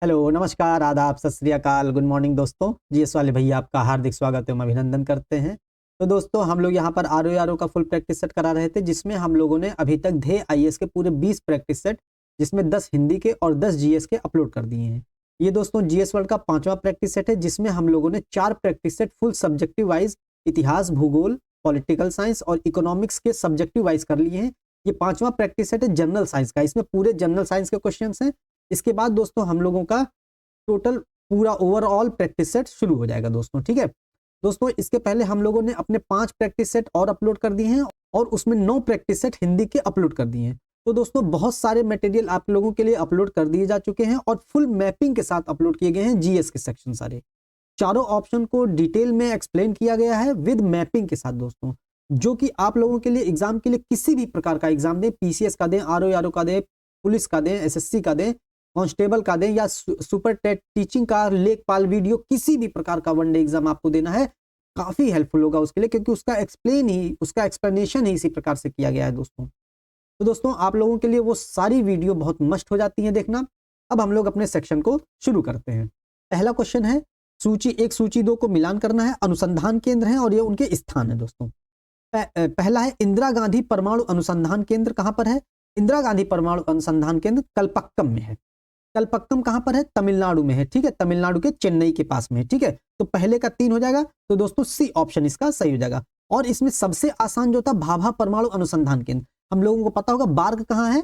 Hello, नमस्कार, आदाब, सत श्री अकाल, गुड मॉर्निंग दोस्तों। जीएस वाले भैया आपका हार्दिक स्वागत एवं अभिनंदन करते हैं। तो दोस्तों हम लोग यहाँ पर आरओ का फुल प्रैक्टिस सेट करा रहे थे, जिसमें हम लोगों ने अभी तक ध्येय आईएएस के पूरे 20 प्रैक्टिस सेट, जिसमें 10 हिंदी के और 10 जीएस के अपलोड कर दिए हैं। ये दोस्तों जीएस वर्ल्ड का 5वां प्रैक्टिस सेट है, जिसमें हम लोगों ने 4 practice set full subjective wise इतिहास, भूगोल, पॉलिटिकल साइंस और इकोनॉमिक्स के सब्जेक्टिव वाइज कर लिए हैं। ये 5वां प्रैक्टिस सेट है जनरल साइंस का, इसमें पूरे जनरल साइंस के क्वेश्चन हैं। इसके बाद दोस्तों हम लोगों का टोटल पूरा ओवरऑल प्रैक्टिस सेट शुरू हो जाएगा दोस्तों, ठीक है। दोस्तों इसके पहले हम लोगों ने अपने 5 प्रैक्टिस सेट और अपलोड कर दिए हैं और उसमें 9 प्रैक्टिस सेट हिंदी के अपलोड कर दिए हैं। तो दोस्तों बहुत सारे मटेरियल आप लोगों के लिए अपलोड कर दिए जा चुके हैं और फुल मैपिंग के साथ अपलोड किए गए हैं जीएस के सेक्शन सारे। चारों ऑप्शन को डिटेल में एक्सप्लेन किया गया है विद मैपिंग के साथ दोस्तों, जो कि आप लोगों के लिए एग्जाम के लिए किसी भी प्रकार का एग्जाम दें, पीसीएस का दें, आरओ का दें, पुलिस का दें, एसएससी का दें, कांस्टेबल का दें या सुपर टेट टीचिंग का, लेखपाल वीडियो, किसी भी प्रकार का वनडे एग्जाम आपको देना है, काफी हेल्पफुल होगा उसके लिए, क्योंकि उसका एक्सप्लेनेशन ही इसी प्रकार से किया गया है दोस्तों। तो दोस्तों आप लोगों के लिए वो सारी वीडियो बहुत मस्ट हो जाती है देखना। अब हम लोग अपने सेक्शन को शुरू करते हैं। पहला क्वेश्चन है, सूची 1 सूची 2 को मिलान करना है, अनुसंधान केंद्र है और ये उनके स्थान है दोस्तों। पहला है इंदिरा गांधी परमाणु अनुसंधान केंद्र, कहां पर है? इंदिरा गांधी परमाणु अनुसंधान केंद्र कलपक्कम में है। कलपक्कम कहां पर है? तमिलनाडु में है, ठीक है, तमिलनाडु के चेन्नई के पास में है, ठीक है। तो पहले का 3 हो जाएगा, तो दोस्तों सी ऑप्शन इसका सही हो जाएगा। और इसमें सबसे आसान जो था भाभा परमाणु अनुसंधान केंद्र, हम लोगों को पता होगा बार्ग कहां है,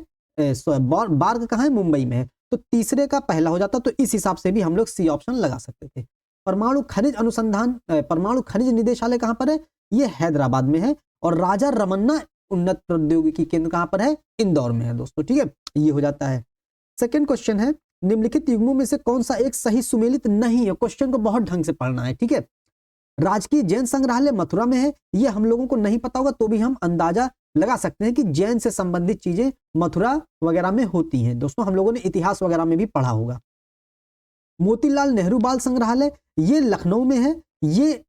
बार्ग कहां है? मुंबई में है। तो तीसरे का पहला हो जाता, तो इस हिसाब से भी हम लोग सी ऑप्शन लगा सकते थे। परमाणु खनिज अनुसंधान, परमाणु खनिज निदेशालय कहां पर है? ये हैदराबाद में है। और राजा रमन्ना उन्नत प्रौद्योगिकी केंद्र कहां पर है? इंदौर में है दोस्तों, ठीक है, ये हो जाता है। सेकंड क्वेश्चन है, निम्नलिखित युग्मों में से कौन सा एक सही सुमेलित नहीं है? क्वेश्चन को बहुत ढंग से पढ़ना है, ठीक है। राजकीय जैन संग्रहालय मथुरा में है, ये हम लोगों को नहीं पता होगा तो भी हम अंदाजा लगा सकते हैं कि जैन से संबंधित चीजें मथुरा वगैरह में होती हैं दोस्तों, हम लोगों ने इतिहास वगैरह में भी पढ़ा होगा। मोतीलाल नेहरू बाल संग्रहालय ये लखनऊ में है, ये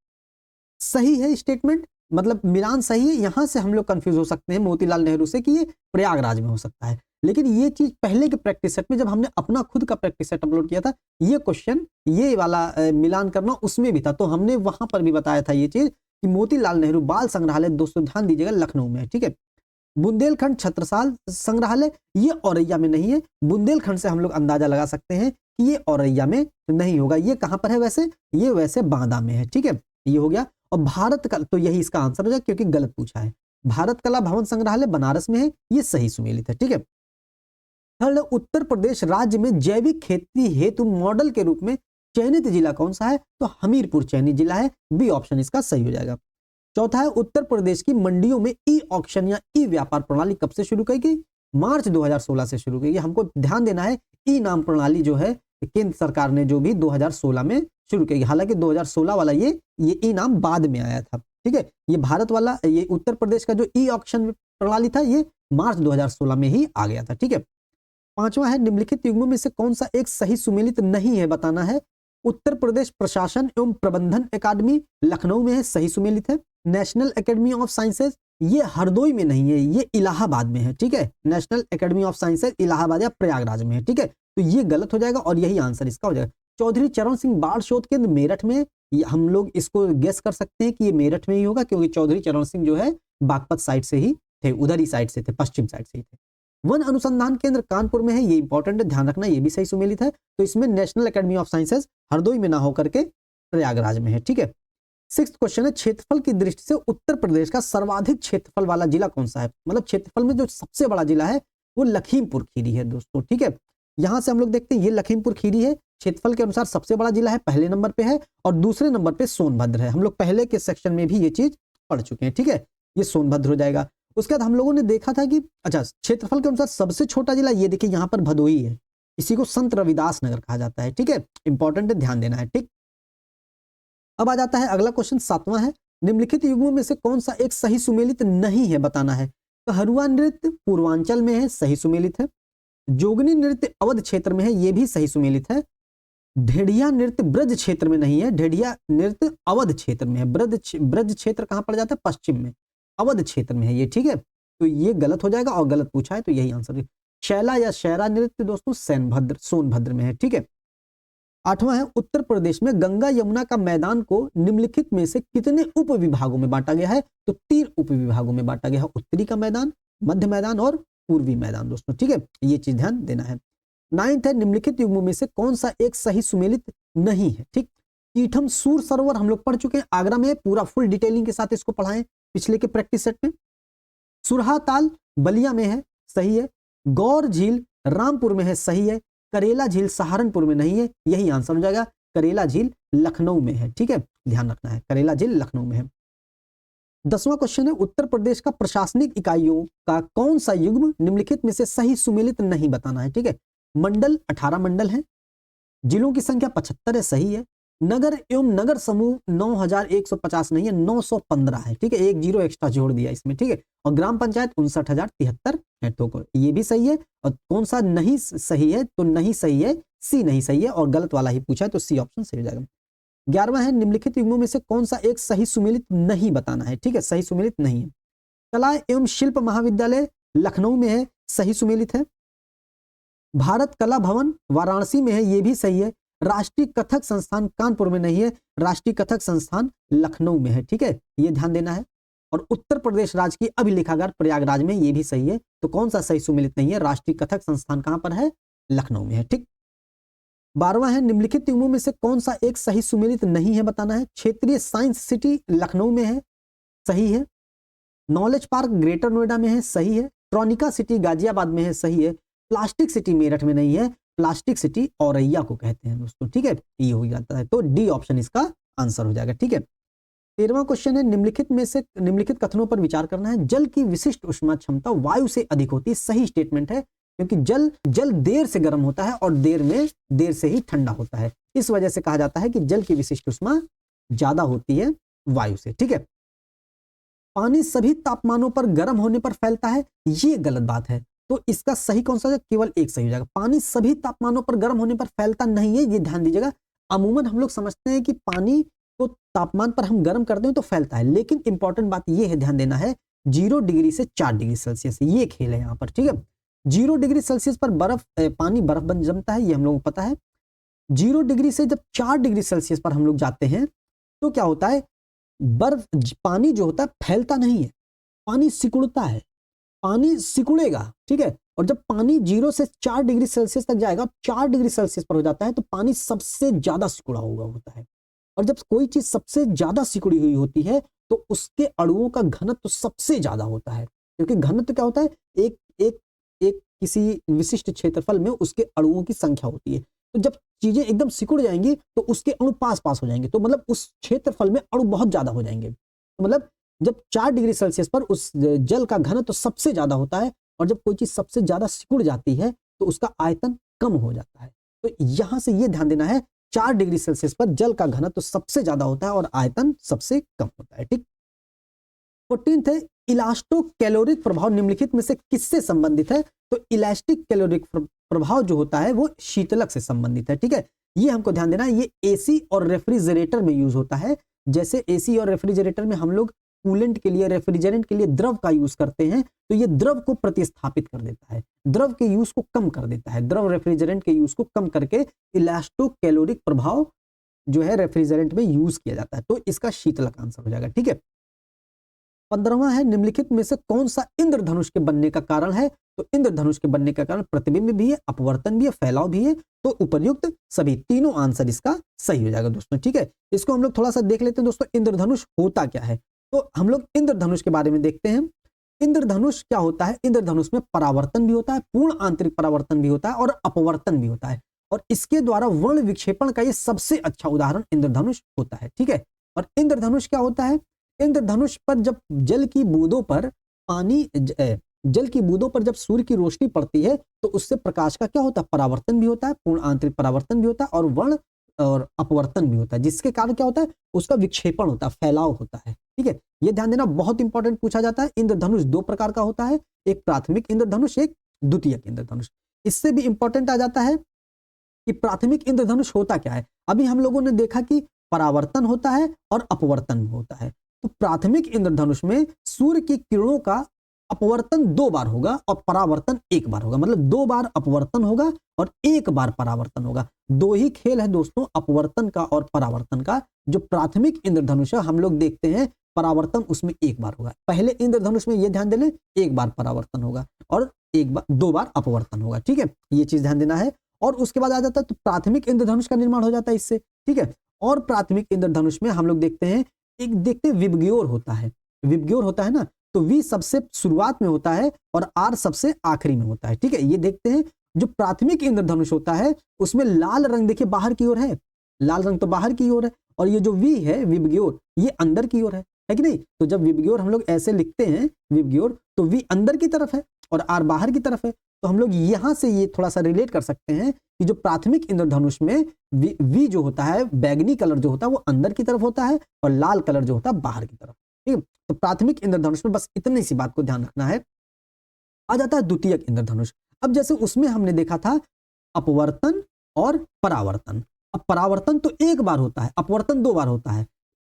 सही है स्टेटमेंट, मतलब मिलान सही है। यहां से हम लोग कंफ्यूज हो सकते हैं मोतीलाल नेहरू से कि ये प्रयागराज में हो सकता है, लेकिन ये चीज पहले के प्रैक्टिस सेट में जब हमने अपना खुद का प्रैक्टिस सेट अपलोड किया था, ये क्वेश्चन ये वाला मिलान करना उसमें भी था, तो हमने वहां पर भी बताया था ये चीज कि मोतीलाल नेहरू बाल संग्रहालय दोस्तों ध्यान दीजिएगा लखनऊ में है, ठीक है। बुंदेलखंड छत्रसाल संग्रहालय ये औरैया में नहीं है, बुंदेलखंड से हम लोग अंदाजा लगा सकते हैं कि ये औरैया में नहीं होगा। ये कहां पर है वैसे? ये वैसे बांदा में है, ठीक है, ये हो गया। और भारत कला, तो यही इसका आंसर हो जाए क्योंकि गलत पूछा है। भारत कला भवन संग्रहालय बनारस में है, ये सही सुमेलित है, ठीक है। थर्ड, उत्तर प्रदेश राज्य में जैविक खेती हेतु मॉडल के रूप में चयनित जिला कौन सा है? तो हमीरपुर चयनित जिला है, बी ऑप्शन इसका सही हो जाएगा। चौथा है, उत्तर प्रदेश की मंडियों में ई ऑक्शन या ई व्यापार प्रणाली कब से शुरू की गई? मार्च 2016 से शुरू की गई। हमको ध्यान देना है, ई नाम प्रणाली जो है केंद्र सरकार ने जो भी 2016 में शुरू की, हालांकि 2016 वाला ये ई नाम बाद में आया था, ठीक है। ये भारत वाला, ये उत्तर प्रदेश का जो ई ऑक्शन प्रणाली था ये मार्च 2016 में ही आ गया था, ठीक है। पांचवा है, निम्नलिखित युग्मों में से कौन सा एक सही सुमेलित नहीं है बताना है। उत्तर प्रदेश प्रशासन एवं प्रबंधन अकादमी लखनऊ में है, सही सुमेलित है। नेशनल एकेडमी ऑफ साइंसेज ये हरदोई में नहीं है, ये इलाहाबाद में है, ठीक है। National academy of sciences Allahabad या प्रयागराज में है, ठीक है, तो ये गलत हो जाएगा और यही आंसर इसका हो जाएगा। चौधरी चरण सिंह बाढ़ शोध केंद्र मेरठ में, हम लोग इसको गेस कर सकते हैं कि ये मेरठ में ही होगा, क्योंकि चौधरी चरण सिंह जो है बागपत साइड से ही थे, उधर ही साइड से थे, पश्चिम साइड से ही थे। वन अनुसंधान केंद्र कानपुर में है, ये इंपॉर्टेंट है, ध्यान रखना, ये भी सही सुमेलित है। तो इसमें national academy of sciences Hardoi में ना होकर के प्रयागराज में है, ठीक है। सिक्स्थ क्वेश्चन है, क्षेत्रफल की दृष्टि से उत्तर प्रदेश का सर्वाधिक क्षेत्रफल वाला जिला कौन सा है? मतलब क्षेत्रफल में जो सबसे बड़ा जिला है वो लखीमपुर खीरी है दोस्तों, ठीक है। यहां से हम लोग देखते हैं ये लखीमपुर खीरी है, क्षेत्रफल के अनुसार सबसे बड़ा जिला है, पहले नंबर पे है, और दूसरे नंबर पे सोनभद्र है। हम लोग पहले के सेक्शन में भी ये चीज पढ़ चुके हैं, ठीक है, ये सोनभद्र हो जाएगा। उसके बाद हम लोगों ने देखा था कि अच्छा क्षेत्रफल के अनुसार सबसे छोटा जिला ये देखिए यहाँ पर भदोही है, इसी को संत रविदास नगर कहा जाता है, ठीक है, इंपॉर्टेंट है, ध्यान देना है, ठीक। अब आ जाता है अगला क्वेश्चन, 7वां है, निम्नलिखित युग्मों में से कौन सा एक सही सुमेलित नहीं है बताना है। तो हरुआ नृत्य पूर्वांचल में है, सही सुमेलित है। जोगनी नृत्य अवध क्षेत्र में है, ये भी सही सुमेलित है। ढेडिया नृत्य ब्रज क्षेत्र में नहीं है, ढेडिया नृत्य अवध क्षेत्र में है। ब्रज क्षेत्र कहां पड़ जाता है? पश्चिम में, अवध क्षेत्र में है ये, ठीक है, तो ये गलत हो जाएगा और गलत पूछा है तो यही आंसर है। शैला या शैरा नृत्य दोस्तों सोनभद्र में है, ठीक है। 8वां है उत्तर प्रदेश में गंगा यमुना का मैदान को निम्नलिखित में से कितने उप विभागों में बांटा गया है? तो 3 उप विभागों में बांटा गया है, उत्तरी का मैदान, मध्य मैदान और पूर्वी मैदान दोस्तों, ठीक है, ये चीज ध्यान देना है। 9th है निम्नलिखित युग्मों में से कौन सा एक सही सुमेलित नहीं है? ठीक, कीठम सूर सरोवर हम लोग पढ़ चुके हैं, आगरा में, पूरा फुल डिटेलिंग के साथ इसको पढ़ाएं पिछले के प्रैक्टिस सेट में। सुरहा ताल बलिया में है, सही है। गौर झील रामपुर में है, सही है। करेला झील सहारनपुर में नहीं है, यही आंसर हो जाएगा। करेला झील लखनऊ में है, ठीक है, ध्यान रखना है, करेला झील लखनऊ में है। 10वां क्वेश्चन है उत्तर प्रदेश का प्रशासनिक इकाइयों का कौन सा युग्म निम्नलिखित में से सही सुमेलित नहीं बताना है? ठीक है, मंडल 18 मंडल है, जिलों की संख्या 75 है, सही है। नगर एवं नगर समूह 9150 नहीं है, 915 है, ठीक है, एक जीरो एक्स्ट्रा जोड़ दिया इसमें, ठीक है। और ग्राम पंचायत 59,073 है, तो ये भी सही है। और कौन सा नहीं सही है? तो नहीं सही है, सी नहीं सही है, और गलत वाला ही पूछा है तो सी ऑप्शन सही हो जाएगा। 11वां है निम्नलिखित युग्मों में से कौन सा एक सही सुमेलित नहीं बताना है? ठीक है, सही सुमेलित नहीं है। कला एवं शिल्प महाविद्यालय लखनऊ में है, सही सुमेलित है। भारत कला भवन वाराणसी में है, ये भी सही है। राष्ट्रीय कथक संस्थान कानपुर में नहीं है, राष्ट्रीय कथक संस्थान लखनऊ में है, ठीक है, ये ध्यान देना है। और उत्तर प्रदेश राज्य की अभिलेखागार प्रयागराज में, ये भी सही है। तो कौन सा सही सुमेलित नहीं है? राष्ट्रीय कथक संस्थान कहां पर है? लखनऊ में है, ठीक। 12वां है निम्नलिखित युग्मों में से कौन सा एक सही सुमेलित नहीं है बताना है? क्षेत्रीय साइंस सिटी लखनऊ में है, सही है। नॉलेज पार्क ग्रेटर नोएडा में है, सही है। ट्रॉनिका सिटी गाजियाबाद में है, सही है। प्लास्टिक सिटी मेरठ में नहीं है, प्लास्टिक सिटी औरैया को कहते हैं दोस्तों, ठीक है, ये हो जाता है, तो डी ऑप्शन इसका आंसर हो जाएगा, ठीक है। 13वां क्वेश्चन है निम्नलिखित में से निम्नलिखित कथनों पर विचार करना है। जल की विशिष्ट ऊष्मा क्षमता वायु से अधिक होती है, सही स्टेटमेंट है, क्योंकि जल देर से गर्म होता है और देर से ही ठंडा होता है, इस वजह से कहा जाता है कि जल की विशिष्ट ऊष्मा ज्यादा होती है वायु से, ठीक है। पानी सभी तापमानों पर गर्म होने पर फैलता है, ये गलत बात है, तो इसका सही कौन सा है? केवल एक सही हो जाएगा। पानी सभी तापमानों पर गर्म होने पर फैलता नहीं है, ये ध्यान दीजिएगा। अमूमन हम लोग समझते हैं कि पानी को तापमान पर हम गर्म करते हैं तो फैलता है, लेकिन इंपॉर्टेंट बात ये है, ध्यान देना है, 0 डिग्री से 4 डिग्री सेल्सियस, ये खेल है यहाँ पर, ठीक है। 0 डिग्री सेल्सियस पर पानी बर्फ बन जमता है, ये हम लोगों को पता है। 0 डिग्री से जब 4 डिग्री सेल्सियस पर हम लोग जाते हैं तो क्या होता है? पानी जो होता है फैलता नहीं है, पानी सिकुड़ता है, पानी सिकुड़ेगा, ठीक है। और जब पानी 0 से 4 डिग्री सेल्सियस तक जाएगा, 4 डिग्री सेल्सियस पर हो जाता है, तो पानी सबसे ज्यादा सिकुड़ा हुआ होता है। और जब कोई चीज सबसे ज्यादा सिकुड़ी हुई होती है तो उसके अणुओं का घनत्व सबसे ज्यादा होता है, क्योंकि घनत्व क्या होता है? एक एक एक किसी विशिष्ट क्षेत्रफल में उसके अणुओं की संख्या होती है। तो जब चीजें एकदम सिकुड़ जाएंगी तो उसके अणु पास पास हो जाएंगे, तो मतलब उस क्षेत्रफल में अणु बहुत ज्यादा हो जाएंगे। तो मतलब जब 4 डिग्री सेल्सियस पर उस जल का घनत्व सबसे ज्यादा होता है, और जब कोई चीज सबसे ज्यादा सिकुड़ जाती है तो उसका आयतन कम हो जाता है। तो यहां से ये ध्यान देना है, 4 डिग्री सेल्सियस पर जल का घनत्व सबसे ज्यादा होता है और आयतन सबसे कम होता है, ठीक। 14th है इलास्टो कैलोरिक प्रभाव निम्नलिखित में से किससे संबंधित है? तो इलास्टिक कैलोरिक प्रभाव जो होता है वो शीतलक से संबंधित है, ठीक है, ये हमको ध्यान देना है। ये एसी और रेफ्रिजरेटर में यूज होता है। जैसे एसी और रेफ्रिजरेटर में हम लोग कूलेंट के लिए, रेफ्रिजरेंट के लिए द्रव का यूज करते हैं, तो ये द्रव को प्रतिस्थापित कर देता है, द्रव के यूज को कम कर देता है, द्रव रेफ्रिजरेंट के यूज को कम करके इलास्टो कैलोरिक प्रभाव जो है रेफ्रिजरेंट में यूज किया जाता है, तो इसका शीतलक आंसर हो जाएगा, ठीक है। 15वां है निम्नलिखित में से कौन सा इंद्रधनुष के बनने का कारण है? तो इंद्रधनुष के बनने का कारण प्रतिबिंब भी है, अपवर्तन भी है, फैलाव भी है, तो उपर्युक्त सभी तीनों आंसर इसका सही हो जाएगा दोस्तों, ठीक है। इसको हम लोग थोड़ा सा देख लेते हैं दोस्तों, इंद्रधनुष होता क्या है। तो हम लोग इंद्रधनुष के बारे में देखते हैं। इंद्रधनुष क्या होता है? इंद्रधनुष में परावर्तन भी होता है, पूर्ण आंतरिक परावर्तन भी होता है और अपवर्तन भी होता है, और इसके द्वारा वर्ण विक्षेपण का ये सबसे अच्छा उदाहरण इंद्रधनुष होता है, ठीक है। और इंद्रधनुष क्या होता है? इंद्रधनुष पर जब जल की बूंदों पर जब सूर्य की रोशनी पड़ती है तो उससे प्रकाश का क्या होता है? परावर्तन भी होता है, पूर्ण आंतरिक परावर्तन भी होता है और वर्ण और अपवर्तन भी होता है, जिसके कारण क्या होता है? उसका विक्षेपण होता है, फैलाव होता है, ठीक है। ये ध्यान देना, बहुत इंपॉर्टेंट पूछा जाता है। इंद्रधनुष 2 प्रकार का होता है, एक प्राथमिक इंद्रधनुष, एक द्वितीयक इंद्रधनुष। इससे भी इंपॉर्टेंट आ जाता है कि प्राथमिक इंद्रधनुष होता क्या है। अभी हम लोगों ने देखा कि परावर्तन होता है और अपवर्तन होता है। तो प्राथमिक इंद्रधनुष में सूर्य की किरणों का अपवर्तन 2 बार होगा और परावर्तन 1 बार होगा, मतलब 2 बार अपवर्तन होगा और 1 बार परावर्तन होगा। 2 ही खेल है दोस्तों अपवर्तन का और परावर्तन का। जो प्राथमिक इंद्रधनुष है हम लोग देखते हैं परावर्तन उसमें 1 बार होगा। पहले इंद्रधनुष में ये ध्यान दे लें 1 बार परावर्तन होगा और 2 बार अपवर्तन होगा, ठीक है, ये चीज ध्यान देना है। और उसके बाद आ जाता है तो प्राथमिक इंद्रधनुष का निर्माण हो जाता है इससे, ठीक है। और प्राथमिक इंद्रधनुष में हम लोग देखते हैं विबग्योर होता है, विबग्योर होता है ना, तो वी सबसे शुरुआत में होता है और आर सबसे आखिरी में होता है, ठीक है। ये देखते हैं जो प्राथमिक इंद्रधनुष होता है उसमें लाल रंग देखिए बाहर की ओर है, लाल रंग तो बाहर की ओर है, और ये जो वी है विबग्योर ये अंदर की ओर है कि नहीं। तो जब विबग्योर हम लोग ऐसे लिखते हैं विबग्योर, तो वी अंदर की तरफ है और आर बाहर की तरफ है। तो हम लोग यहां से ये थोड़ा सा रिलेट कर सकते हैं कि जो प्राथमिक इंद्रधनुष में वी जो होता है बैगनी कलर जो होता है वो अंदर की तरफ होता है और लाल कलर जो होता है बाहर की तरफ, ठीक है। तो प्राथमिक इंद्रधनुष में बस इतनी सी बात को ध्यान रखना है। आ जाता है द्वितीयक इंद्रधनुष। अब जैसे उसमें हमने देखा था अपवर्तन और परावर्तन। अब परावर्तन तो 1 बार होता है, अपवर्तन 2 बार होता है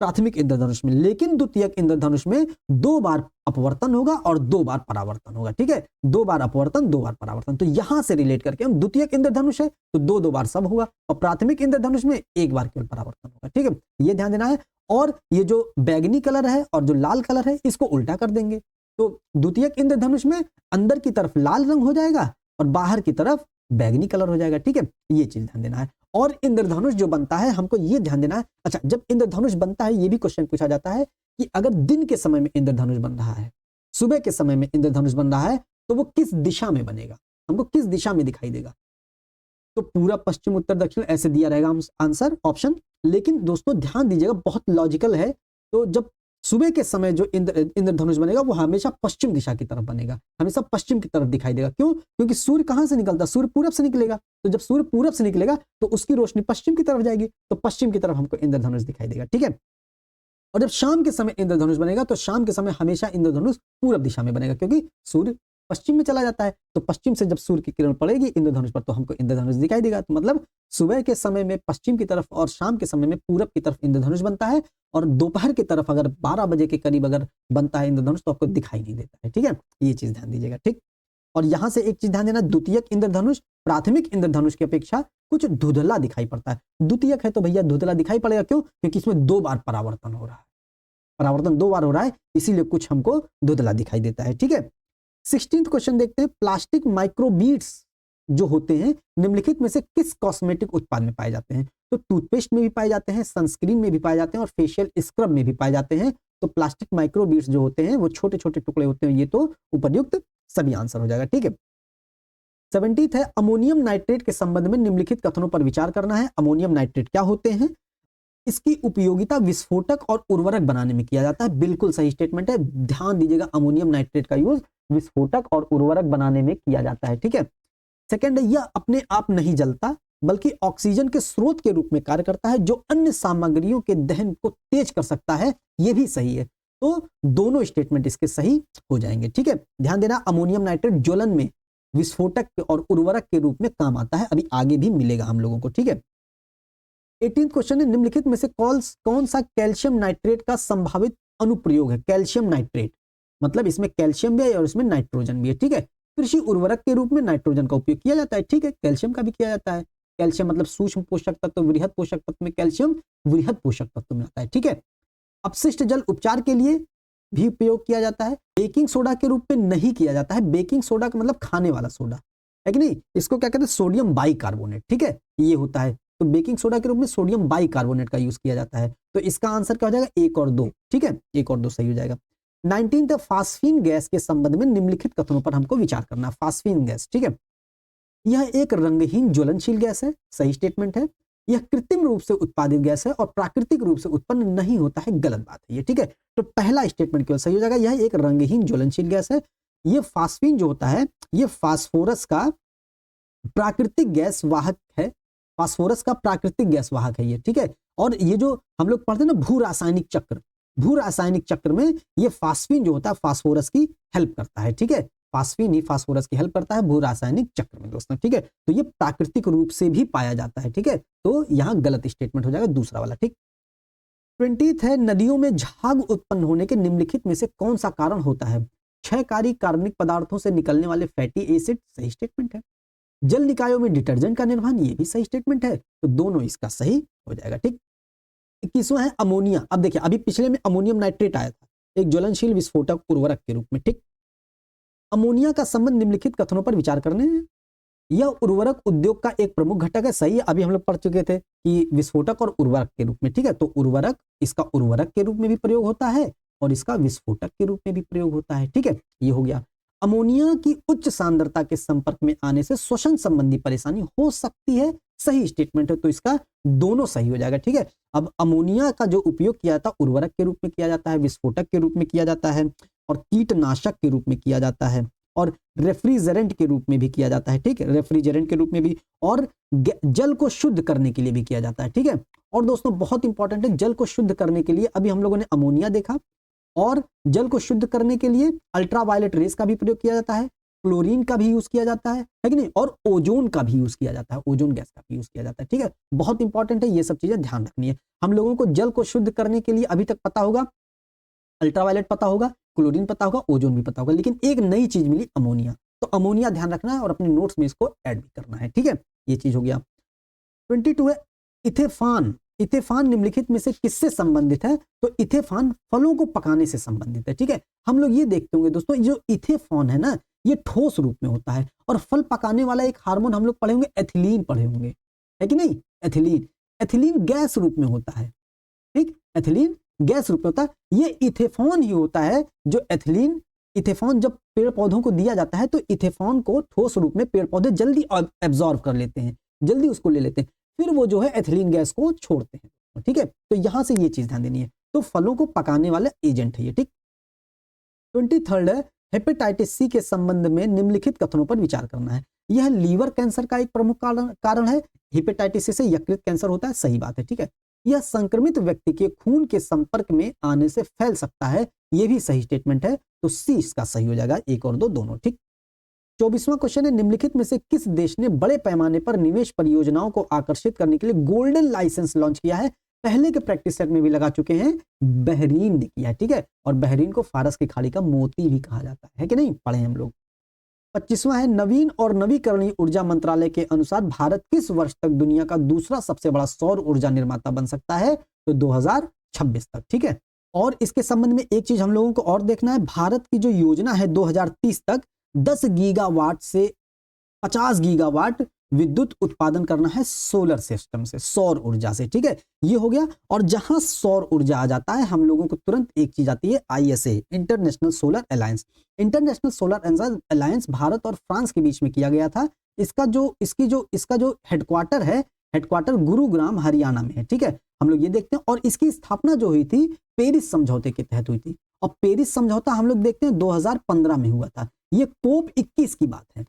प्राथमिक इंद्रधनुष में, लेकिन द्वितीयक इंद्रधनुष में 2 बार अपवर्तन होगा और 2 बार परावर्तन होगा, ठीक है। 2 बार अपवर्तन 2 बार परावर्तन। तो यहां से रिलेट करके हम द्वितीयक इंद्रधनुष है तो 2 बार सब होगा और प्राथमिक इंद्रधनुष में 1 बार केवल परावर्तन होगा, ठीक है, ये ध्यान देना है। और ये जो बैगनी कलर है और जो लाल कलर है इसको उल्टा कर देंगे, तो द्वितीयक इंद्रधनुष में अंदर की तरफ लाल रंग हो जाएगा और बाहर की तरफ बैगनी कलर हो जाएगा, ठीक है, ये चीज ध्यान देना है। और इंद्रधनुष जो बनता है हमको ये ध्यान देना है। अच्छा, जब इंद्रधनुष बनता है ये भी क्वेश्चन पूछा जाता है कि अगर दिन के समय में इंद्रधनुष बन रहा है, सुबह के समय में इंद्रधनुष बन रहा है, तो वो किस दिशा में बनेगा, हमको किस दिशा में दिखाई देगा। तो पूरा पश्चिम उत्तर दक्षिण ऐसे दिया रहेगा आंसर ऑप्शन। लेकिन दोस्तों ध्यान दीजिएगा बहुत लॉजिकल है। तो जब सुबह के समय जो इंद्रधनुष बनेगा वो हमेशा पश्चिम दिशा की तरफ बनेगा, हमेशा पश्चिम की तरफ दिखाई देगा। क्यों? क्योंकि सूर्य कहां से निकलता है, सूर्य पूरब से निकलेगा। तो जब सूर्य पूरब से निकलेगा तो उसकी रोशनी पश्चिम की तरफ जाएगी, तो पश्चिम की तरफ हमको इंद्रधनुष दिखाई देगा, ठीक है। और जब शाम के समय इंद्रधनुष बनेगा तो शाम के समय हमेशा इंद्रधनुष पूरब दिशा में बनेगा, क्योंकि सूर्य पश्चिम में चला जाता है। तो पश्चिम से जब सूर्य की किरण पड़ेगी इंद्रधनुष पर तो हमको इंद्रधनुष दिखाई देगा। तो मतलब सुबह के समय में पश्चिम की तरफ और शाम के समय में पूरब की तरफ इंद्रधनुष बनता है, और दोपहर की तरफ अगर 12 बजे के करीब अगर बनता है इंद्रधनुष तो आपको दिखाई नहीं देता है, ठीक है, ये चीज ध्यान दीजिएगा, ठीक। और यहां से एक चीज ध्यान देना, द्वितीयक इंद्रधनुष प्राथमिक इंद्रधनुष की अपेक्षा कुछ धुंधला दिखाई पड़ता है। द्वितीयक है तो भैया धुंधला दिखाई पड़ेगा, क्यों? क्योंकि इसमें 2 बार परावर्तन हो रहा है, परावर्तन 2 बार हो रहा है, इसीलिए कुछ हमको धुंधला दिखाई देता है, ठीक है। 16th क्वेश्चन देखते हैं। प्लास्टिक माइक्रोबीड्स जो होते हैं निम्नलिखित में से किस कॉस्मेटिक उत्पाद में पाए जाते हैं? तो टूथपेस्ट में भी पाए जाते हैं, सनस्क्रीन में भी पाए जाते हैं और फेशियल स्क्रब में भी पाए जाते हैं। तो प्लास्टिक माइक्रोबीड्स जो होते हैं वो छोटे छोटे टुकड़े होते हैं, ये तो उपर्युक्त सभी आंसर हो जाएगा, ठीक है। 17th है अमोनियम नाइट्रेट के संबंध में निम्नलिखित कथनों पर विचार करना है। अमोनियम नाइट्रेट क्या होते हैं? इसकी उपयोगिता विस्फोटक और उर्वरक बनाने में किया जाता है। बिल्कुल सही स्टेटमेंट है, ध्यान दीजिएगा, अमोनियम नाइट्रेट का यूज विस्फोटक और उर्वरक बनाने में किया जाता है, ठीक है। सेकंड है यह अपने आप नहीं जलता बल्कि ऑक्सीजन के स्रोत के रूप में कार्य करता है जो अन्य सामग्रियों के दहन को तेज कर सकता है, यह भी सही है। तो दोनों स्टेटमेंट इसके सही हो जाएंगे, ठीक है। ध्यान देना, अमोनियम नाइट्रेट ज्वलन में विस्फोटक और उर्वरक के रूप में काम आता है, अभी आगे भी मिलेगा हम लोगों को, ठीक है। 18th क्वेश्चन है निम्नलिखित में से कौन सा कैल्शियम नाइट्रेट का संभावित अनुप्रयोग है? कैल्शियम नाइट्रेट मतलब इसमें कैल्शियम भी है और इसमें नाइट्रोजन भी है, ठीक है। कृषि उर्वरक के रूप में नाइट्रोजन का उपयोग किया जाता है, ठीक है, कैल्शियम का भी किया जाता है। कैल्शियम मतलब सूक्ष्म पोषक तत्व, वृहद पोषक तत्व में कैल्शियम वृहद पोषक तत्व में आता है, ठीक है। अपशिष्ट जल उपचार के लिए भी उपयोग किया जाता है। बेकिंग सोडा के रूप में नहीं किया जाता है, बेकिंग सोडा का मतलब खाने वाला सोडा है कि नहीं, इसको क्या कहते हैं? सोडियम बाइकार्बोनेट, ठीक है, ये होता है। तो बेकिंग सोडा के रूप में सोडियम बाइकार्बोनेट का यूज किया जाता है। तो इसका आंसर क्या हो जाएगा? 1 और 2, ठीक है, 1 और 2 सही हो जाएगा। 19th फास्फीन गैस के संबंध में निम्नलिखित कथनों पर हमको विचार करना है। फास्फीन गैस, ठीक है, यह एक रंगहीन ज्वलनशील गैस है, सही स्टेटमेंट है। यह कृत्रिम रूप से उत्पादित गैस है और प्राकृतिक रूप से उत्पन्न नहीं होता है, गलत बात है ये, ठीक है। तो पहला स्टेटमेंट केवल सही हो जाएगा, यह एक रंगहीन ज्वलनशील गैस है। यह फास्फीन जो होता है यह फास्फोरस का प्राकृतिक गैस वाहक है, फास्फोरस का प्राकृतिक गैस वाहक है ये, ठीक है। और ये जो हम लोग पढ़ते हैं ना भू रासायनिक चक्र में ये फास्फीन जो होता है फास्फोरस की हेल्प करता है, ठीक है। फास्फीन ही फास्फोरस की हेल्प करता है भू रासायनिक चक्र में दोस्तों, ठीक है। तो ये प्राकृतिक रूप से भी पाया जाता है, ठीक है। तो यहाँ गलत स्टेटमेंट हो जाएगा दूसरा वाला, ठीक। 20th है नदियों में झाग उत्पन्न होने के निम्नलिखित में से कौन सा कारण होता है? क्षयकारी कार्बनिक पदार्थों से निकलने वाले फैटी एसिड, सही स्टेटमेंट है। जल निकायों में डिटर्जेंट का निर्माण, ये भी सही स्टेटमेंट है, तो दोनों इसका सही हो जाएगा। ठीक, 21वां है अमोनिया। अब देखिए, अभी पिछले में अमोनियम नाइट्रेट आया था, एक ज्वलनशील विस्फोटक उर्वरक के रूप में। ठीक, अमोनिया का संबंध निम्नलिखित कथनों पर विचार करने हैं। यह उर्वरक उद्योग का एक प्रमुख घटक है, सही है, अभी हम लोग पढ़ चुके थे कि विस्फोटक और उर्वरक के रूप में। ठीक है, तो उर्वरक, इसका उर्वरक के रूप में भी प्रयोग होता है और इसका विस्फोटक के रूप में भी प्रयोग होता है। ठीक है, ये हो गया। अमोनिया की उच्च सांद्रता के संपर्क में आने से श्वसन संबंधी परेशानी हो सकती है, सही स्टेटमेंट है, तो इसका दोनों सही हो जाएगा। ठीक है, अब अमोनिया का जो उपयोग किया जाता है उर्वरक के रूप में किया जाता है, विस्फोटक के रूप में किया जाता है और कीटनाशक के रूप में किया जाता है और रेफ्रिजरेंट के रूप में भी किया जाता है। ठीक है, रेफ्रिजरेंट के रूप में भी, और जल को शुद्ध करने के लिए भी किया जाता है। ठीक है, और दोस्तों बहुत इंपॉर्टेंट है, जल को शुद्ध करने के लिए अभी हम लोगों ने अमोनिया देखा, और जल को शुद्ध करने के लिए अल्ट्रावायलेट रेस का भी प्रयोग किया जाता है, क्लोरीन का भी यूज किया जाता है कि नहीं, और ओजोन का भी यूज किया जाता है, ओजोन गैस का भी यूज किया जाता है। ठीक है, बहुत इंपॉर्टेंट है, ये सब चीजें ध्यान रखनी है। हम लोगों को जल को शुद्ध करने के लिए अभी तक पता होगा, अल्ट्रावायलेट पता होगा, क्लोरीन पता होगा, ओजोन भी पता होगा, लेकिन एक नई चीज मिली, अमोनिया। तो अमोनिया ध्यान रखना है और अपने नोट्स में इसको ऐड भी करना है। ठीक है, ये चीज हो गया। 22 है इथेफान। इथेफान निम्नलिखित में से किससे संबंधित है? तो इथेफान फलों को पकाने से संबंधित है। ठीक है, हम लोग ये देखते होंगे दोस्तों, जो इथेफॉन है ना, ये ठोस रूप में होता है, और फल पकाने वाला एक हार्मोन हम लोग पढ़े होंगे, एथिलीन पढ़े होंगे, है कि नहीं? एथिलीन, एथिलीन गैस रूप में होता है। ठीक, एथिलीन गैस रूप में होता है। ये इथेफॉन ही होता है जो एथिलीन, इथेफॉन जब पेड़ पौधों को दिया जाता है तो इथेफॉन को ठोस रूप में पेड़ पौधे जल्दी एब्जॉर्व कर लेते हैं, जल्दी उसको ले लेते हैं, फिर वो जो है एथिलीन गैस को छोड़ते हैं। ठीक है, तो यहां से ये चीज ध्यान देनी है, तो फलों को पकाने वाला एजेंट है ये। ठीक, 23 है हेपेटाइटिस सी के संबंध में निम्नलिखित कथनों पर विचार करना है। यह लीवर कैंसर का एक प्रमुख कारण है। हेपेटाइटिस सी से यकृत कैंसर होता है, सही बात है। ठीक है, यह संक्रमित व्यक्ति के खून के संपर्क में आने से फैल सकता है, यह भी सही स्टेटमेंट है, तो सी इसका सही हो जाएगा, 1 और 2 दोनों। ठीक, 24वां क्वेश्चन है निम्नलिखित में से किस देश ने बड़े पैमाने पर निवेश परियोजनाओं को आकर्षित करने के लिए गोल्डन लाइसेंस लॉन्च किया है? पहले के प्रैक्टिस सेट में भी लगा चुके हैं, बहरीन ने किया है। ठीक है, और बहरीन को फारस की खाड़ी का मोती भी कहा जाता है कि नहीं, पढ़े हम लोग। 25वां है नवीन और नवीकरणीय ऊर्जा मंत्रालय के अनुसार भारत किस वर्ष तक दुनिया का दूसरा सबसे बड़ा सौर ऊर्जा निर्माता बन सकता है? तो 2026 तक। ठीक है, और इसके संबंध में एक चीज हम लोगों को और देखना है, भारत की जो योजना है 2030 तक 10 गीगावाट से 50 गीगावाट विद्युत उत्पादन करना है सोलर सिस्टम से, सौर ऊर्जा से। ठीक है, ये हो गया। और जहां सौर ऊर्जा आ जाता है, हम लोगों को तुरंत एक चीज आती है, ISA, international solar alliance. International solar alliance Bharat और फ्रांस के बीच में किया गया था। इसका जो हेडक्वार्टर है, हेडक्वार्टर गुरुग्राम हरियाणा में है। ठीक है, हम लोग ये देखते हैं, और इसकी स्थापना जो हुई थी पेरिस समझौते के तहत हुई थी, और पेरिस समझौता हम लोग देखते हैं 2015 में हुआ था। ये COP 21 की बात है।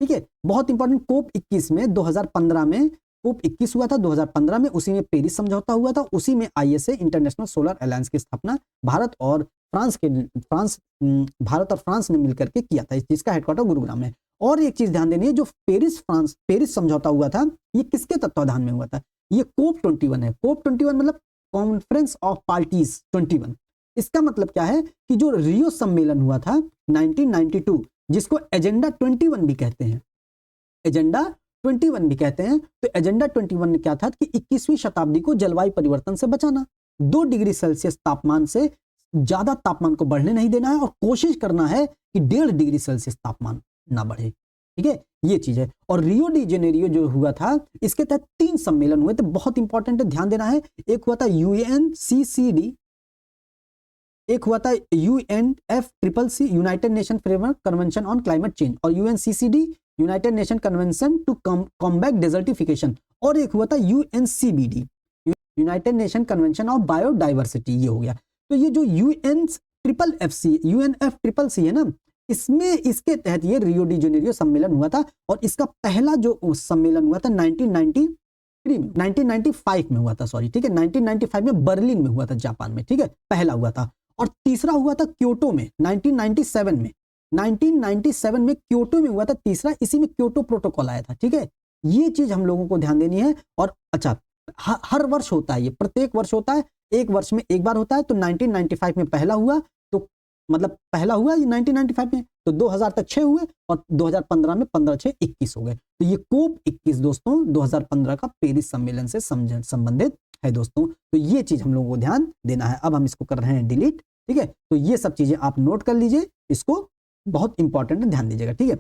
ठीक है, बहुत इंपॉर्टेंट, COP 21 में 2015 में COP 21 हुआ था, 2015 में, उसी में पेरिस समझौता हुआ था, उसी में ISA, इंटरनेशनल सोलर अलायंस की स्थापना भारत और फ्रांस ने मिलकर के किया था। इस चीज का हेडक्वार्टर गुरुग्राम में। और एक चीज ध्यान देनी है, जो पेरिस समझौता हुआ था, ये किसके तत्वाधान में हुआ था? ये COP 21 है। COP 21 मतलब कॉन्फ्रेंस ऑफ पार्टीज 21। इसका मतलब क्या है कि जो रियो सम्मेलन हुआ था 1992, जिसको एजेंडा 21 भी कहते हैं, एजेंडा 21 भी कहते हैं, तो एजेंडा 21 ने क्या था कि 21वीं शताब्दी को जलवायु परिवर्तन से बचाना, 2 डिग्री सेल्सियस तापमान से ज्यादा तापमान को बढ़ने नहीं देना है, और कोशिश करना है कि 1.5 डिग्री सेल्सियस तापमान ना बढ़े। ठीक है, ये चीज है। और रियो डी जेनेरियो जो हुआ था, इसके तहत 3 सम्मेलन हुए थे, बहुत इंपॉर्टेंट है, ध्यान देना है। एक हुआ था UNCCD, एक हुआ था UNFCCC, United Nation framework convention on climate change, और UNCCD, United Nation convention to combat desertification, और एक हुआ था UNCBD, United Nation convention of biodiversity. ये हो गया। तो ये जो UNFCCC है ना, इसमें, इसके तहत ये रियो डी जेनेरियो सम्मेलन हुआ था, और इसका पहला जो सम्मेलन हुआ था 1995 में हुआ था, सॉरी। ठीक है, 1995 में बर्लिन में हुआ था, जापान में। ठीक है, पहला हुआ था। और तीसरा हुआ था क्योटो में 1997 में। 1997 में क्योटो में हुआ था तीसरा, इसी में क्योटो प्रोटोकॉल आया था। ठीक है, ये चीज हम लोगों को ध्यान देनी है। और अच्छा, हर वर्ष होता है, ये प्रत्येक वर्ष होता है, एक वर्ष में एक बार होता है। तो 1995 में पहला हुआ, तो मतलब पहला हुआ 1995 में, तो 2000 तक 6 हुए और 2015 में 15 6 21 हो गए। तो ये कोप 21 दोस्तों 2015 का पेरिस सम्मेलन से संबंधित है दोस्तों। तो ये चीज हम लोगों को ध्यान देना है। अब हम इसको कर रहे हैं डिलीट, ठीक है। तो ये सब चीजें आप नोट कर लीजिए, इसको बहुत इंपॉर्टेंट है, ध्यान दीजिएगा, ठीक है।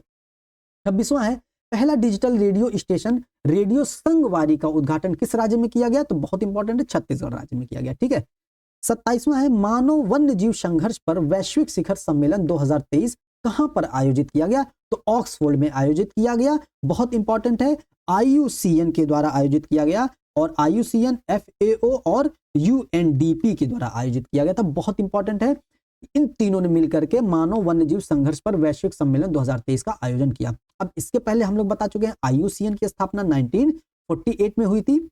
26वां है, पहला डिजिटल रेडियो स्टेशन रेडियो संगवारी का उद्घाटन किस राज्य में किया गया? तो बहुत इंपॉर्टेंट है, छत्तीसगढ़ राज्य में किया गया, ठीक है। 27वां है, मानव वन्य जीव संघर्ष पर वैश्विक शिखर सम्मेलन 2023 कहां पर आयोजित किया गया? तो ऑक्सफोर्ड में आयोजित किया गया। बहुत इंपॉर्टेंट है, IUCN के द्वारा आयोजित किया गया और IUCN, FAO और UNDP के द्वारा आयोजित किया गया था। बहुत इंपॉर्टेंट है, इन तीनों ने मिलकर के मानव वन्यजीव संघर्ष पर वैश्विक सम्मेलन 2023 का आयोजन किया। अब इसके पहले हम लोग बता चुके हैं IUCN की स्थापना 1948 में हुई थी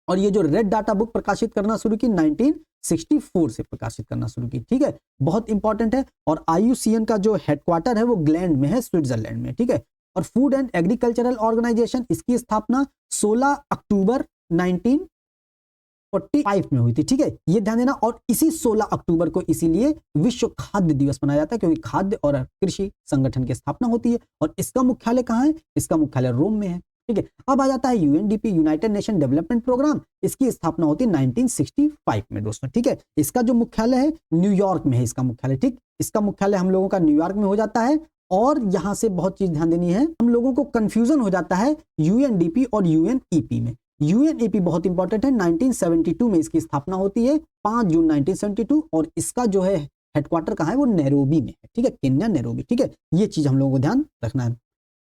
और ये जो रेड डाटा बुक प्रकाशित करना शुरू की 1964 से प्रकाशित करना शुरू की, ठीक है। बहुत इंपॉर्टेंट है। और IUCN का जो हेडक्वार्टर है वो ग्लैंड में है, स्विट्जरलैंड में, ठीक है। और फूड एंड एग्रीकल्चरल ऑर्गेनाइजेशन, इसकी स्थापना 16 अक्टूबर 1945 में हुई थी, ठीक है। ये ध्यान देना। और इसी 16 अक्टूबर को इसीलिए विश्व खाद्य दिवस मनाया जाता है, क्योंकि खाद्य और कृषि संगठन की स्थापना होती है। और इसका मुख्यालय कहाँ है? इसका मुख्यालय रोम में है, ठीक है। अब आ जाता है UNDP, United Nation development programme. इसकी स्थापना होती है 1965 में दोस्तों, ठीक है। इसका जो मुख्यालय है न्यूयॉर्क में है, इसका मुख्यालय, ठीक। इसका मुख्यालय हम लोगों का न्यूयॉर्क में हो जाता है। और यहां से बहुत चीज ध्यान देनी है, हम लोगों को कंफ्यूजन हो जाता है UNDP और UNEP में। UNEP बहुत इंपॉर्टेंट है, 1972 में इसकी स्थापना होती है, 5 जून 1972। और इसका जो है हेडक्वार्टर कहाँ है? वो नैरोबी में है, ठीक है, केन्या, नैरोबी, ठीक है। ये चीज हम लोगों को ध्यान रखना है।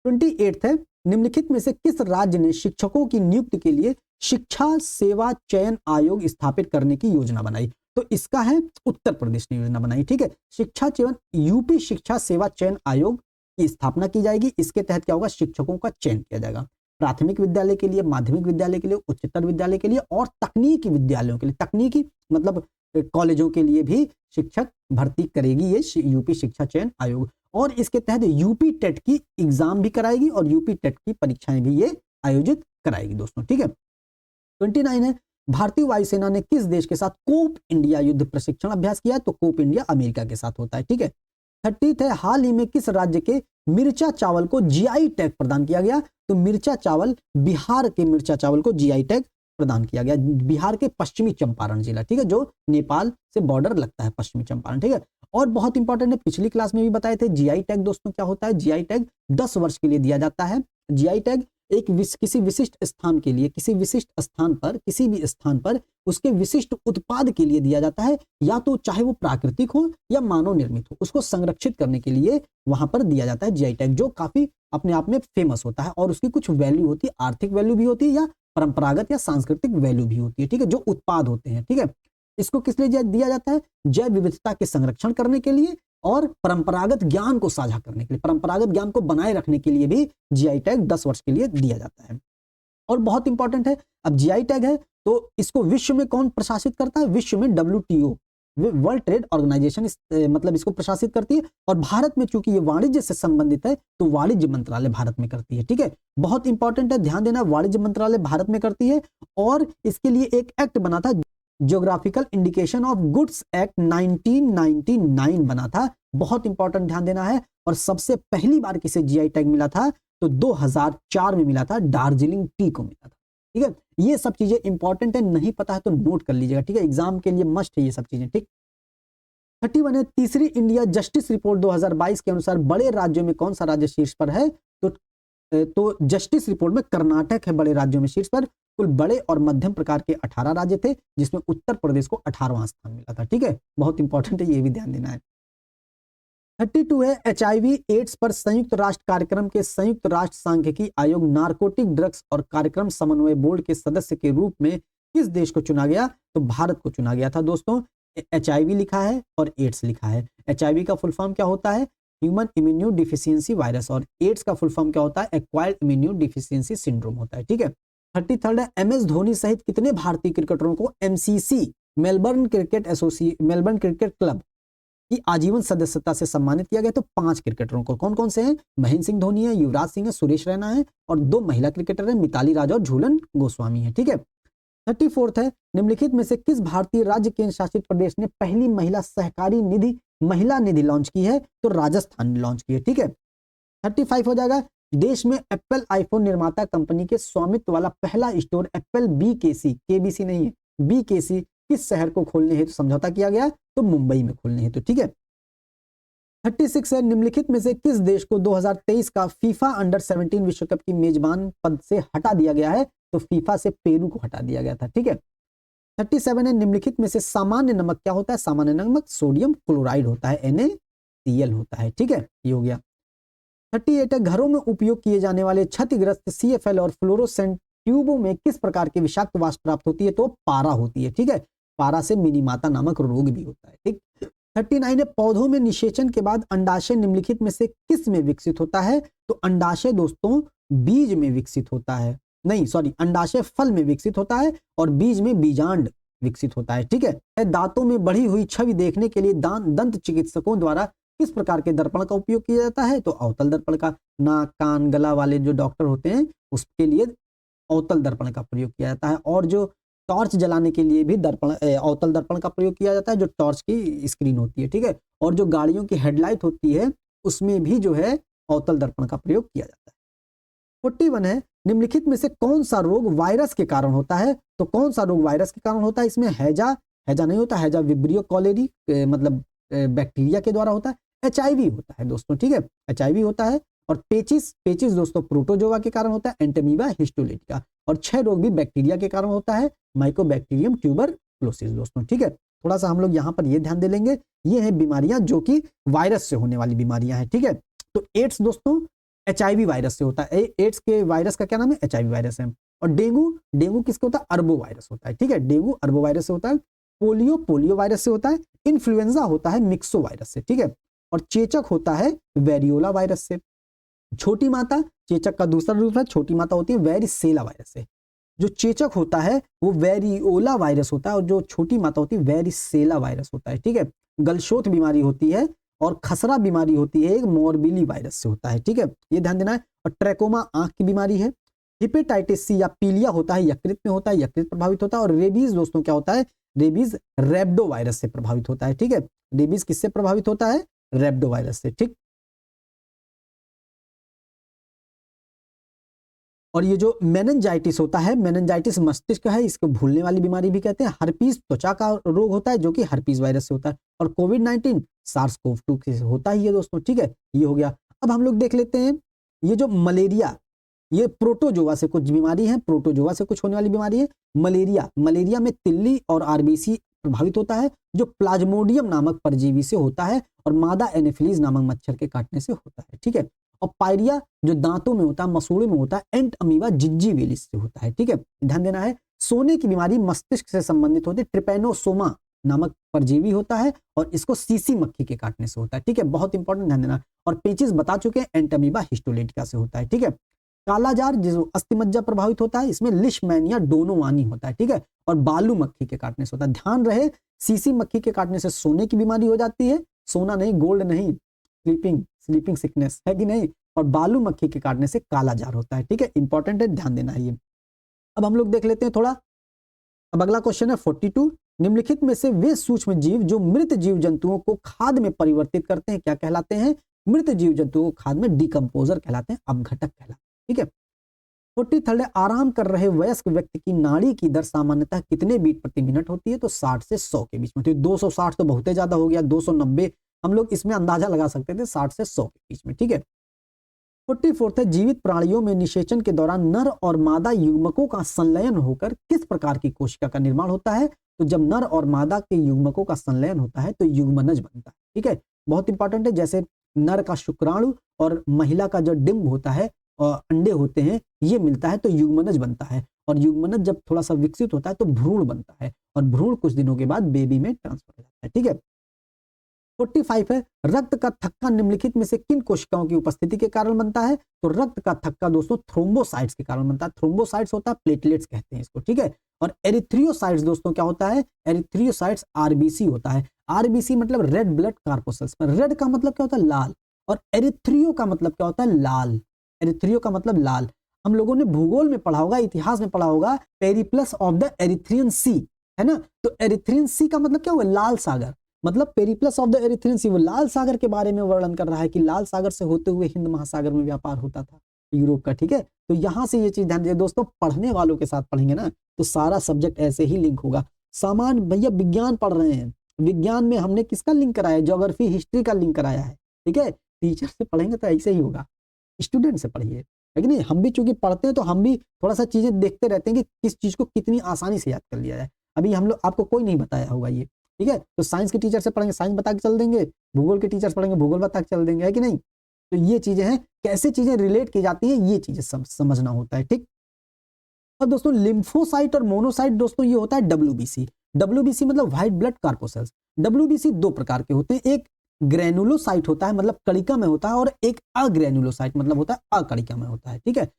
28 है, निम्नलिखित में से किस राज्य ने शिक्षकों की नियुक्ति के लिए शिक्षा सेवा चयन आयोग स्थापित करने की योजना बनाई? तो इसका है उत्तर प्रदेश ने योजना बनाई, ठीक है। शिक्षा चयन UP शिक्षा सेवा चयन आयोग की स्थापना की जाएगी। इसके तहत क्या होगा? शिक्षकों का चयन किया जाएगा, प्राथमिक विद्यालय के लिए, माध्यमिक विद्यालय के लिए, उच्चतर विद्यालय के लिए और तकनीकी विद्यालयों के लिए। तकनीकी मतलब कॉलेजों के लिए भी शिक्षक भर्ती करेगी ये UP शिक्षा चयन आयोग। और इसके तहत UP टेट की एग्जाम भी कराएगी और UP टेट की परीक्षाएं भी ये आयोजित कराएगी दोस्तों, ठीक है। 29 है, भारतीय वायुसेना ने किस देश के साथ कोप इंडिया युद्ध प्रशिक्षण अभ्यास किया? तो कोप इंडिया अमेरिका के साथ होता है, ठीक है। 30 है, हाल ही में किस राज्य के मिर्चा चावल को GI टैग प्रदान किया गया? तो मिर्चा चावल, बिहार के मिर्चा चावल को GI टैग प्रदान किया गया। बिहार के पश्चिमी चंपारण जिला, ठीक है, जो नेपाल से बॉर्डर लगता है, पश्चिमी चंपारण, ठीक है। और बहुत इंपॉर्टेंट है, पिछली क्लास में भी बताए थे, GI टैग दोस्तों क्या होता है? GI टैग 10 वर्ष के लिए दिया जाता है। GI टैग एक किसी विशिष्ट स्थान के लिए, किसी विशिष्ट स्थान पर, किसी भी स्थान पर उसके विशिष्ट उत्पाद के लिए दिया जाता है, या तो चाहे वो प्राकृतिक हो या मानव निर्मित हो, उसको संरक्षित करने के लिए वहां पर दिया जाता है GI टैग, जो काफी अपने आप में फेमस होता है। और उसकी कुछ वैल्यू होती है, आर्थिक वैल्यू भी होती है या परंपरागत या सांस्कृतिक वैल्यू भी होती है, ठीक है, जो उत्पाद होते हैं, ठीक है। इसको किस लिए दिया जाता है? जैव विविधता के संरक्षण करने के लिए और परंपरागत ज्ञान को साझा करने के लिए, परंपरागत ज्ञान को बनाए रखने के लिए भी GI टैग 10 वर्ष के लिए दिया जाता है। और बहुत इंपॉर्टेंट है, अब GI टैग है तो इसको विश्व में कौन प्रशासित करता है? विश्व में WTO, वर्ल्ड ट्रेड ऑर्गेनाइजेशन मतलब इसको प्रशासित करती है। और भारत में चूंकि ये वाणिज्य से संबंधित है तो वाणिज्य मंत्रालय भारत में करती है, ठीक है। बहुत इंपॉर्टेंट है, ध्यान देना, वाणिज्य मंत्रालय भारत में करती है। और इसके लिए एक एक्ट बना था, geographical indication of goods act 1999 बना था। बहुत इंपॉर्टेंट, ध्यान देना है। और सबसे पहली बार किसे GI टैग मिला था? तो 2004 में मिला था, दार्जिलिंग टी को मिला था, ठीक है। ये सब चीजें इंपॉर्टेंट है, नहीं पता है तो नोट कर लीजिएगा, ठीक है, एग्जाम के लिए मस्ट है ये सब चीजें, ठीक। 31 है, तीसरी इंडिया जस्टिस रिपोर्ट 2022 के अनुसार बड़े राज्यों में कौन सा राज्य शीर्ष पर है? तो जस्टिस रिपोर्ट में कर्नाटक है बड़े राज्यों में शीर्ष पर। कुल बड़े और मध्यम प्रकार के 18 राज्य थे, जिसमें उत्तर प्रदेश को 18वां स्थान मिला था, ठीक है। बहुत इंपॉर्टेंट है, ये भी ध्यान देना है। 32 है, HIV एड्स पर संयुक्त राष्ट्र कार्यक्रम के संयुक्त राष्ट्र सांख्यिकी आयोग नारकोटिक ड्रग्स और कार्यक्रम समन्वय बोर्ड के सदस्य के रूप में किस देश को चुना गया? तो भारत को चुना गया था दोस्तों। HIV लिखा है और एड्स लिखा है। HIV का फुल फॉर्म क्या होता है? Human immuno deficiency virus. और एड्स का फुल फॉर्म क्या होता है? एक्वायर्ड इम्यूनो डिफिशियंसी सिंड्रोम होता है, ठीक है। 33 है, MS धोनी सहित कितने भारतीय क्रिकेटरों को MCC मेलबर्न क्रिकेट क्लब की आजीवन सदस्यता से सम्मानित किया गया? तो 5 क्रिकेटरों को। कौन कौन से हैं? महेंद्र सिंह धोनी है, युवराज सिंह है, सुरेश रैना है और 2 महिला क्रिकेटर हैं, मिताली राज और झूलन गोस्वामी है, ठीक है। 34 है, निम्नलिखित में से किस भारतीय राज्य केंद्र शासित प्रदेश ने पहली महिला सहकारी निधि महिला निधि लॉन्च की है? तो राजस्थान ने लॉन्च की है। ठीक है, 35 हो जाएगा। देश में एप्पल आईफोन निर्माता कंपनी के स्वामित्व वाला पहला स्टोर एप्पल बीकेसी, केबीसी नहीं है, बीकेसी किस शहर को खोलने हेतु समझौता किया गया? तो मुंबई में खोलने हेतु। ठीक है, 36 है, निम्नलिखित में से किस देश को 2023 का फीफा अंडर 17 विश्व कप की मेजबान पद से हटा दिया गया है? तो फीफा से पेरू को हटा दिया गया था। ठीक है, 37 है, निम्नलिखित में से सामान्य नमक क्या होता है? सामान्य नमक सोडियम क्लोराइड होता है, NaCl होता है। ठीक है, ये हो गया। 38 है, घरों में उपयोग किए जाने वाले क्षतिग्रस्त CFL और फ्लोरोसेंट ट्यूबों में किस प्रकार की विषाक्त वाष्प प्राप्त होती है? तो पारा होती है। ठीक है, पारा से मिनीमाता नामक रोग भी होता है। ठीक, 39 है, पौधों में निषेचन के बाद अंडाशय निम्नलिखित में से किस में विकसित होता है? तो अंडाशय दोस्तों बीज में विकसित होता है, नहीं सॉरी, अंडाशय फल में विकसित होता है और बीज में बीजांड विकसित होता है। ठीक है, दांतों में बढ़ी हुई छवि देखने के लिए दंत चिकित्सकों द्वारा किस प्रकार के दर्पण का उपयोग किया जाता है? तो अवतल दर्पण का। नाक कान गला वाले जो डॉक्टर होते हैं उसके लिए अवतल दर्पण का प्रयोग किया जाता है, और जो टॉर्च जलाने के लिए भी दर्पण अवतल दर्पण का प्रयोग किया जाता है, जो टॉर्च की स्क्रीन होती है। ठीक है, और जो गाड़ियों की हेडलाइट होती है उसमें भी जो है अवतल दर्पण का प्रयोग किया जाता है। 41 है, निम्नलिखित में से कौन सा रोग वायरस के कारण होता है? तो कौन सा रोग वायरस के कारण होता है? इसमें हैजा नहीं होता, हैजा विब्रियो कॉलेरी मतलब बैक्टीरिया के द्वारा होता है। HIV होता है दोस्तों। ठीक है, HIV होता है। और पेचिस दोस्तों प्रोटोजोआ के कारण होता है, एंटेमीबा हिस्टोलिटिका। और 6 रोग भी बैक्टीरिया के कारण होता है, माइकोबैक्टीरियम ट्यूबरक्लोसिस दोस्तों। ठीक है, थोड़ा सा हम लोग यहाँ पर ये ध्यान दे लेंगे, ये है बीमारियां जो कि वायरस से होने वाली बीमारियां हैं। ठीक है, तो एड्स दोस्तों HIV वायरस से होता है। एड्स के वायरस का क्या नाम है? HIV वायरस है। और डेंगू किसके होता है? अरबो वायरस होता है। ठीक है, डेंगू अरबो वायरस से होता है। पोलियो वायरस से होता है। इन्फ्लुएंजा होता है मिक्सो वायरस से। ठीक है, और चेचक होता है वेरियोला वायरस से। छोटी माता चेचक का दूसरा रूप है, छोटी माता होती है वेरिसेला वायरस से। जो चेचक होता है वो वेरियोला वायरस होता है, और जो छोटी माता होती है वेरिसेला वायरस होता है। ठीक है, गलशोथ बीमारी होती है, और खसरा बीमारी होती है एक मोरबिली वायरस से होता है। ठीक है, ये ध्यान देना है। और ट्रैकोमा आंख की बीमारी है। हेपेटाइटिस सी या पीलिया होता है यकृत में होता है, यकृत प्रभावित होता है। और रेबीज दोस्तों क्या होता है? रेबीज रेब्डो वायरस से प्रभावित होता है। ठीक है, रेबीज किससे प्रभावित होता है? रेब्डो वायरस से। ठीक, और ये जो मेनिंजाइटिस होता है, मेनिंजाइटिस मस्तिष्क है, इसको भूलने वाली बीमारी भी कहते हैं। हर्पीस त्वचा का रोग होता है जो कि हर्पीस वायरस से होता है। और कोविड-19 सार्स-कोव-2 से होता ही है दोस्तों। ठीक है, ये हो गया। अब हम लोग देख लेते हैं ये जो मलेरिया, ये प्रोटोजोआ से कुछ बीमारी है, प्रोटोजोआ से कुछ होने वाली बीमारी है। मलेरिया में तिल्ली और आरबीसी प्रभावित होता है, जो प्लाज्मोडियम नामक परजीवी से होता है, और मादा एनोफिलीज नामक मच्छर के काटने से होता है। ठीक है, और पायरिया जो दांतों में होता है, मसूड़े में होता है, एंट अमीबा जिंजीविलिस से होता है। ठीक है, ध्यान देना है। सोने की बीमारी मस्तिष्क से संबंधित होती है, ट्रिपेनोसोमा नामक परजीवी होता है, और इसको सीसी मक्खी के काटने से होता है। ठीक है, बहुत इंपॉर्टेंट, ध्यान देना। और पेचिस बता चुके हैं, एंट अमीबा हिस्टोलिटिका से होता है। ठीक है, कालाजार जो अस्थिमज्जा प्रभावित होता है, इसमें लिशमैनिया डोनोवानी होता है। ठीक है, और बालू मक्खी के काटने से होता है। ध्यान रहे, सीसी मक्खी के काटने से सोने की बीमारी हो जाती है, सोना नहीं, गोल्ड नहीं, स्लीपिंग सिकनेस है कि नहीं। और बालू मक्खी के काटने से कालाजार होता है। ठीक है, इंपॉर्टेंट है, ध्यान देना है ये। अब हम लोग देख लेते हैं थोड़ा। अब अगला क्वेश्चन है 42, निम्नलिखित में से वे सूक्ष्म जीव जो मृत जीव जंतुओं को खाद में परिवर्तित करते हैं क्या कहलाते हैं? मृत जीव जंतुओं को खाद में डिकम्पोजर कहलाते हैं, अपघटक कहलाते हैं। ठीक है, 43 आराम कर रहे वयस्क व्यक्ति की नाड़ी की दर सामान्यतः कितने बीट प्रति मिनट होती है? तो 60 से 100 के बीच में होती है। 260 तो बहुत ज्यादा हो गया, 290 हम लोग इसमें अंदाजा लगा सकते थे, 60 से 100 के बीच में। ठीक है, 44 है, जीवित प्राणियों में निषेचन के दौरान नर और मादा युग्मकों का संलयन होकर किस प्रकार की कोशिका का निर्माण होता है? तो जब नर और मादा के युग्मकों का संलयन होता है तो युग्मनज बनता है। ठीक है, बहुत इंपॉर्टेंट है। जैसे नर का शुक्राणु और महिला का जो डिंब होता है और अंडे होते हैं, ये मिलता है तो युग्मनज बनता है। और युग्मनज जब थोड़ा सा विकसित होता है तो भ्रूण बनता है, और भ्रूण कुछ दिनों के बाद बेबी में ट्रांसफर हो जाता है। ठीक है, 45 है, रक्त का थक्का निम्नलिखित में से किन कोशिकाओं की उपस्थिति के कारण बनता है? तो रक्त का थक्का दोस्तों थ्रोम्बोसाइट्स के कारण बनता है। थ्रोम्बोसाइट्स होता है, प्लेटलेट्स कहते हैं इसको। ठीक है, और एरिथ्रियोसाइट्स दोस्तों क्या होता है? एरिथ्रियोसाइट्स आरबीसी होता है। आरबीसी मतलब रेड ब्लड कार्पोसेल्स। रेड का मतलब क्या होता है? लाल। और एरिथ्रियो का मतलब क्या होता है? लाल। एरिथ्रियो का मतलब लाल। हम लोगों ने भूगोल में पढ़ा होगा, इतिहास में पढ़ा होगा, पेरिप्लस ऑफ द एरिथ्रियन सी, है ना। तो एरिथ्रियन सी का मतलब क्या हुआ? लाल सागर। मतलब पेरिप्लस ऑफ द एरिथ्रियन सी, वो लाल सागर के बारे में वर्णन कर रहा है कि लाल सागर से होते हुए हिंद महासागर में व्यापार होता था यूरोप का। ठीक है, तो यहां से ये चीज ध्यान दीजिए दोस्तों, पढ़ने वालों के साथ पढ़ेंगे ना तो सारा सब्जेक्ट ऐसे ही लिंक होगा। सामान्य भैया विज्ञान पढ़ रहे हैं, विज्ञान में हमने किसका लिंक कराया, ज्योग्राफी हिस्ट्री का लिंक कराया है। ठीक है, टीचर से पढ़ेंगे तो ऐसे ही होगा, स्टूडेंट से पढ़िए, है कि नहीं। हम भी चूंकि पढ़ते हैं तो हम भी थोड़ा सा चीजें देखते रहते हैं कि किस चीज को कितनी आसानी से याद कर लिया जाए। अभी हम लोग आपको कोई नहीं बताया होगा ये, ठीक है, तो साइंस के टीचर से पढ़ेंगे साइंस बता के चल देंगे, भूगोल के टीचर से पढ़ेंगे भूगोल बता के चल देंगे, है कि नहीं। तो ये चीजें हैं, कैसे चीजें रिलेट की जाती हैं, ये चीजें समझना होता है। ठीक, अब दोस्तों लिम्फोसाइट और मोनोसाइट दोस्तों ये होता है डब्ल्यूबीसी। डब्ल्यूबीसी मतलब व्हाइट ब्लड कार्पोसेल्स। डब्ल्यूबीसी दो प्रकार के होते हैं, एक ग्रेनुलोसाइट होता है मतलब कणिका में होता है, और एक अग्रेनुलोसाइट मतलब होता है अकणिका में होता है। ठीक है,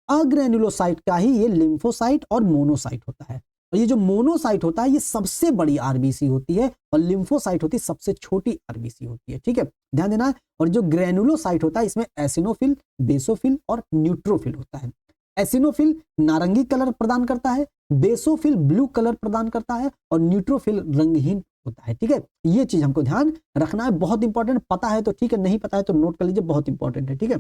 अग्रेनुलोसाइट का ही ये लिम्फोसाइट और मोनोसाइट होता है। और ये जो मोनोसाइट होता है ये सबसे बड़ी आरबीसी होती है, और लिम्फोसाइट होती है सबसे छोटी आरबीसी होती है। ठीक है, ध्यान देना। और जो ग्रेनुलोसाइट होता है इसमें एसिनोफिल, बेसोफिल और न्यूट्रोफिल होता है। एसिनोफिल नारंगी कलर प्रदान करता है, बेसोफिल ब्लू कलर प्रदान करता है, और न्यूट्रोफिल रंगहीन होता है। ठीक है, ये चीज हमको ध्यान रखना है, बहुत इंपॉर्टेंट। पता है तो ठीक है, नहीं पता है तो नोट कर लीजिए, बहुत इंपॉर्टेंट है। ठीक है,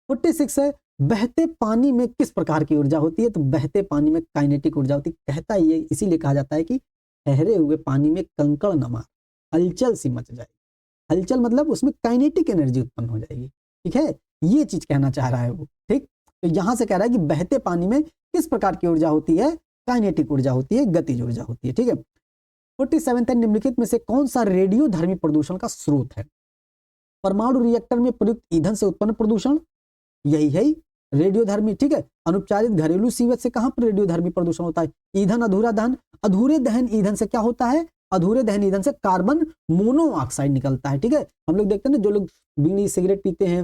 46 है, बहते पानी में किस प्रकार की ऊर्जा होती है, तो बहते पानी में काइनेटिक ऊर्जा होती है। कहता ये इसीलिए कहा जाता है कि ठहरे हुए पानी में कंकड़ न मार, हलचल सी मच जाएगी। हलचल मतलब उसमें काइनेटिक एनर्जी उत्पन्न हो जाएगी। ठीक है, ये चीज कहना चाह रहा है वो। ठीक, तो यहां से कह रहा है कि बहते पानी में किस प्रकार की ऊर्जा होती है, काइनेटिक ऊर्जा होती है, गतिज ऊर्जा होती है। ठीक है, 47 निम्नलिखित में से कौन सा रेडियोधर्मी प्रदूषण का स्रोत है। परमाणु रिएक्टर में प्रयुक्त ईंधन से उत्पन्न प्रदूषण, यही है रेडियोधर्मी। ठीक है, अनुपचारित घरेलू सीवत से कहां पर रेडियोधर्मी प्रदूषण होता है। ईंधन अधूरा दहन, अधूरे दहन ईंधन से क्या होता है, अधूरे दहन ईंधन से कार्बन मोनोऑक्साइड निकलता है। ठीक है, हम लोग देखते हैं ना, जो लोग बीड़ी सिगरेट पीते हैं,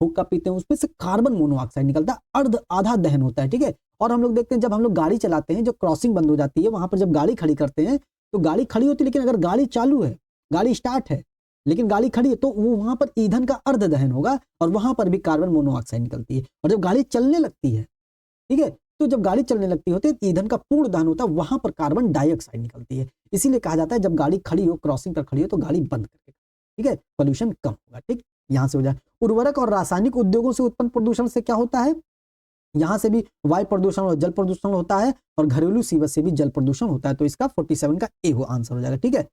हुक्का पीते हैं, उसमें से कार्बन मोनोऑक्साइड निकलता है, अर्ध आधा दहन होता है। ठीक है, और हम लोग देखते हैं जब हम लोग गाड़ी चलाते हैं, जो क्रॉसिंग बंद हो जाती है वहां पर जब गाड़ी खड़ी करते हैं, तो गाड़ी खड़ी होती है लेकिन अगर गाड़ी चालू है, गाड़ी स्टार्ट है लेकिन गाड़ी खड़ी है, तो वो वहां पर ईंधन का अर्ध दहन होगा और वहां पर भी कार्बन मोनोऑक्साइड निकलती है। और जब गाड़ी चलने लगती है, ठीक है, तो जब गाड़ी चलने लगती होती है ईंधन का पूर्ण दहन होता है, वहां पर कार्बन डाइऑक्साइड निकलती है। इसीलिए कहा जाता है जब गाड़ी खड़ी हो, क्रॉसिंग पर खड़ी हो, तो गाड़ी बंद करके, ठीक है, पोल्यूशन कम होगा। ठीक, यहां से हो जाए। उर्वरक और रासायनिक उद्योगों से उत्पन्न प्रदूषण से क्या होता है, यहां से भी वायु प्रदूषण और जल प्रदूषण होता है, और घरेलू सीवत से भी जल प्रदूषण होता है। तो इसका 47 का ए आंसर हो जाएगा। ठीक है,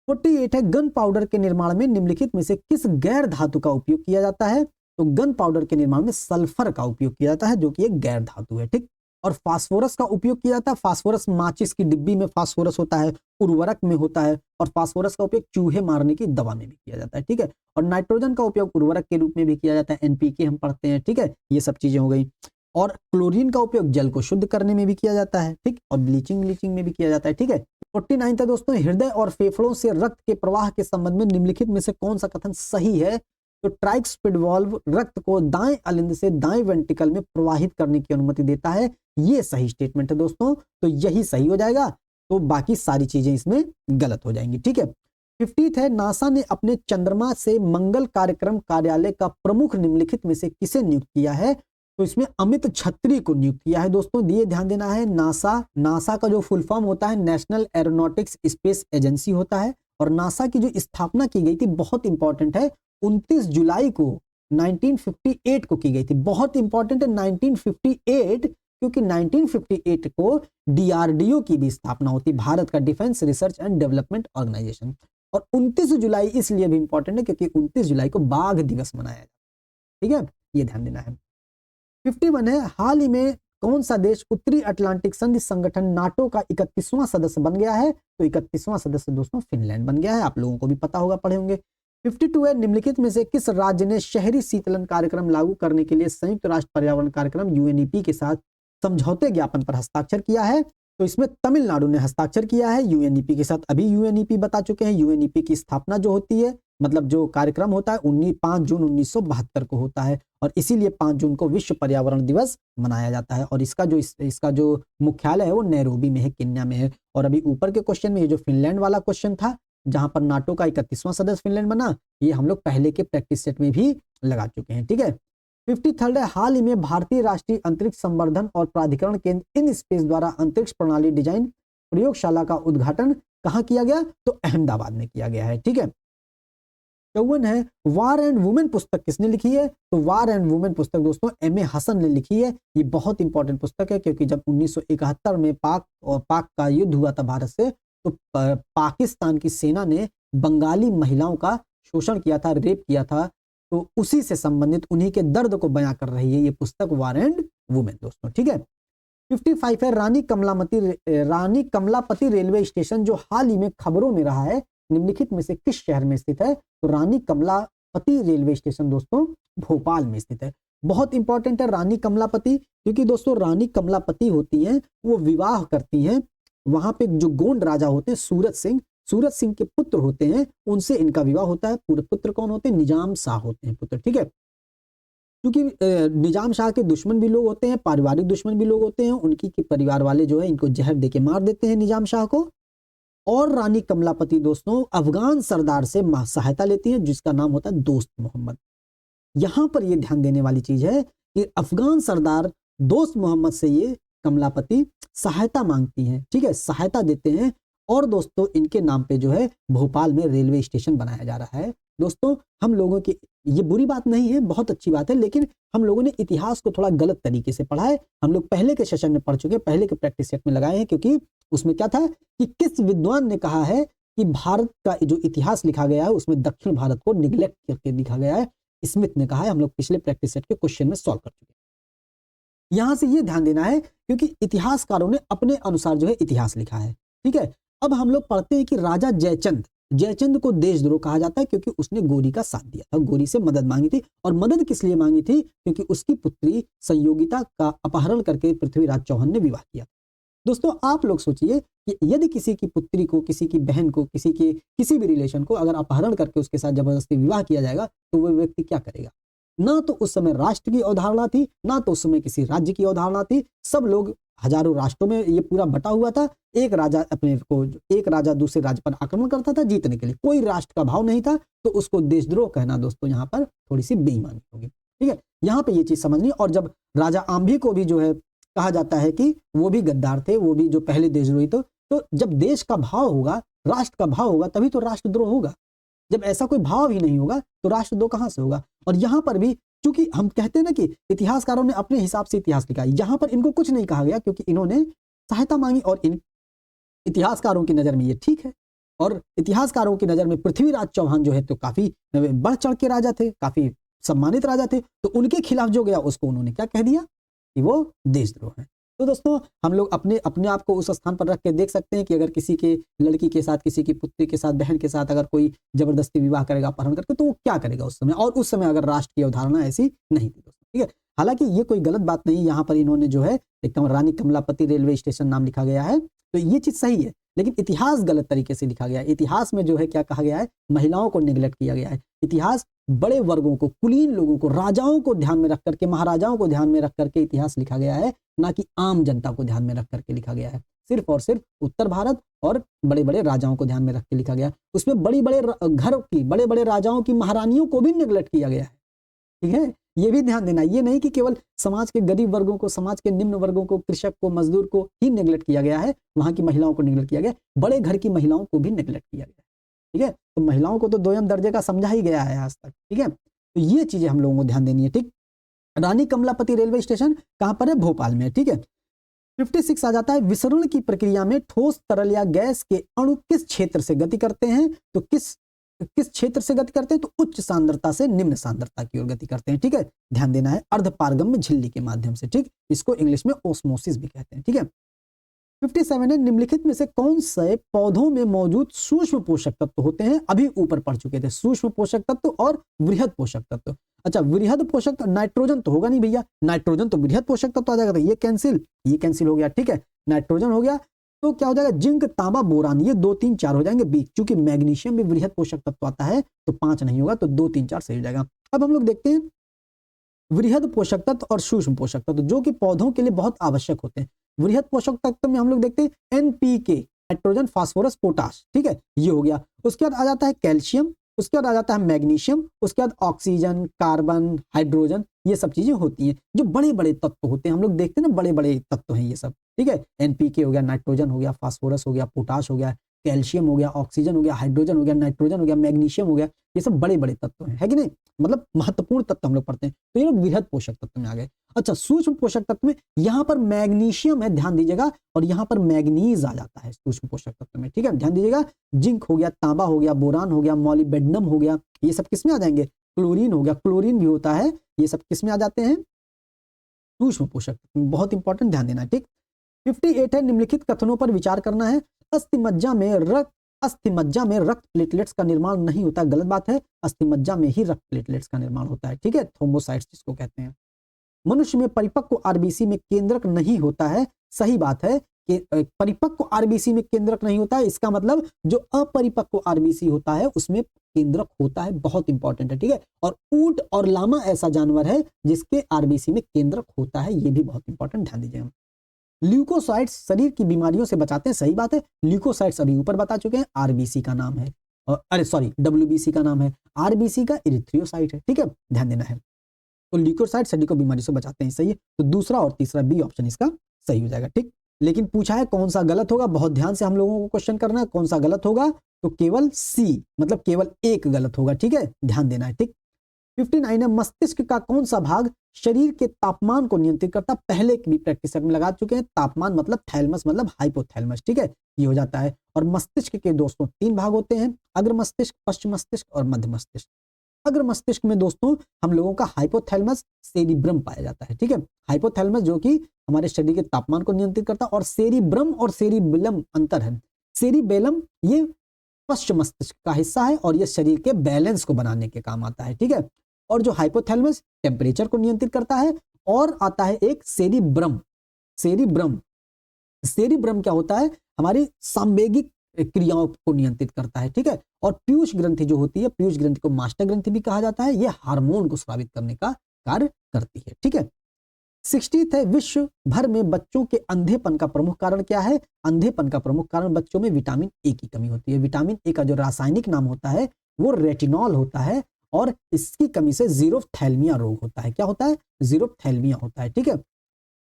48 है, गन पाउडर के निर्माण में निम्नलिखित में से किस गैर धातु का उपयोग किया जाता है। तो गन पाउडर के निर्माण में सल्फर का उपयोग किया जाता है, जो कि एक गैर धातु है। ठीक, और फास्फोरस का उपयोग किया जाता है। फास्फोरस माचिस की डिब्बी में फास्फोरस होता है, उर्वरक में होता है, और फास्फोरस का उपयोग चूहे मारने की दवा में भी किया जाता है। ठीक है, और नाइट्रोजन का उपयोग उर्वरक के रूप में भी किया जाता है, एनपीके हम पढ़ते हैं। ठीक है, ये सब चीजें हो गई। और क्लोरीन का उपयोग जल को शुद्ध करने में भी किया जाता है। ठीक, और ब्लीचिंग में भी किया जाता है। ठीक है, 49 था दोस्तों, हृदय और फेफड़ों से रक्त के प्रवाह के संबंध में निम्नलिखित में से कौन सा कथन सही है। तो ट्राइस्पिड वाल्व रक्त को दाएं अलिंद से दाएं वेंट्रिकल में प्रवाहित करने की अनुमति देता है। ये सही स्टेटमेंट है दोस्तों, तो यही सही हो जाएगा, तो बाकी सारी चीजें इसमें गलत हो जाएंगी। ठीक है, 50 है, नासा ने अपने चंद्रमा से मंगल कार्यक्रम कार्यालय का प्रमुख निम्नलिखित में से किसे नियुक्त किया है। तो इसमें अमित छत्री को नियुक्त किया है। दोस्तों दिए ध्यान देना है, नासा का जो फुल फॉर्म होता है नेशनल एरोनॉटिक्स स्पेस एजेंसी होता है, और नासा की जो स्थापना की गई थी बहुत इंपॉर्टेंट है, 29 जुलाई को 1958 को की गई थी। बहुत इंपॉर्टेंट है 1958, क्योंकि 1958 को डीआरडीओ की भी स्थापना होती, भारत का defence research and development organisation. और 29 जुलाई इसलिए भी इंपॉर्टेंट है क्योंकि 29 जुलाई को बाघ दिवस मनाया जाता है। ठीक है, ये ध्यान देना है। 51 है, हाल ही में कौन सा देश उत्तरी अटलांटिक संधि संगठन नाटो का 31वां सदस्य बन गया है। तो 31वां सदस्य दोस्तों फिनलैंड बन गया है, आप लोगों को भी पता होगा, पढ़े होंगे। 52 है, निम्नलिखित में से किस राज्य ने शहरी शीतलन कार्यक्रम लागू करने के लिए संयुक्त राष्ट्र पर्यावरण कार्यक्रम यूएनईपी के साथ समझौते ज्ञापन पर हस्ताक्षर किया है। तो इसमें तमिलनाडु ने हस्ताक्षर किया है यूएनईपी के साथ। अभी यूएनईपी बता चुके हैं, यूएनईपी की स्थापना जो होती है, मतलब जो कार्यक्रम होता है 5 जून 1972 को होता है, और इसीलिए 5 जून को विश्व पर्यावरण दिवस मनाया जाता है। और इसका जो मुख्यालय है वो नैरोबी में है, केन्या में है। और अभी ऊपर के क्वेश्चन में ये जो फिनलैंड वाला क्वेश्चन था, जहां पर नाटो का 31वां सदस्य फिनलैंड बना, ये हम लोग पहले के प्रैक्टिस सेट में भी लगा चुके हैं। ठीक है, 53 है, हाल ही में भारतीय राष्ट्रीय अंतरिक्ष संवर्धन और प्राधिकरण केंद्र इन स्पेस द्वारा अंतरिक्ष प्रणाली डिजाइन प्रयोगशाला का उद्घाटन कहाँ किया गया? तो अहमदाबाद में किया गया है। ठीक है। 54 है, वार एंड वुमेन पुस्तक किसने लिखी है? तो वार एंड वुमेन पुस्तक दोस्तों M.A. हसन ने लिखी है। ये बहुत इंपॉर्टेंट पुस्तक है क्योंकि जब 1971 में पाक का युद्ध हुआ था भारत से, तो पाकिस्तान की सेना ने बंगाली महिलाओं का शोषण किया था, रेप किया था, तो उसी से संबंधित उन्हीं के दर्द को बयां कर रही है ये पुस्तक वार एंड वुमेन दोस्तों। ठीक है। 55 है, रानी कमलापति रेलवे स्टेशन जो हाल ही में खबरों में रहा है, निम्नलिखित में से किस शहर में स्थित है? तो रानी कमलापति रेलवे स्टेशन दोस्तों भोपाल में स्थित है। बहुत इंपॉर्टेंट है रानी कमलापति, क्योंकि दोस्तों रानी कमलापति होती हैं, वो विवाह करती हैं, वहां पे जो गोंड राजा होते हैं सूरत सिंह के पुत्र होते हैं, उनसे इनका विवाह होता है। पूरे पुत्र कौन होते हैं? निजाम शाह होते हैं पुत्र। ठीक है। क्योंकि निजाम शाह के दुश्मन भी लोग होते हैं, पारिवारिक दुश्मन भी लोग होते हैं, उनकी के परिवार वाले जो है इनको जहर देके मार देते हैं निजाम शाह को। और रानी कमलापति दोस्तों अफगान सरदार से सहायता लेती हैं जिसका नाम होता है दोस्त मोहम्मद। यहां पर यह ध्यान देने वाली चीज है कि अफगान सरदार दोस्त मोहम्मद से ये कमलापति सहायता मांगती हैं। ठीक है, सहायता देते हैं। और दोस्तों इनके नाम पे जो है भोपाल में रेलवे स्टेशन बनाया जा रहा है। दोस्तों हम लोगों की ये बुरी बात नहीं है, बहुत अच्छी बात है, लेकिन हम लोगों ने इतिहास को थोड़ा गलत तरीके से पढ़ा है। हम लोग पहले के सेशन में पढ़ चुके हैं, पहले के प्रैक्टिस सेट में लगाए हैं, क्योंकि उसमें क्या था कि किस विद्वान ने कहा है कि भारत का जो इतिहास लिखा गया है उसमें दक्षिण भारत को निग्लेक्ट करके लिखा गया है। स्मिथ ने कहा है, हम लोग पिछले प्रैक्टिस सेट के क्वेश्चन में सॉल्व कर चुके हैं। यहां से ये ध्यान देना है क्योंकि इतिहासकारों ने अपने अनुसार जो है इतिहास लिखा है। ठीक है। अब हम लोग पढ़ते हैं कि राजा जयचंद को देशद्रोह कहा जाता है क्योंकि उसने गोरी का साथ दिया था, गोरी से मदद मांगी थी। और मदद किस लिए मांगी थी? क्योंकि उसकी पुत्री संयोगिता का अपहरण करके पृथ्वीराज चौहान ने विवाह किया। दोस्तों आप लोग सोचिए कि यदि किसी की पुत्री को, किसी की बहन को, किसी भी रिलेशन को अगर अपहरण करके उसके साथ जबरदस्ती विवाह किया जाएगा तो वह व्यक्ति क्या करेगा? ना तो उस समय राष्ट्र की अवधारणा थी, ना तो उस समय किसी राज्य की अवधारणा थी। सब लोग हजारों राष्ट्रों में ये पूरा बटा हुआ था। एक राजा दूसरे राज्य पर आक्रमण करता था जीतने के लिए, कोई राष्ट्र का भाव नहीं था। तो उसको देशद्रोह कहना दोस्तों यहाँ पर थोड़ी सी बेईमानी होगी। ठीक है, यहाँ पे ये चीज समझनी। और जब राजा आम्भी को भी जो है कहा जाता है कि वो भी गद्दार थे, वो भी जो पहले देशद्रोही थे। तो जब देश का भाव होगा, राष्ट्र का भाव होगा, तभी तो राष्ट्रद्रोह होगा। जब ऐसा कोई भाव ही नहीं होगा तो राष्ट्रद्रोह कहां से होगा? और यहां पर भी क्योंकि हम कहते हैं ना कि इतिहासकारों ने अपने हिसाब से इतिहास लिखा, यहां पर इनको कुछ नहीं कहा गया क्योंकि इन्होंने सहायता मांगी। और इन इतिहासकारों की नजर में ये ठीक है। और इतिहासकारों की नजर में पृथ्वीराज चौहान जो है तो काफी बढ़ चढ़ के राजा थे, काफी सम्मानित राजा थे। तो उनके खिलाफ जो गया उसको उन्होंने क्या कह दिया कि वो देशद्रोह है। तो दोस्तों हम लोग अपने आप को उस स्थान पर रख के देख सकते हैं कि अगर किसी के लड़की के साथ, किसी की पुत्री के साथ, बहन के साथ अगर कोई जबरदस्ती विवाह करेगा अपहरण करके, तो वो क्या करेगा उस समय। और उस समय अगर राष्ट्र की अवधारणा ऐसी नहीं थी दोस्तों। ठीक है, हालांकि ये कोई गलत बात नहीं, यहाँ पर इन्होंने जो है एकदम रानी कमलापति रेलवे स्टेशन नाम लिखा गया है, तो ये चीज सही है। लेकिन इतिहास गलत तरीके से लिखा गया है। इतिहास में जो है क्या कहा गया है, महिलाओं को निगलेक्ट किया गया है। इतिहास बड़े वर्गों को, कुलीन लोगों को, राजाओं को ध्यान में रख करके, महाराजाओं को ध्यान में रख करके इतिहास लिखा गया है, ना कि आम जनता को ध्यान में रख करके लिखा गया है। सिर्फ और सिर्फ उत्तर भारत और बड़े बड़े राजाओं को ध्यान में रख के लिखा गया है। उसमें बड़े बड़े घर की, बड़े बड़े राजाओं की, महारानियों को भी निगलेक्ट किया गया है। ठीक है, ये भी ध्यान देना। ये नहीं कि केवल समाज के गरीब वर्गों को, समाज के निम्न वर्गों को, कृषक को, मजदूर को ही नेग्लेक्ट किया गया है, वहां की महिलाओं को नेग्लेक्ट किया गया, बड़े घर की महिलाओं को भी नेग्लेक्ट किया गया। ठीक है, तो महिलाओं को तो दोयम दर्जे का समझा ही गया है आज तक। ठीक है, तो ये चीजें हम लोगों को ध्यान देनी है। ठीक, रानी कमलापति रेलवे स्टेशन कहां पर है? भोपाल में। ठीक है, 56 आ जाता है, विसरण की प्रक्रिया में ठोस, तरल या गैस के अणु किस क्षेत्र से गति करते हैं? तो किस क्षेत्र से गति करते हैं? तो उच्च सांद्रता से निम्न सांद्रता की ओर गति करते हैं। ठीक है, ध्यान देना है, अर्धपारगम्य झिल्ली के माध्यम से। ठीक, इसको इंग्लिश में ओस्मोसिस भी कहते हैं। ठीक है, 57 है, निम्नलिखित में से कौन से पौधों में मौजूद सूक्ष्म पोषक तत्व होते हैं? अभी ऊपर पढ़ चुके थे, सूक्ष्म पोषक तत्व और वृहद पोषक तत्व। अच्छा, वृहद पोषक, नाइट्रोजन तो होगा नहीं भैया, नाइट्रोजन तो वृहद पोषक तत्व आ जाएगा, तो ये कैंसिल हो गया। ठीक है, नाइट्रोजन हो गया, तो क्या हो जाएगा? जिंक, तांबा, बोरान, ये 2 3 4 हो जाएंगे बी। चूंकि मैग्नीशियम भी वृहद पोषक तत्व आता है तो 5 नहीं होगा, तो 2 3 4 सही हो जाएगा। अब हम लोग देखते हैं वृहद पोषक तत्व और सूक्ष्म पोषक तत्व जो कि पौधों के लिए बहुत आवश्यक होते हैं। वृहद पोषक तत्व में हम लोग देखते हैं एनपीके, नाइट्रोजन, फास्फोरस, पोटाश। ठीक है, ये हो गया। उसके बाद आ जाता है कैल्शियम, उसके बाद आ जाता है मैग्नीशियम, उसके बाद ऑक्सीजन, कार्बन, हाइड्रोजन, ये सब चीजें होती हैं जो बड़े बड़े तत्व होते हैं। हम लोग देखते हैं ना, बड़े बड़े तत्व हैं ये सब। ठीक है, एनपीके हो गया, नाइट्रोजन हो गया, फास्फोरस हो गया, पोटाश हो गया, कैल्शियम हो गया, ऑक्सीजन हो गया, हाइड्रोजन हो गया, नाइट्रोजन हो गया, मैग्नीशियम हो गया, ये सब बड़े बड़े तत्व हैं, है कि नहीं, मतलब महत्वपूर्ण तत्व हम लोग पढ़ते हैं। तो ये लोग वृहद पोषक तत्व में आ गए। अच्छा, सूक्ष्म पोषक तत्व में यहाँ पर मैग्नीशियम है, ध्यान दीजिएगा, और यहाँ पर मैग्नीज आ जाता है सूक्ष्म पोषक तत्व में, ठीक है, ध्यान दीजिएगा। जिंक हो गया, तांबा हो गया, बोरान हो गया, मॉलिब्डेनम हो गया, ये सब किस में आ जाएंगे, क्लोरीन हो गया, क्लोरीन भी होता है, ये सब किस में आ जाते हैं, सूक्ष्म पोषक तत्व। बहुत इंपॉर्टेंट, ध्यान देना, ठीक। 58 है, निम्नलिखित कथनों पर विचार करना है। अस्थिमज्जा में रक्त प्लेटलेट्स का निर्माण नहीं होता, गलत बात है, अस्थिमज्जा में ही रक्त प्लेटलेट्स का निर्माण होता है, ठीक है, थ्रोम्बोसाइट्स जिसको कहते हैं। मनुष्य में परिपक्व आरबीसी में केंद्रक नहीं होता है, सही बात है कि परिपक्व आरबीसी में केंद्रक नहीं होता है, इसका मतलब जो अपरिपक्व आरबीसी होता है उसमें केंद्रक होता है, बहुत इंपॉर्टेंट है, ठीक है। और ऊंट और लामा ऐसा जानवर है जिसके आरबीसी में केंद्रक होता है, ये भी बहुत इंपॉर्टेंट, ध्यान दीजिए। हम ल्यूकोसाइट्स शरीर की बीमारियों से बचाते हैं, सही बात है, ल्यूकोसाइट्स अभी ऊपर बता चुके हैं, आरबीसी का नाम है, अरे सॉरी डब्ल्यूबीसी का नाम है, आरबीसी का इरिथ्रियोसाइट है, ठीक है, ध्यान देना है। तो ल्यूकोसाइट शरीर को बीमारी से बचाते हैं, सही है, तो दूसरा और तीसरा बी ऑप्शन इसका सही हो जाएगा, ठीक। लेकिन पूछा है कौन सा गलत होगा, बहुत ध्यान से हम लोगों को क्वेश्चन करना है, कौन सा गलत होगा, तो केवल सी, मतलब केवल एक गलत होगा, ठीक है, ध्यान देना है, ठीक। 59 है, मस्तिष्क का कौन सा भाग शरीर के तापमान को नियंत्रित करता, पहले भी प्रैक्टिस सेट में लगा चुके हैं, तापमान मतलब थैलमस मतलब हाइपोथैलेमस, ठीक है, ये हो जाता है। और मस्तिष्क के दोस्तों 3 भाग होते हैं, अग्र मस्तिष्क, पश्च मस्तिष्क और मध्य मस्तिष्क। अग्र मस्तिष्क में दोस्तों हम लोगों का हाइपोथैलेमस सेरिब्रम पाया जाता है, ठीक है, हाइपोथैलेमस जो कि हमारे शरीर के तापमान को नियंत्रित करता है, और सेरिब्रम और सेरिबेलम अंतर है, सेरिबेलम ये पश्च मस्तिष्क का हिस्सा है और ये शरीर के बैलेंस को बनाने के काम आता है, ठीक है। और जो हाइपोथैलेमस टेम्परेचर को नियंत्रित करता है, और आता है एक सेरिब्रम, सेरिब्रम, सेरिब्रम क्या होता है, हमारी सांवेगिक क्रियाओं को नियंत्रित करता है, ठीक है। और पीयूष ग्रंथि जो होती है, पीयूष ग्रंथि को मास्टर ग्रंथि भी कहा जाता है, ये हार्मोन को स्रावित करने का कार्य करती है, ठीक है। 60th है, विश्व भर में बच्चों के अंधेपन का प्रमुख कारण क्या है, अंधेपन का प्रमुख कारण बच्चों में विटामिन ए की कमी होती है। विटामिन ए का जो रासायनिक नाम होता है वो रेटिनॉल होता है, और इसकी कमी से जीरोफ्थैल्मिया रोग होता है, क्या होता है, जीरोफ्थैल्मिया होता है, ठीक है,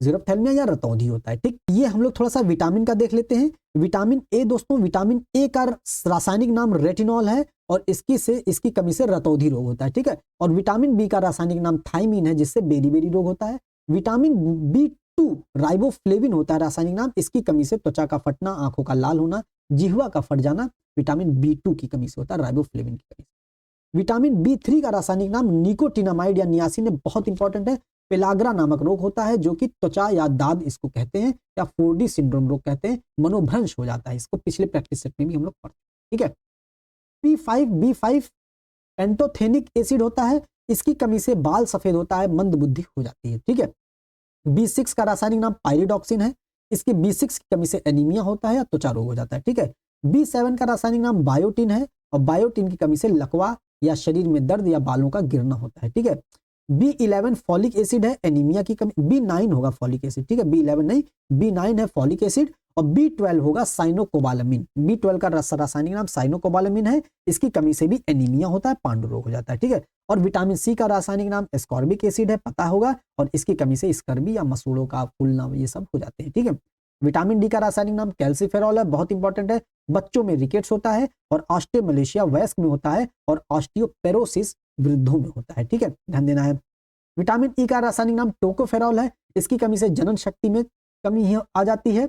जीरोफ्थैल्मिया या रतौंधी होता है, ठीक। ये हम लोग थोड़ा सा विटामिन का देख लेते हैं। विटामिन ए दोस्तों, विटामिन ए का रासायनिक नाम रेटिनॉल है, और इसकी कमी से रतौंधी रोग होता है, ठीक है। और विटामिन बी का रासायनिक नाम थायमीन है, जिससे बेरी रोग होता है। विटामिन बी2 राइबोफ्लेविन होता है रासायनिक नाम, इसकी कमी से त्वचा का फटना, आंखों का लाल होना, जिह्वा का फट जाना, विटामिन बी2 की कमी से होता है, राइबोफ्लेविन की कमी से। विटामिन बी3 का रासायनिक नाम निकोटिनामाइड या नियासिन है, बहुत इंपॉर्टेंट है। पेलाग्रा नामक रोग होता है जो कि त्वचा या दाद इसको कहते हैं, या 4D सिंड्रोम रोग कहते हैं, मनोभ्रंश हो जाता है, इसको पिछले प्रैक्टिस सेट में भी हम लोग पढ़ते हैं, ठीक है। P5B5 एंटोथेनिक एसिड होता है, इसकी कमी से बाल सफेद होता है, मंद बुद्धि हो जाती है, ठीक है। B6 का रासायनिक नाम पायरिडॉक्सिन है, इसकी B6 की कमी से एनीमिया होता है या त्वचा रोग हो जाता है, ठीक है। B7 का रासायनिक नाम बायोटिन है, और बायोटिन की कमी से लकवा या शरीर में दर्द या बालों का गिरना होता है, ठीक है। B11 फॉलिक एसिड है, एनीमिया की कमी, B9 होगा फॉलिक एसिड, ठीक है, B11 नहीं, B9 है फॉलिक एसिड, और B12 होगा साइनोकोबालामिन। B12 का रासायनिक नाम साइनोकोबालामिन है, इसकी कमी से भी एनीमिया होता है, पांडु रोग हो जाता है, ठीक है। और विटामिन सी का रासायनिक नाम एस्कॉर्बिक एसिड है, पता होगा, और इसकी कमी से स्कर्बी या मसूड़ों का फूलना ये सब हो जाते हैं, ठीक है। विटामिन डी का रासायनिक नाम कैल्सीफेरॉल है, बहुत इंपॉर्टेंट है, बच्चों में रिकेट्स होता है, और ऑस्टियोमलेशिया वयस्क में होता है, और ऑस्टियोपेरोसिस वृद्धों में होता है, ठीक है, ध्यान देना है। विटामिन ई का रासायनिक नाम टोकोफेरॉल है, इसकी कमी से जनन शक्ति में कमी आ जाती है।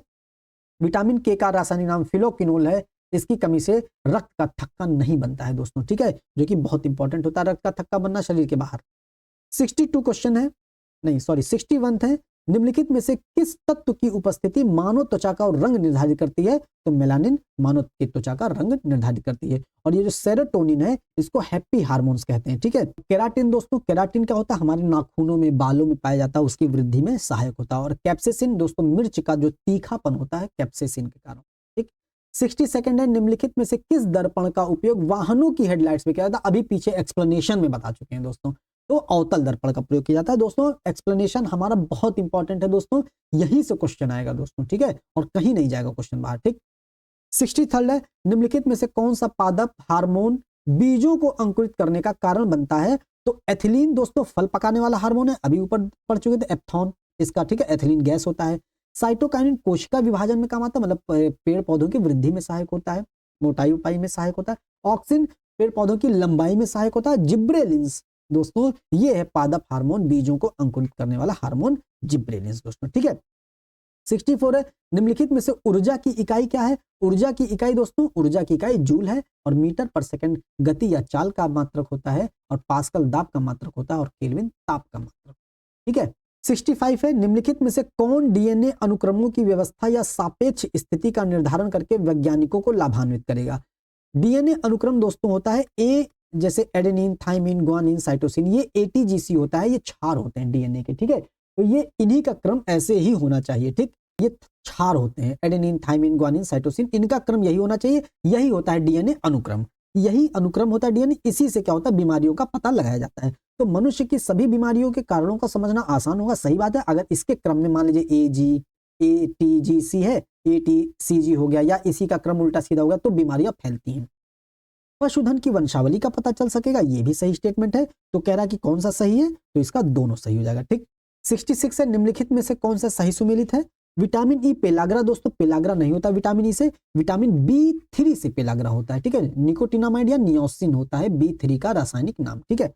विटामिन के का रासायनिक नाम फिलोक्विनोल है, इसकी कमी से रक्त का थक्का नहीं बनता है दोस्तों, ठीक है, जो कि बहुत इंपॉर्टेंट होता है, रक्त का थक्का बनना शरीर के बाहर। 62 क्वेश्चन है, नहीं सॉरी 61 है, निम्नलिखित में से किस तत्व की उपस्थिति मानव त्वचा का रंग निर्धारित करती है, तो मेलानिन मानव की त्वचा का रंग निर्धारित करती है। और ये जो सेरोटोनिन है इसको हैप्पी हार्मोन्स कहते हैं, ठीक है। केराटिन दोस्तों, केराटिन क्या होता है, हमारे नाखूनों में, बालों में पाया जाता है, उसकी वृद्धि में सहायक होता है। और कैप्सेसिन दोस्तों, मिर्च का जो तीखापन होता है कैप्सेसिन के कारण, ठीक। 62 है, निम्नलिखित में से किस दर्पण का उपयोग वाहनों की हेडलाइट्स में किया जाता है, अभी पीछे एक्सप्लेनेशन में बता चुके हैं दोस्तों, तो अवतल दर्पण का प्रयोग किया जाता है दोस्तों। एक्सप्लेनेशन हमारा बहुत इंपॉर्टेंट है दोस्तों, यहीं से क्वेश्चन आएगा दोस्तों, ठीक है, और कहीं नहीं जाएगा क्वेश्चन बाहर, ठीक। 63 है, निम्नलिखित में से कौन सा पादप हार्मोन बीजों को अंकुरित करने का कारण बनता है, तो एथिलीन दोस्तों फल पकाने वाला हार्मोन है, अभी ऊपर पढ़ चुके थे एप्थॉन इसका, ठीक है, एथिलीन गैस होता है। साइटोकाइनिन कोशिका विभाजन में काम आता है, मतलब पेड़ पौधों की वृद्धि में सहायक होता है। मोटाई उपाई में सहायक होता है। ऑक्सिन पेड़ पौधों की लंबाई में सहायक होता है। जिब्रेलिन्स दोस्तों ये है पादप हार्मोन, बीजों को अंकुरित करने वाला हार्मोन जिब्रेलिन्स दोस्तों, ठीक है। 64 है निम्नलिखित में से ऊर्जा की इकाई क्या है? ऊर्जा की इकाई दोस्तों, ऊर्जा की इकाई जूल है और मीटर पर सेकंड गति या चाल का मात्रक होता है और पास्कल दाब का मात्रक होता है और केल्विन ताप का मात्रक, ठीक है। 65 है निम्नलिखित में से कौन डीएनए अनुक्रमों की व्यवस्था या सापेक्ष स्थिति का निर्धारण करके वैज्ञानिकों को लाभान्वित करेगा? डीएनए अनुक्रम दोस्तों होता है ए, जैसे एडेनिन, थाइमिन, ग्वानिन, साइटोसिन, ये एटीजीसी होता है, ये क्षार होते हैं डीएनए के, ठीक है। तो ये इन्हीं का क्रम ऐसे ही होना चाहिए, ठीक। ये क्षार होते हैं, एडेनिन, थाइमिन, ग्वानिन, साइटोसिन, इनका क्रम यही होना चाहिए। यही होता है डीएनए अनुक्रम, यही अनुक्रम होता है डीएनए। इसी से क्या होता है, बीमारियों का पता लगाया जाता है। तो मनुष्य की सभी बीमारियों के कारणों का समझना आसान होगा, सही बात है। अगर इसके क्रम में मान लीजिए ATGC है, ATCG हो गया, या इसी का क्रम उल्टा सीधा होगा तो बीमारियां फैलती हैं। पशुधन की वंशावली का पता चल सकेगा, ये भी सही स्टेटमेंट है। तो कह रहा है कि कौन सा सही है, तो इसका दोनों सही हो जाएगा, ठीक। 66 है निम्नलिखित में से कौन सा सही सुमेलित है? विटामिन ई पेलाग्रा दोस्तों, पेलाग्रा नहीं होता विटामिन ई से, विटामिन B3 से पेलाग्रा होता है, ठीक है। निकोटिनामाइड या नियोसिन होता है B3 का रासायनिक नाम, ठीक है।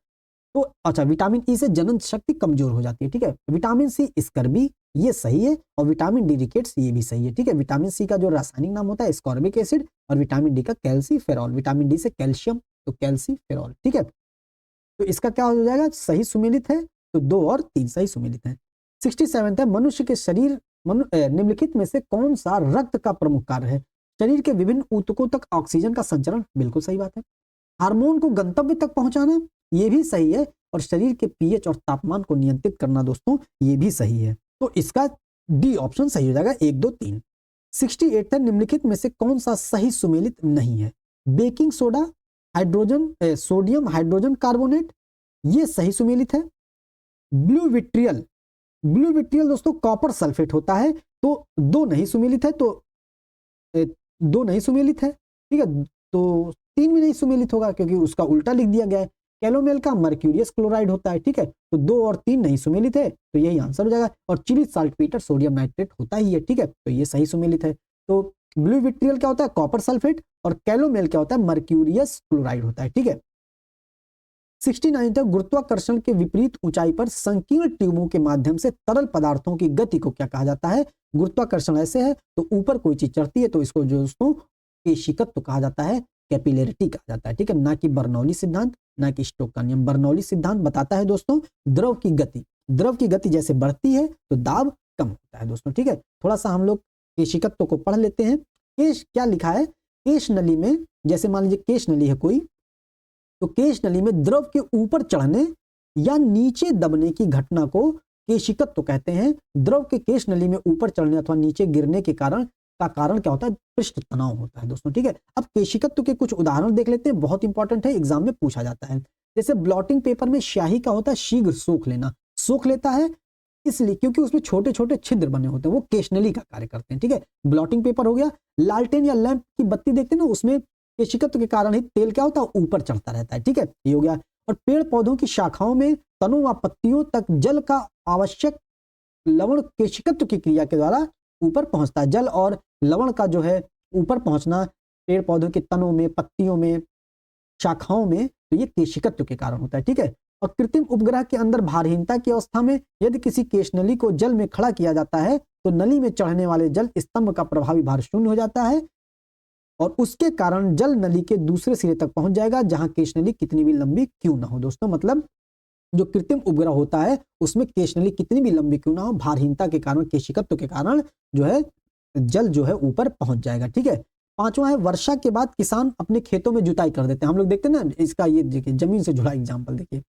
तो अच्छा, विटामिन ई से जनन शक्ति कमजोर हो जाती है, ठीक है। विटामिन सी स्कर्बी, ये सही है। और विटामिन डी रिकेट्स, ये भी सही है, ठीक है। विटामिन सी का जो रासायनिक नाम होता है स्कॉर्बिक एसिड, और विटामिन डी का कैल्सीफेरॉल। विटामिन डी से कैल्शियम, तो कैल्सीफेरॉल, ठीक है। तो इसका क्या हो जाएगा, सही सुमेलित है। तो 2 और 3 सही सुमेलित है। 67 है मनुष्य के शरीर निम्नलिखित में से कौन सा रक्त का प्रमुख कार्य है? शरीर के विभिन्न ऊतकों तक ऑक्सीजन का संचरण, बिल्कुल सही बात है। हार्मोन को गंतव्य तक पहुंचाना, ये भी सही है। और शरीर के पीएच और तापमान को नियंत्रित करना दोस्तों, ये भी सही है। तो इसका डी ऑप्शन सही हो जाएगा, 1, 2, 3। 68 है निम्नलिखित में से कौन सा सही सुमेलित नहीं है? Baking soda, sodium hydrogen carbonate, ये सही सुमेलित है। ब्लू विट्रियल दोस्तों कॉपर सल्फेट होता है, तो 2 नहीं सुमेलित है। तो 2 नहीं सुमेलित है, ठीक है। तो 3 भी नहीं सुमेलित होगा क्योंकि उसका उल्टा लिख दिया गया है। कैलोमेल का मर्क्यूरियस क्लोराइड होता है, ठीक है। तो 2 और 3 नहीं सुमेलित है, तो यही आंसर हो जाएगा। और चिली साल्टपीटर सोडियम नाइट्रेट होता ही है, ठीक है। तो ये सही सुमेलित है। तो ब्लू विट्रियल क्या होता है, कॉपर सल्फेट, और कैलोमेल क्या होता है, मर्क्यूरियस क्लोराइड होता है, ठीक है। 69 तक गुरुत्वाकर्षण के विपरीत ऊंचाई पर संकीर्ण ट्यूबों के माध्यम से तरल पदार्थों की गति को क्या कहा जाता है? गुरुत्वाकर्षण ऐसे है तो ऊपर कोई चीज चढ़ती है तो इसको जो दोस्तों केशिकत्व कहा जाता है, कैपिलरिटी कहा जाता है, ठीक है। ना कि बर्नौली सिद्धांत, ना कि स्टोक का नियम। बर्नौली सिद्धांत बताता है दोस्तों द्रव की गति जैसे बढ़ती है तो दाब कम होता है दोस्तों, ठीक है। थोड़ा सा हम लोग केशिकत्व को पढ़ लेते हैं। केश क्या लिखा है, केश नली में, जैसे मान लीजिए केश नली है कोई, तो केश नली में द्रव के ऊपर चढ़ने या नीचे दबने की घटना को केशिकत्व कहते हैं। द्रव के केश नली में ऊपर चढ़ने अथवा नीचे गिरने के कारण क्या होता है, पृष्ठ तनाव होता है दोस्तों, ठीक है। अब केशिकत्व के कुछ उदाहरण देख लेते हैं, बहुत इंपॉर्टेंट है, एग्जाम में पूछा जाता है। जैसे ब्लॉटिंग पेपर में स्याही का होता है शीघ्र सोख लेता है, इसलिए क्योंकि उसमें छोटे छोटे छिद्र बने होते हैं, वो केशनली का कार्य करते हैं, ठीक है। ब्लॉटिंग पेपर हो गया। लालटेन या लैंप की बत्ती देखते हैं ना, उसमें केशिकत्व के कारण ही तेल क्या होता है, ऊपर चढ़ता रहता है, ठीक है। ये हो गया। और पेड़ पौधों की शाखाओं में तनों व पत्तियों तक जल का आवश्यक लवण केशिकत्व की क्रिया के द्वारा ऊपर पहुंचता है। जल और लवण का जो है ऊपर पहुंचना पेड़ पौधों के तनों में, पत्तियों में, शाखाओं में, तो ये केशिकत्व के कारण होता है, ठीक है। और कृत्रिम उपग्रह के अंदर भारहीनता की अवस्था में यदि किसी केशनली को जल में खड़ा किया जाता है तो नली में चढ़ने वाले जल स्तंभ का प्रभावी भार शून्य हो जाता है और उसके कारण जल नली के दूसरे सिरे तक पहुंच जाएगा, जहां केशनली कितनी भी लंबी क्यों ना हो दोस्तों। मतलब जो कृत्रिम उपग्रह होता है उसमें केशनली कितनी भी लंबी क्यों ना हो, भारहीनता के कारण, केशिकत्व के कारण जो है जल जो है ऊपर पहुंच जाएगा, ठीक है। 5वां है वर्षा के बाद किसान अपने खेतों में जुताई कर देते हैं। हम लोग देखते हैं ना, इसका ये देखिए जमीन से जुड़ा एग्जाम्पल देखिए।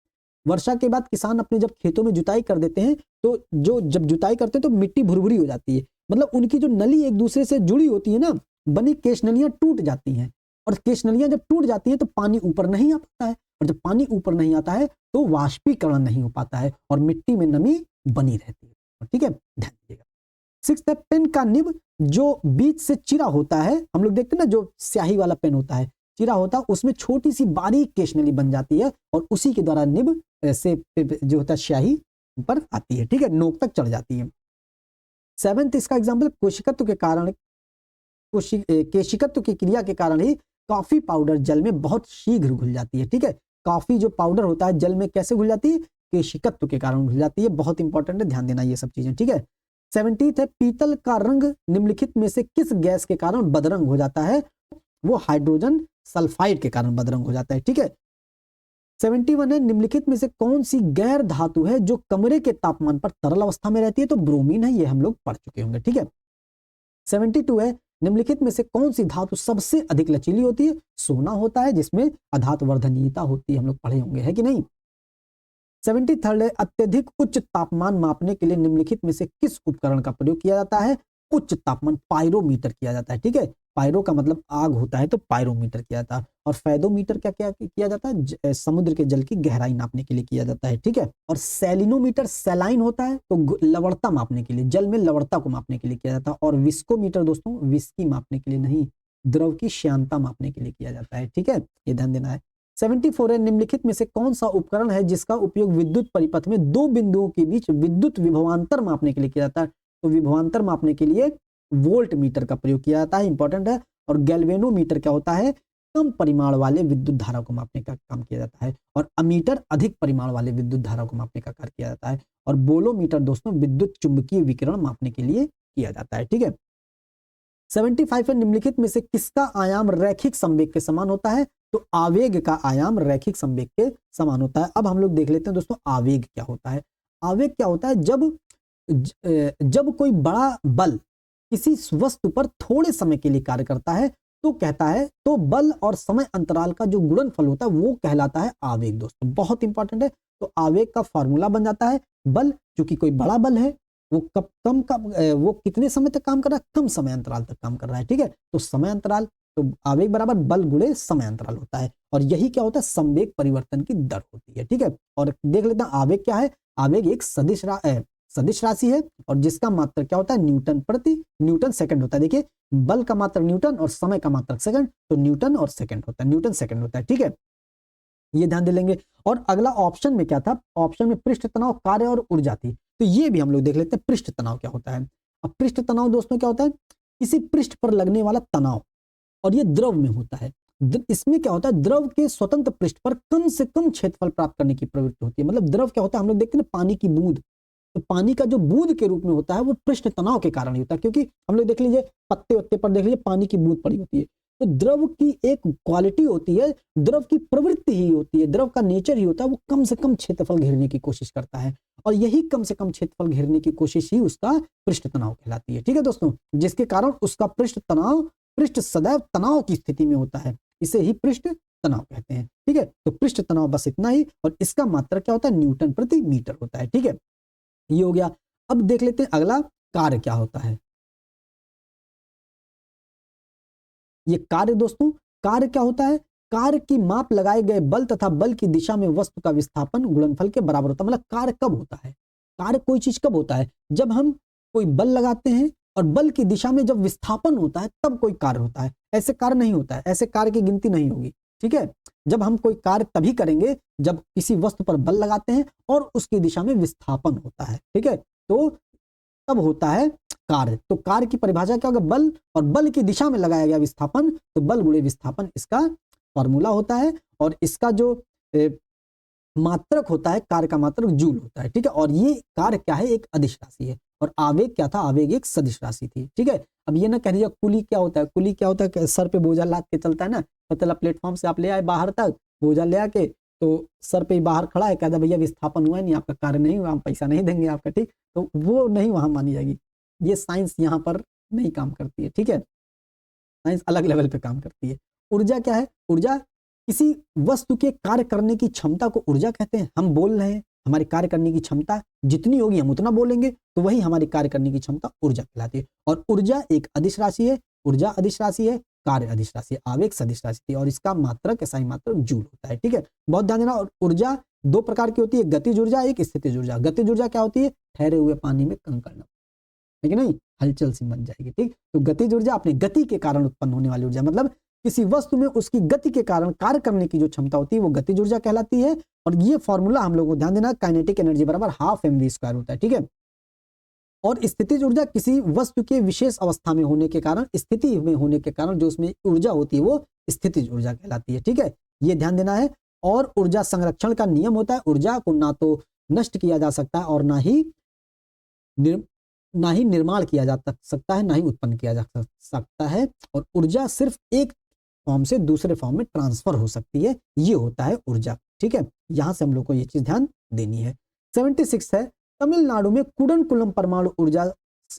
वर्षा के बाद किसान अपने जब खेतों में जुताई कर देते हैं तो जब जुताई करते हैं तो मिट्टी भुरभुरी हो जाती है, मतलब उनकी जो नली एक दूसरे से जुड़ी होती है ना, बनी केशनलियां टूट जाती हैं। और केशनलियां जब टूट जाती हैं तो पानी ऊपर नहीं आ पाता है, और जब पानी ऊपर नहीं आता है तो वाष्पीकरण नहीं हो पाता है और मिट्टी में नमी बनी रहती है, ठीक है। ध्यान दीजिएगा। 6 है पेन का निब जो बीच से चिरा होता है, हम लोग देखते हैं ना जो स्याही वाला पेन होता है, चिरा होता है, उसमें छोटी सी बारीक केशनली बन जाती है और उसी के द्वारा निब से जो होता है स्याही पर आती है, ठीक है, नोक तक चढ़ जाती है। 7 इसका एग्जाम्पल कोशिकत्व के कारण केशिकत्व की क्रिया के कारण ही कॉफी पाउडर जल में बहुत शीघ्र घुल जाती है। ठीक है, कॉफी जो पाउडर होता है जल में कैसे घुल जाती है? केशिकत्व के कारण घुल जाती है। बहुत इंपॉर्टेंट है, ध्यान देना ये सब चीजें। ठीक है, 70th है, पीतल का रंग निम्नलिखित में से किस गैस के कारण बदरंग हो जाता है? वो हाइड्रोजन सल्फाइड के कारण बदरंग हो जाता है। ठीक है, 71 है, निम्नलिखित में से कौन सी गैर धातु है जो कमरे के तापमान पर तरल अवस्था में रहती है? तो ब्रोमीन है, ये हम लोग पढ़ चुके होंगे। ठीक है, 72 है, निम्नलिखित में से कौन सी धातु सबसे अधिक लचीली होती है? सोना होता है, जिसमें अधातु वर्धनीयता होती है, हम लोग पढ़े होंगे, है कि नहीं? 73 है, अत्यधिक उच्च तापमान मापने के लिए निम्नलिखित में से किस उपकरण का प्रयोग किया जाता है? उच्च तापमान, पायरोमीटर किया जाता है। ठीक है, पायरो का मतलब आग होता है, तो पायरोमीटर किया जाता है। और फेदोमीटर क्या क्या किया जाता है? समुद्र के जल की गहराई नापने के लिए किया जाता है। ठीक है, और सैलिनोमीटर सैलाइन होता है, तो लवणता मापने के लिए, जल में लवणता को मापने के लिए किया जाता है। और विस्कोमीटर दोस्तों विस्की मापने के लिए नहीं, द्रव की श्यानता मापने के लिए किया जाता है। ठीक है, ये ध्यान देना है। 74 है, निम्नलिखित में से कौन सा उपकरण है जिसका उपयोग विद्युत परिपथ में दो बिंदुओं के बीच विद्युत विभवांतर मापने के लिए किया जाता है? तो विभवांतर मापने के लिए वोल्ट मीटर का प्रयोग किया जाता है, इंपॉर्टेंट है। और गैल्वेनोमीटर क्या होता है? कम परिमाण वाले विद्युत धारा को मापने का काम किया जाता है। और अमीटर अधिक परिमाण वाले विद्युत धारा को मापने का कार्य किया जाता है। और बोलोमीटर दोस्तों विद्युत चुंबकीय विकिरण मापने के लिए किया जाता है। ठीक है, 75 है, निम्नलिखित में से किसका आयाम रैखिक संवेग के समान होता है? तो आवेग का आयाम रैखिक संवेग के समान होता है। अब हम लोग देख लेते हैं दोस्तों आवेग क्या होता है। आवेग क्या होता है? जब कोई बड़ा बल किसी वस्तु पर थोड़े समय के लिए कार्य करता है तो कहता है, तो बल और समय अंतराल का जो गुणनफल होता है वो कहलाता है आवेग। दोस्तों बहुत इंपॉर्टेंट है। तो आवेग का फॉर्मूला बन जाता है, बल चूंकि कोई बड़ा बल है वो वो कितने समय तक काम कर रहा है? कम समय अंतराल तक काम कर रहा है। ठीक है, तो समय अंतराल, तो आवेग बराबर बल गुणे समय अंतराल होता है। और यही क्या होता है? संवेग परिवर्तन की दर होती है। ठीक है, और देख लेते हैं आवेग क्या है। आवेग एक सदिश राशि है और जिसका मात्रक क्या होता है? न्यूटन सेकंड होता है। देखिए, बल का मात्रक न्यूटन और समय का मात्रक सेकंड, तो न्यूटन और सेकंड होता है, न्यूटन सेकंड होता है। ठीक है, ये ध्यान दे लेंगे। और अगला ऑप्शन में क्या था? ऑप्शन में पृष्ठ तनाव, कार्य और ऊर्जा थी। तो ये भी हम लोग देख लेते हैं पृष्ठ तनाव क्या होता है। अब पृष्ठ तनाव दोस्तों क्या होता है? किसी पृष्ठ पर लगने वाला तनाव, और ये द्रव में होता है। इसमें क्या होता है? द्रव के स्वतंत्र पृष्ठ पर कम से कम क्षेत्रफल प्राप्त करने की प्रवृत्ति होती है। मतलब द्रव क्या होता है? हम लोग देखते हैं ना पानी की बूंद, तो पानी का जो बूंद के रूप में होता है वो पृष्ठ तनाव के कारण ही होता है। क्योंकि हम लोग देख लीजिए पत्ते वत्ते पर देख लीजिए पानी की बूंद पड़ी होती है। तो द्रव की एक क्वालिटी होती है, द्रव की प्रवृत्ति ही होती है, द्रव का नेचर ही होता है, वो कम से कम क्षेत्रफल घेरने की कोशिश करता है। और यही कम से कम क्षेत्रफल घेरने की कोशिश ही उसका पृष्ठ तनाव कहलाती है। ठीक है दोस्तों, जिसके कारण उसका पृष्ठ सदैव तनाव की स्थिति में होता है, इसे ही पृष्ठ तनाव कहते हैं। ठीक है, तो पृष्ठ तनाव बस इतना ही, और इसका मात्रक क्या होता है? न्यूटन प्रति मीटर होता है। ठीक है, ये हो गया। अब देख लेते हैं अगला कार्य क्या होता है। ये कार्य दोस्तों, कार्य क्या होता है? कार्य की माप लगाए गए बल तथा बल की दिशा में वस्तु का विस्थापन गुणनफल के बराबर होता है। मतलब कार्य कब होता है? कार्य कोई चीज कब होता है? जब हम कोई बल लगाते हैं और बल की दिशा में जब विस्थापन होता है तब कोई कार्य होता है। ऐसे कार्य नहीं होता है, ऐसे कार्य की गिनती नहीं होगी। ठीक है, जब हम कोई कार्य तभी करेंगे जब किसी वस्तु पर बल लगाते हैं और उसकी दिशा में विस्थापन होता है। ठीक है, तो तब होता है कार्य। तो कार्य की परिभाषा क्या होगा? बल, और बल की दिशा में लगाया गया विस्थापन, तो बल गुणे विस्थापन इसका फॉर्मूला होता है। और इसका जो मात्रक होता है, कार्य का मात्रक जूल होता है। ठीक है, और ये कार्य क्या है? एक अदिश राशि है। और आवेग क्या था? आवेग एक सदिश राशि थी। ठीक है, अब ये ना कह दीजिए कुली क्या होता है। कुली क्या होता है? सर पे बोझा लाद के चलता है ना, मतलब प्लेटफॉर्म से आप ले आए बाहर तक, बोझा ले आके तो सर पे बाहर खड़ा है, कहता भैया विस्थापन हुआ नहीं, आपका कार्य नहीं हुआ, हम पैसा नहीं देंगे आपका। ठीक, तो वो नहीं वहां मानी जाएगी। ये साइंस यहाँ पर नहीं काम करती है। ठीक है, साइंस अलग लेवल पे काम करती है। ऊर्जा क्या है? ऊर्जा किसी वस्तु के कार्य करने की क्षमता को ऊर्जा कहते हैं। हम बोल रहे हैं, हमारे कार्य करने की क्षमता जितनी होगी हम उतना बोलेंगे, तो वही हमारी कार्य करने की क्षमता ऊर्जा कहलाती है। और ऊर्जा एक अदिश राशि है, ऊर्जा अदिश राशि है, कार्य अदिश राशि है, आवेग सदिश राशि थी, और इसका मात्रक SI मात्रक जूल होता है। ठीक है, बहुत ध्यान देना। और ऊर्जा दो प्रकार की होती है, गतिज ऊर्जा, एक स्थितिज ऊर्जा। गतिज ऊर्जा क्या होती है? ठहरे हुए पानी में कंकड़, है कि नहीं, हलचल सी बन जाएगी। ठीक, तो गतिज ऊर्जा अपनी गति के कारण उत्पन्न होने वाली ऊर्जा, मतलब किसी वस्तु में उसकी गति के कारण कार्य करने की जो क्षमता होती है वो गतिज ऊर्जा कहलाती है। और ये फॉर्मूला हम लोगों को ध्यान देना, काइनेटिक एनर्जी बराबर ½ mv² होता है। ठीक है, और स्थितिज ऊर्जा किसी वस्तु के विशेष अवस्था में होने के कारण, स्थिति में होने के कारण जो उसमें ऊर्जा होती है वो स्थितिज ऊर्जा कहलाती है। ठीक है, ये ध्यान देना है। और ऊर्जा संरक्षण का नियम होता है, ऊर्जा को ना तो नष्ट किया जा सकता है और ना ही निर्माण किया जा सकता है, ना ही उत्पन्न किया जा सकता है। और ऊर्जा सिर्फ एक फॉर्म से दूसरे फॉर्म में ट्रांसफर हो सकती है, ये होता है ऊर्जा। ठीक है, यहां से हम लोग को ये चीज ध्यान देनी है। 76 है, तमिलनाडु में कुडनकुलम परमाणु ऊर्जा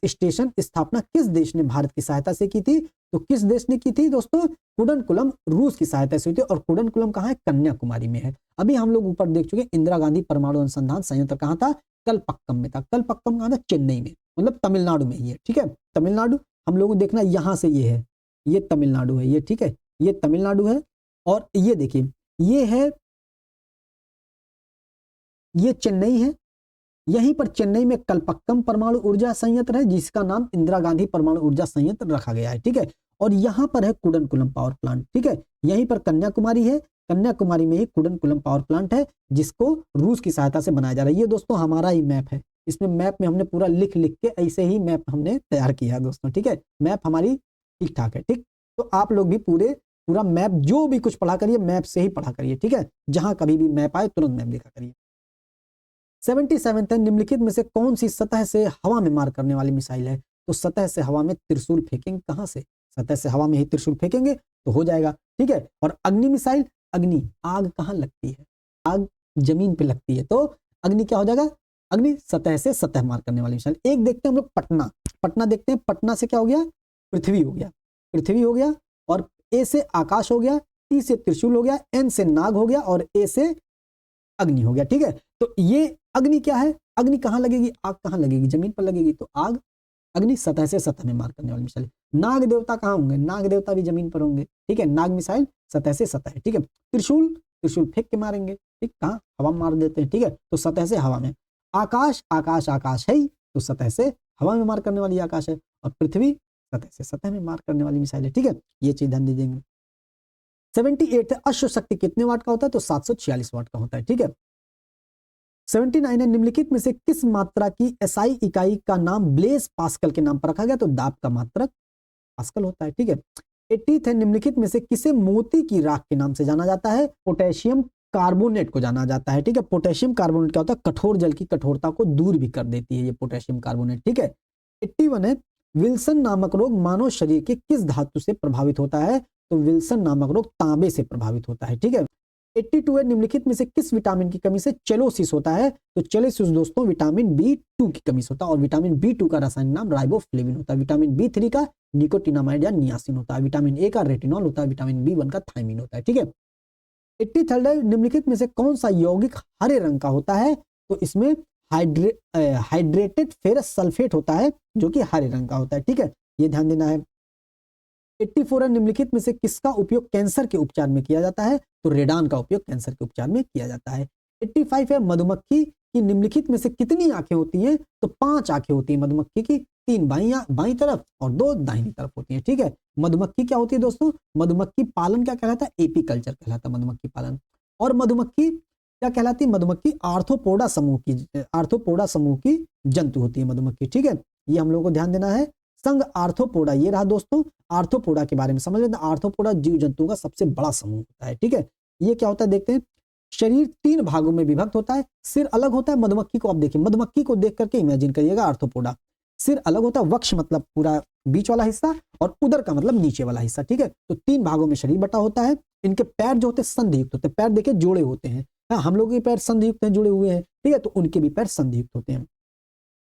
स्टेशन स्थापना किस देश ने भारत की सहायता से की थी? तो किस देश ने की थी दोस्तों? कुडनकुलम रूस की सहायता से हुई थी। और कुडनकुलम कहाँ है? कन्याकुमारी में है। अभी हम लोग ऊपर देख चुके, इंदिरा गांधी परमाणु अनुसंधान संयंत्र कहाँ था? कलपक्कम में था। कलपक्कम कहाँ था? चेन्नई में, मतलब तमिलनाडु में ही है। ठीक है, तमिलनाडु हम लोग को देखना, यहां से ये है, ये तमिलनाडु है, ये ठीक है, ये तमिलनाडु है। और ये देखिए, ये है, ये चेन्नई है। यहीं पर चेन्नई में कलपक्कम परमाणु ऊर्जा संयंत्र है, जिसका नाम इंदिरा गांधी परमाणु ऊर्जा संयंत्र रखा गया है। ठीक है, और यहां पर है कुडनकुलम पावर प्लांट। ठीक है, यहीं पर कन्याकुमारी है, कन्याकुमारी में ही कुडनकुलम पावर प्लांट है, जिसको रूस की सहायता से बनाया जा रहा है। ये दोस्तों हमारा ही मैप है, इसमें मैप में हमने पूरा लिख लिख के ऐसे ही मैप हमने तैयार किया दोस्तों। ठीक है, मैप हमारी ठीक ठाक है। ठीक, तो आप लोग भी पूरा मैप, जो भी कुछ पढ़ा करिए मैप से ही पढ़ा करिए। ठीक है, जहां कभी भी मैप आए तुरंत मैप देखा करिए। 77 है, निम्नलिखित में से कौन सी सतह से हवा में मार करने वाली मिसाइल है? तो सतह से हवा में त्रिशूल फेंकेंगे, कहां से? सतह से हवा में ही त्रिशूल फेंकेंगे तो हो जाएगा। ठीक है, और अग्नि मिसाइल, अग्नि आग कहां लगती है? आग जमीन पे लगती है, तो अग्नि क्या हो जाएगा? अग्नि सतह से सतह मार करने वाली मिसाइल। एक देखते हैं हम लोग पटना, पटना देखते हैं। पटना से क्या हो गया? पृथ्वी हो गया, पृथ्वी हो गया। और ए से आकाश हो गया, टी से त्रिशूल हो गया, एन से नाग हो गया, और ए से अग्नि हो गया। ठीक है, तो ये अग्नि क्या है? अग्नि कहां लगेगी? आग कहां लगेगी? जमीन पर लगेगी, तो आग, अग्नि सतह से सतह में मार करने वाली मिसाइल। नाग देवता कहां होंगे? नाग देवता भी जमीन पर होंगे। ठीक है, नाग मिसाइल सतह से सतह है। ठीक है, त्रिशूल, त्रिशूल फेंक के मारेंगे। ठीक, कहां? हवा में मार देते हैं। ठीक है, तो सतह से हवा में। आकाश, आकाश आकाश है ही, तो सतह से हवा में मार करने वाली आकाश है। और पृथ्वी सतह से सतह में मार करने वाली मिसाइल है। ठीक है, ये चीज ध्यान दीजिएगा। 78 है, अश्व शक्ति कितने वाट का होता है? तो 746 वाट का होता है। ठीक है, 79 है, निम्नलिखित में से किस मात्रा की एसआई इकाई का नाम ब्लेस पास्कल के नाम पर रखा गया? तो दाब का मात्रक पास्कल होता है। ठीक है, 80 है, निम्नलिखित में से किसे मोती की राख के नाम से जाना जाता है? पोटेशियम कार्बोनेट को जाना जाता है। ठीक है, पोटेशियम कार्बोनेट क्या होता है? कठोर जल की कठोरता को दूर भी कर देती है ये पोटेशियम कार्बोनेट। ठीक है, 81 है, विल्सन नामक रोग मानव शरीर के किस धातु से प्रभावित होता है? तो विल्सन नामक रोग तांबे से प्रभावित होता है। ठीक है, 82 है, निम्नलिखित में से किस विटामिन की कमी से चेलोसिस होता है? तो चेलोसिस दोस्तों विटामिन B2 की कमी से होता है। और विटामिन B2 का रासायनिक नाम राइबोफ्लेविन होता है। विटामिन B3 का निकोटिनामाइड या नियासिन होता है। विटामिन A का रेटिनॉल होता है। विटामिन B1 का थायमिन होता है। ठीक है, 83 है, निम्नलिखित में से कौन सा यौगिक हरे रंग का होता है? तो इसमें हाइड्रेटेड फेरस सल्फेट होता है, जो कि हरे रंग का होता है। ठीक है, ये ध्यान देना है। 84 है, निम्नलिखित में से किसका उपयोग कैंसर के उपचार में किया जाता है? तो रेडान का उपयोग कैंसर के उपचार में किया जाता है। 85 है, मधुमक्खी की निम्नलिखित में से कितनी आंखें होती हैं? तो 5 आंखें होती हैं मधुमक्खी की, 3 बाईं तरफ और 2 दाहिनी तरफ होती हैं। ठीक है, मधुमक्खी क्या होती है दोस्तों? मधुमक्खी पालन क्या कहलाता है? एपीकल्चर कहलाता है मधुमक्खी पालन। और मधुमक्खी क्या कहलाती है? मधुमक्खी आर्थ्रोपोडा समूह की जंतु होती है मधुमक्खी। ठीक है, ये हम लोगों को ध्यान देना है। संघ आर्थ्रोपोडा, ये रहा दोस्तों, आर्थ्रोपोडा के बारे में समझ लेते हैं। आर्थ्रोपोडा जीव जंतुओं का सबसे बड़ा समूह होता है। ठीक है, ये क्या होता है देखते हैं। शरीर 3 भागों में विभक्त होता है, सिर अलग होता है। मधुमक्खी को आप देखिए, मधुमक्खी को देख करके इमेजिन करिएगा आर्थ्रोपोडा। सिर अलग होता है, वक्ष मतलब पूरा बीच वाला हिस्सा, और उदर का मतलब नीचे वाला हिस्सा। ठीक है, तो 3 भागों में शरीर बटा होता है। इनके पैर जो होते हैं संधियुक्त होते हैं। पैर देखिए जोड़े होते हैं। हाँ, हम लोगों के पैर संधियुक्त हैं, जुड़े हुए हैं। ठीक है, तो उनके भी पैर संधियुक्त होते हैं।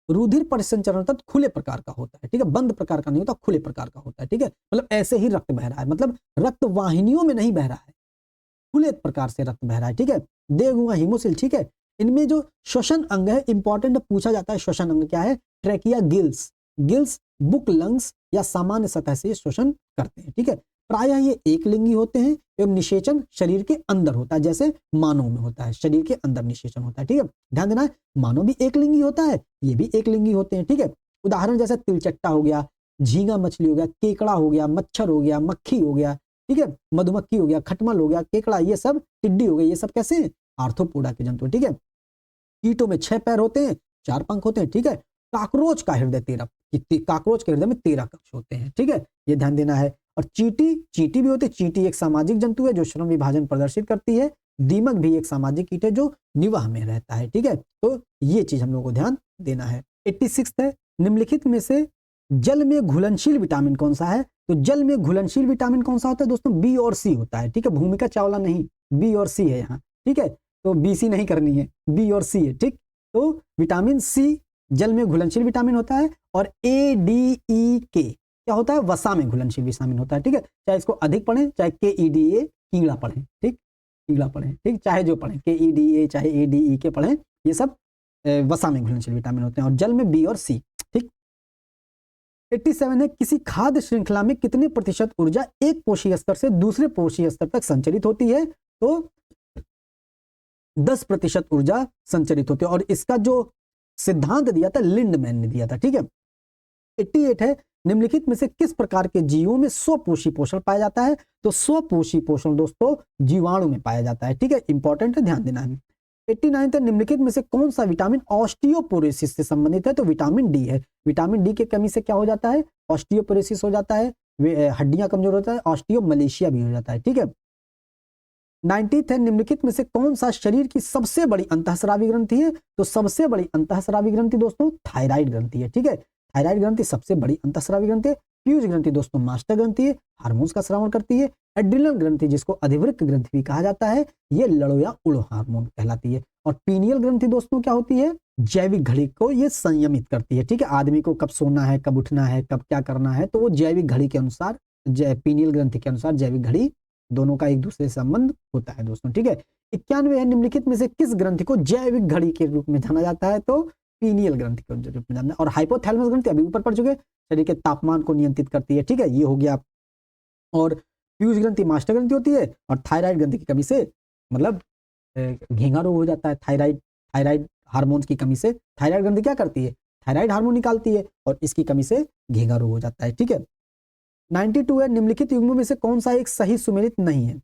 रुधिर परिसंचरण तंत्र खुले प्रकार का होता है। ठीक है, बंद प्रकार का नहीं होता, खुले प्रकार का होता है। ठीक है, मतलब ऐसे ही रक्त बह रहा है, मतलब रक्त वाहिनियों में नहीं बह रहा है, खुले प्रकार से रक्त बह रहा है। ठीक है, देह हुआ हीमोसिल। ठीक है, इनमें जो श्वसन अंग है इंपॉर्टेंट पूछा जाता है, श्वसन अंग क्या है? ट्रैकिया, गिल्स, बुक, लंग्स या सामान्य सतह से श्वसन करते हैं। ठीक है, प्रायः ये एक लिंगी होते हैं एवं निषेचन शरीर के अंदर होता है, जैसे मानव में होता है, शरीर के अंदर निषेचन होता है। ठीक है, ध्यान देना है, मानव भी एक लिंगी होता है, ये भी एक लिंगी होते हैं। ठीक है, उदाहरण जैसे तिलचट्टा हो गया, झींगा मछली हो गया, केकड़ा हो गया, मच्छर हो गया, मक्खी हो गया। ठीक है, मधुमक्खी हो गया, खटमल हो गया, केकड़ा, ये सब टिड्डी हो गई, ये सब कैसे हैं? आर्थ्रोपोडा के जंतु। ठीक है, कीटों में 6 पैर होते हैं, 4 पंख होते हैं। ठीक है, काकरोच का हृदय 13, काकरोच के हृदय में 13 कक्ष होते हैं, ठीक है, ये ध्यान देना है। और चींटी, चींटी भी होती है, चींटी एक सामाजिक जंतु है जो श्रम विभाजन प्रदर्शित करती है। दीमक भी एक सामाजिक कीट है जो निवाह में रहता है, ठीक है, तो ये चीज हम लोग को ध्यान देना है। 86 है, निम्नलिखित में से जल में घुलनशील विटामिन कौन सा है? तो जल में घुलनशील विटामिन कौन सा होता है दोस्तों? बी और सी होता है, ठीक है, भूमिका चावला नहीं, बी और सी है यहाँ, ठीक है, तो बी सी नहीं करनी है, बी और सी है, ठीक। तो विटामिन सी जल में घुलनशील विटामिन होता है, और ए डी ई के क्या होता है? वसा में घुलनशील विटामिन होता है, ठीक है, चाहे इसको अधिक पढ़ें चाहे के ई डी ए कीड़ा पढ़ें, ठीक, कीड़ा पढ़ें, ठीक, चाहे जो पढ़ें, के ई डी ए चाहे ए डी ई के पढ़ें, ये सब वसा में घुलनशील विटामिन होते हैं, और जल में बी और सी, ठीक। 87 है, किसी खाद्य श्रृंखला में कितने प्रतिशत ऊर्जा एक पोषी स्तर से दूसरे पोषी स्तर तक संचरित होती है? तो 10% ऊर्जा संचरित होती है, और इसका जो सिद्धांत दिया था लिंडमैन ने दिया था, ठीक है। 88 है, निम्नलिखित में से किस प्रकार के जीवों में स्वपोषी पोषण पाया जाता है? तो स्वपोषी पोषण दोस्तों जीवाणु में पाया जाता है, ठीक है, इंपॉर्टेंट है, ध्यान देना है। 89 है, निम्नलिखित में से कौन सा विटामिन ऑस्टियोपोरोसिस से संबंधित है? तो विटामिन डी है। विटामिन डी की कमी से क्या हो जाता है? ऑस्टियोपोरोसिस हो जाता है, हड्डियां कमजोर होता है, ऑस्टियोमलेशिया भी हो जाता है, ठीक है। 90 है, निम्नलिखित में से कौन सा शरीर की सबसे बड़ी अंतःस्रावी ग्रंथि है? तो सबसे बड़ी अंतःस्रावी ग्रंथि दोस्तों थायराइड ग्रंथि है, ठीक है, थायराइड ग्रंथि सबसे बड़ी अंतःस्रावी ग्रंथि है। पीयूष ग्रंथि दोस्तों मास्टर ग्रंथि है, हार्मोन्स का स्रावन करती है। एड्रिनल ग्रंथि जिसको अधिवृक्क ग्रंथि भी कहा जाता है, ये लड़ो या उड़ो हार्मोन कहलाती है। और पीनियल ग्रंथि दोस्तों क्या होती है? जैविक घड़ी को ये संयमित करती है, ठीक है, आदमी को कब सोना है, कब उठना है, कब क्या करना है, तो वो जैविक घड़ी के अनुसार, पीनियल ग्रंथि के अनुसार जैविक घड़ी, दोनों का एक दूसरे से संबंध होता है दोस्तों, ठीक है। 91 है, निम्नलिखित में से किस ग्रंथि को जैविक घड़ी के रूप में जाना जाता है? तो पीनियल ग्रंथि के रूप में जाना है। और हाइपोथैलेमस ग्रंथि अभी ऊपर पढ़ चुके, शरीर के तापमान को नियंत्रित करती है, ठीक है, ये हो गया। और पीयूष ग्रंथि मास्टर ग्रंथि होती है, और थायराइड ग्रंथि की कमी से मतलब घेंगा रोग हो जाता है, थायराइड हार्मोन्स की कमी से। थायराइड ग्रंथि क्या करती है? थायराइड हार्मोन निकालती है, और इसकी कमी से घेंगा रोग हो जाता है, ठीक है। 92 है, निम्नलिखित युग्मों में से कौन सा एक सही सुमेलित नहीं है?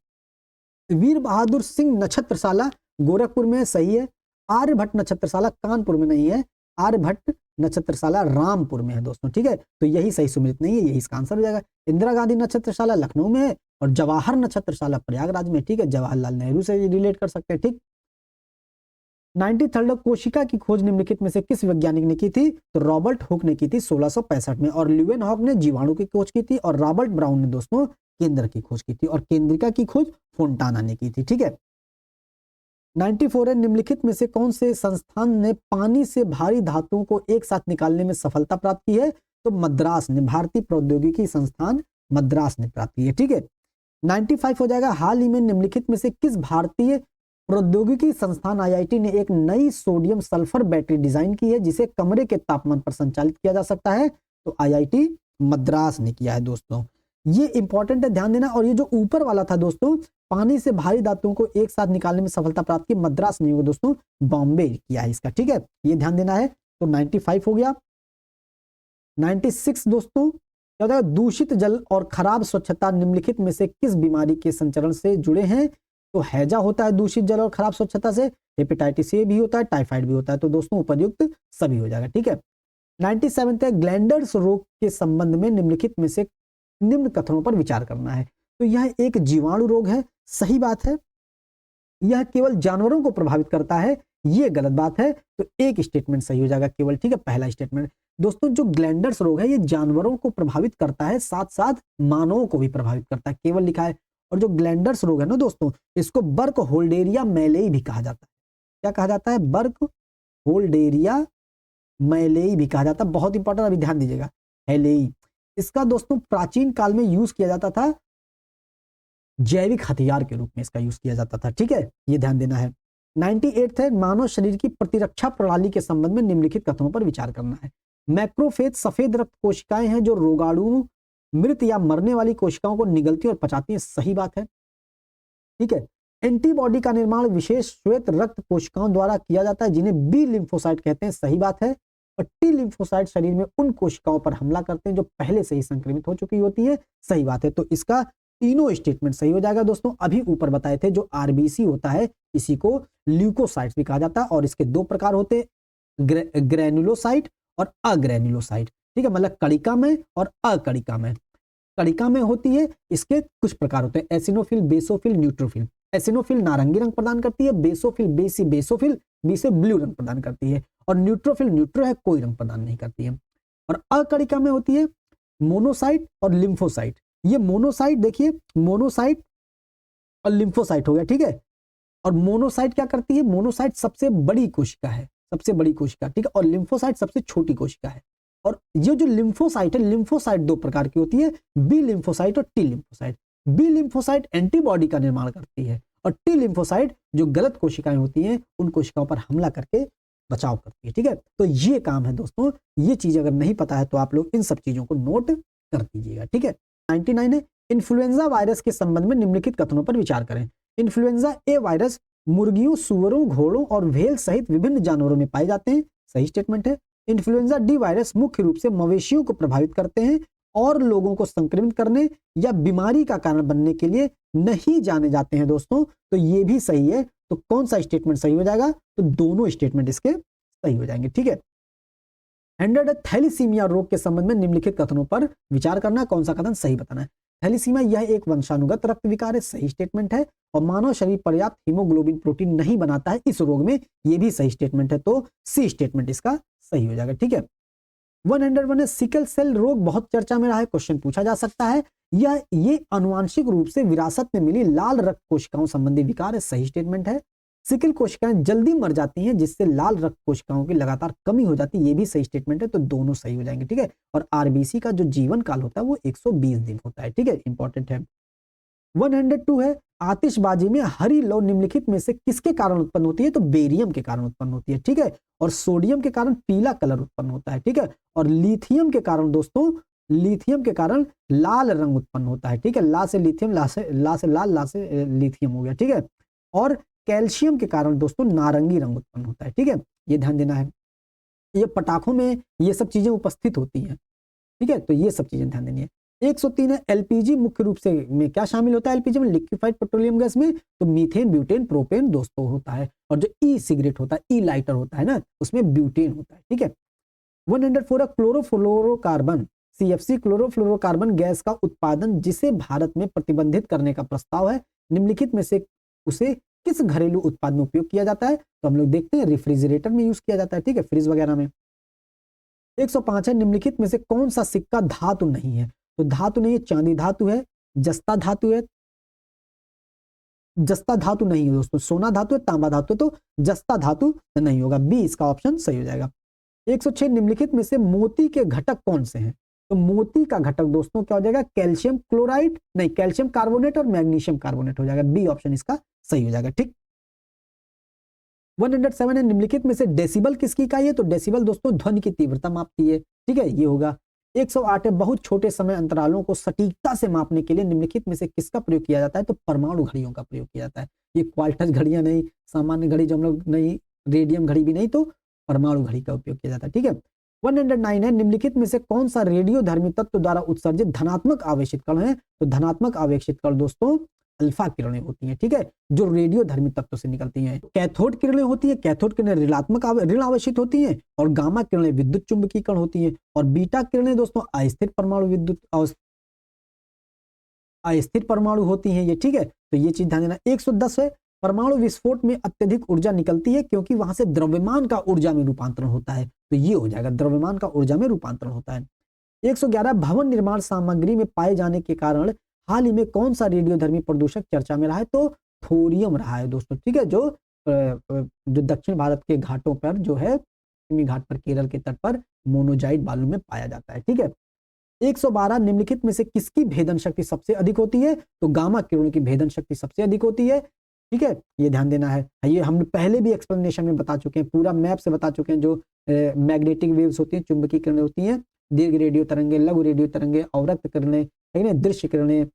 वीर बहादुर सिंह नक्षत्रशाला गोरखपुर में सही है। आर्यभट्ट नक्षत्रशाला कानपुर में नहीं है। आर्यभट्ट नक्षत्रशाला रामपुर में है दोस्तों, ठीक है, तो यही सही सुमेलित नहीं है, यही इसका आंसर हो जाएगा। इंदिरा गांधी नक्षत्रशाला लखनऊ में है, और जवाहर नक्षत्रशाला प्रयागराज में, ठीक है, जवाहरलाल नेहरू से रिलेट कर सकते हैं, ठीक। 93 कोशिका की खोज निम्नलिखित में से किस वैज्ञानिक ने की थी? तो रॉबर्ट हुक ने की थी 1665 में, और ल्यूवेन हॉक ने जीवाणु की खोज की थी, और रॉबर्ट ब्राउन ने दोस्तों केंद्र की खोज की थी, और केंद्रिका की खोज फोंटाना ने की थी, ठीक है। 94 है, निम्नलिखित में से कौन से संस्थान ने पानी से भारी धातुओं को एक साथ निकालने में सफलता प्राप्त की है? तो मद्रास ने, भारतीय प्रौद्योगिकी संस्थान मद्रास ने प्राप्त की है, ठीक है। 95 हो जाएगा, हाल ही में निम्नलिखित में से किस भारतीय प्रौद्योगिकी संस्थान आईआईटी ने एक नई सोडियम सल्फर बैटरी डिजाइन की है जिसे कमरे के तापमान पर संचालित किया जा सकता है? तो आईआईटी मद्रास ने किया है दोस्तों, ये इंपॉर्टेंट है, ध्यान देना। और ये जो ऊपर वाला था दोस्तों, पानी से भारी धातुओं को एक साथ निकालने में सफलता प्राप्त की, मद्रास ने दोस्तों बॉम्बे किया है इसका, ठीक है, ये ध्यान देना है। तो 95 हो गया। 96 दोस्तों क्या होता है? दूषित जल और खराब स्वच्छता निम्नलिखित में से किस बीमारी के संचरण से जुड़े हैं? तो हैजा होता है दूषित जल और खराब स्वच्छता से, हेपेटाइटिस ए भी होता है, टाइफाइड भी होता है, तो दोस्तों उपयुक्त सभी हो जाएगा, ठीक है। 97 है, ग्लैंडर्स रोग के संबंध में निम्नलिखित में से निम्न कथनों पर विचार करना है। तो यह एक जीवाणु रोग है, सही बात है, यह केवल जानवरों को प्रभावित करता है, ये गलत बात है, तो एक स्टेटमेंट सही हो जाएगा केवल, ठीक है, पहला स्टेटमेंट। दोस्तों जो ग्लैंडर्स रोग है ये जानवरों को प्रभावित करता है, साथ साथ मानवों को भी प्रभावित करता है, केवल लिखा है। और जो ग्लैंडर्स रोग है ना दोस्तों, इसको बर्क होल्डेरिया मैलेई भी कहा जाता है। क्या कहा जाता है? बर्क होल्डेरिया मैलेई भी कहा जाता है, बहुत इंपॉर्टेंट, अभी ध्यान दीजिएगा, हैलेई। इसका दोस्तों प्राचीन काल में यूज किया जाता था, जैविक हथियार के रूप में इसका यूज किया जाता था, ठीक है, ये ध्यान देना है। 98 है, मानव शरीर की प्रतिरक्षा प्रणाली के संबंध में निम्नलिखित कथनों पर विचार करना है। मैक्रोफेज सफेद रक्त कोशिकाएं हैं जो रोगाणु, मृत या मरने वाली कोशिकाओं को निगलती और पचाती हैं, सही बात है, ठीक है। एंटीबॉडी का निर्माण विशेष श्वेत रक्त कोशिकाओं द्वारा किया जाता है जिन्हें बी लिम्फोसाइट कहते हैं, सही बात है। और टी लिम्फोसाइट शरीर में उन कोशिकाओं पर हमला करते हैं जो पहले से ही संक्रमित हो चुकी होती है, सही बात है। तो इसका तीनों स्टेटमेंट सही हो जाएगा दोस्तों। अभी ऊपर बताए थे जो आरबीसी होता है इसी को ल्यूकोसाइट्स भी कहा जाता है, और इसके दो प्रकार होते हैं, ग्रैनुलोसाइट और अग्रेन्युलोसाइट, ठीक है, मतलब कणिका में और अकणिका में। कणिका में होती है, इसके कुछ प्रकार होते हैं, एसिनोफिल, बेसोफिल, न्यूट्रोफिल। एसिनोफिल नारंगी रंग प्रदान करती है, बेसोफिल बेसोफिल बी से ब्लू रंग प्रदान करती है, और न्यूट्रोफिल न्यूट्रो है, कोई रंग प्रदान नहीं करती है। और अकणिका में होती है मोनोसाइट और लिम्फोसाइट। ये मोनोसाइट देखिए, मोनोसाइट और लिम्फोसाइट हो गया, ठीक है। और मोनोसाइट क्या करती है, मोनोसाइट सबसे बड़ी कोशिका है, सबसे बड़ी कोशिका, ठीक है, और लिम्फोसाइट सबसे छोटी कोशिका है। और ये जो लिम्फोसाइट है, लिम्फोसाइट दो प्रकार की होती है, बी लिम्फोसाइट और T lymphocyte. B lymphocyte antibody का निर्माण करती है, और टी लिम्फोसाइट जो गलत कोशिकाएं होती हैं उन कोशिकाओं पर हमला करके बचाव करती है, ठीक है। तो ये काम है दोस्तों, ये चीज अगर नहीं पता है तो आप लोग इन सब चीजों को नोट कर दीजिएगा, ठीक है। 99 है, इन्फ्लुएंजा वायरस के संबंध में निम्नलिखित कथनों पर विचार करें। इन्फ्लुएंजा ए वायरस मुर्गियों, सुअरों, घोड़ों और व्हेल सहित विभिन्न जानवरों में पाए जाते हैं, सही स्टेटमेंट है। इन्फ्लुएंजा डी वायरस मुख्य रूप से मवेशियों को प्रभावित करते हैं और लोगों को संक्रमित करने या बीमारी का कारण बनने के लिए नहीं जाने जाते हैं दोस्तों, तो ये भी सही है। तो कौन सा स्टेटमेंट सही हो जाएगा, तो दोनों स्टेटमेंट इसके सही हो जाएंगे, ठीक है। 100 थैलीसीमिया रोग के संबंध में निम्नलिखित कथनों पर विचार करना, कौन सा कथन सही बताना है। थैलीसीमिया यह एक वंशानुगत रक्त विकार है, सही स्टेटमेंट है। और मानव शरीर पर्याप्त हीमोग्लोबिन प्रोटीन नहीं बनाता है इस रोग में, यह भी सही स्टेटमेंट है, तो सी स्टेटमेंट इसका सही हो जाएगा, ठीक है। 101 है, सिकल सेल रोग बहुत चर्चा में रहा है, क्वेश्चन पूछा जा सकता है। ये आनुवांशिक रूप से विरासत में मिली लाल रक्त कोशिकाओं संबंधी विकार है, सही स्टेटमेंट है। सिकल कोशिकाएं जल्दी मर जाती हैं जिससे लाल रक्त कोशिकाओं की लगातार कमी हो जाती है, ये भी सही स्टेटमेंट है, तो दोनों सही हो जाएंगे, ठीक है। और आरबीसी का जो जीवन काल होता है वो 120 दिन होता है, ठीक है, इंपॉर्टेंट है। 102 है, आतिशबाजी में हरी लौ निम्नलिखित में से किसके कारण उत्पन्न होती है, तो बेरियम के कारण उत्पन्न होती है, ठीक है। और सोडियम के कारण पीला कलर उत्पन्न होता है, ठीक है। और लिथियम के कारण दोस्तों, लिथियम के कारण लाल रंग उत्पन्न होता है, ठीक है। ला से लिथियम, ला से लाल, ला से लिथियम हो गया, ठीक है। और कैल्शियम के कारण दोस्तों नारंगी रंग उत्पन्न होता है, ठीक है, ये ध्यान देना है। ये पटाखों में ये सब चीजें उपस्थित होती हैं, ठीक है, तो ये सब चीजें ध्यान देनी है। 103 है, एलपीजी मुख्य रूप से में क्या शामिल होता है, एलपीजी में लिक्विफाइड पेट्रोलियम गैस में, तो मीथेन, ब्यूटेन, प्रोपेन दोस्तों होता है। और जो ई सिगरेट होता है, ई लाइटर होता है ना, उसमें ब्यूटेन होता है, ठीक है। 104 है, क्लोरोफ्लोरोकार्बन सीएफसी क्लोरोफ्लोरोकार्बन गैस का उत्पादन जिसे भारत में प्रतिबंधित करने का प्रस्ताव है, निम्नलिखित में से उसे किस घरेलू उत्पाद में उपयोग किया जाता है, तो हम लोग देखते हैं रेफ्रिजरेटर में यूज किया जाता है, ठीक है, फ्रिज वगैरह में। 105 है, निम्नलिखित में से कौन सा सिक्का धातु नहीं है, तो धातु नहीं है, चांदी धातु है, जस्ता धातु है, जस्ता धातु नहीं है दोस्तों, सोना धातु है, तांबा धातु है, तो जस्ता धातु नहीं होगा, बी इसका ऑप्शन सही हो जाएगा। 106 निम्नलिखित में से मोती के घटक कौन से हैं, तो मोती का घटक दोस्तों क्या हो जाएगा, कैल्शियम क्लोराइड नहीं, कैल्शियम कार्बोनेट और मैग्नीशियम कार्बोनेट हो जाएगा, बी ऑप्शन इसका सही हो जाएगा, ठीक। 107 है, निम्नलिखित में से डेसिबल किसकी इकाई है, तो डेसिबल दोस्तों ध्वनि की तीव्रता मापती है, ठीक है, ये होगा। 108 है, बहुत छोटे समय अंतरालों को सटीकता से मापने के लिए निम्नलिखित में से किसका प्रयोग किया जाता है, तो परमाणु घड़ियों का प्रयोग किया जाता है। ये क्वार्टज घड़ियां नहीं, सामान्य घड़ी जो हम लोग नहीं, रेडियम घड़ी भी नहीं, तो परमाणु घड़ी का उपयोग किया जाता है, ठीक है। 109 है, निम्नलिखित में से कौन सा रेडियो धर्मी तत्व द्वारा उत्सर्जित धनात्मक आवेशित कण है, तो धनात्मक आवेशित कण दोस्तों अल्फा किरणें होती हैं, ठीक है, जो रेडियो धर्मी तत्व से निकलती हैं। कैथोड किरणें होती है, कैथोड किरणें ऋणात्मक ऋण आवेशित होती हैं, और गामा किरणें विद्युत चुंबकीय कण होती हैं, और बीटा किरणें दोस्तों अस्थिर परमाणु विद्युत अस्थिर परमाणु होती हैं ये, ठीक है, तो ये चीज ध्यान देना। 110 है, परमाणु विस्फोट में अत्यधिक ऊर्जा निकलती है क्योंकि वहां से द्रव्यमान का ऊर्जा में रूपांतरण होता है, तो ये हो जाएगा, द्रव्यमान का ऊर्जा में रूपांतरण होता है। 111 भवन निर्माण सामग्री में पाए जाने के कारण हाल ही में कौन सा रेडियोधर्मी प्रदूषक चर्चा में रहा है, तो थोरियम रहा है दोस्तों, ठीक है, जो दक्षिण भारत के घाटों पर जो है, घाट पर, केरल के तट पर मोनोजाइट बालू में पाया जाता है, ठीक है। 112 निम्नलिखित में से किसकी भेदन शक्ति सबसे अधिक होती है, तो गामा किरणों की भेदन शक्ति सबसे अधिक होती है, ठीक है, ये ध्यान देना है। ये हम पहले भी एक्सप्लेनेशन में बता चुके हैं, पूरा मैप से बता चुके हैं, जो मैग्नेटिक वेव्स होती हैं, चुंबकीय किरणें होती हैं, दीर्घ रेडियो तरंगे, लघु रेडियो तरंगे, अवरक्त किरणें, ठीक है, दृश्य किरणें,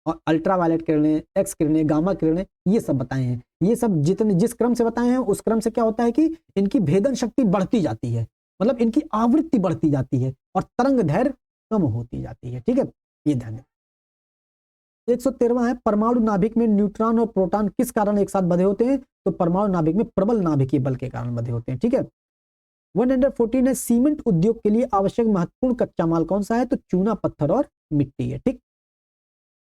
और अल्ट्रावायलेट किरणें, एक्स किरणें, गामा किरणें, ये सब बताए हैं। ये सब जितने जिस क्रम से बताए हैं उस क्रम से क्या होता है कि इनकी भेदन शक्ति बढ़ती जाती है, मतलब इनकी आवृत्ति बढ़ती जाती है और तरंग दैर्घ्य कम होती जाती है, ठीक है, ये ध्यान दें। 113 है, परमाणु नाभिक में न्यूट्रॉन और प्रोटॉन किस कारण एक साथ बंधे होते हैं, तो परमाणु नाभिक में प्रबल नाभिकीय बल के कारण बंधे होते हैं, ठीक है। 114 है, सीमेंट उद्योग के लिए आवश्यक महत्वपूर्ण कच्चा माल कौन सा है? तो चूना, पत्थर और मिट्टी है। ठीक।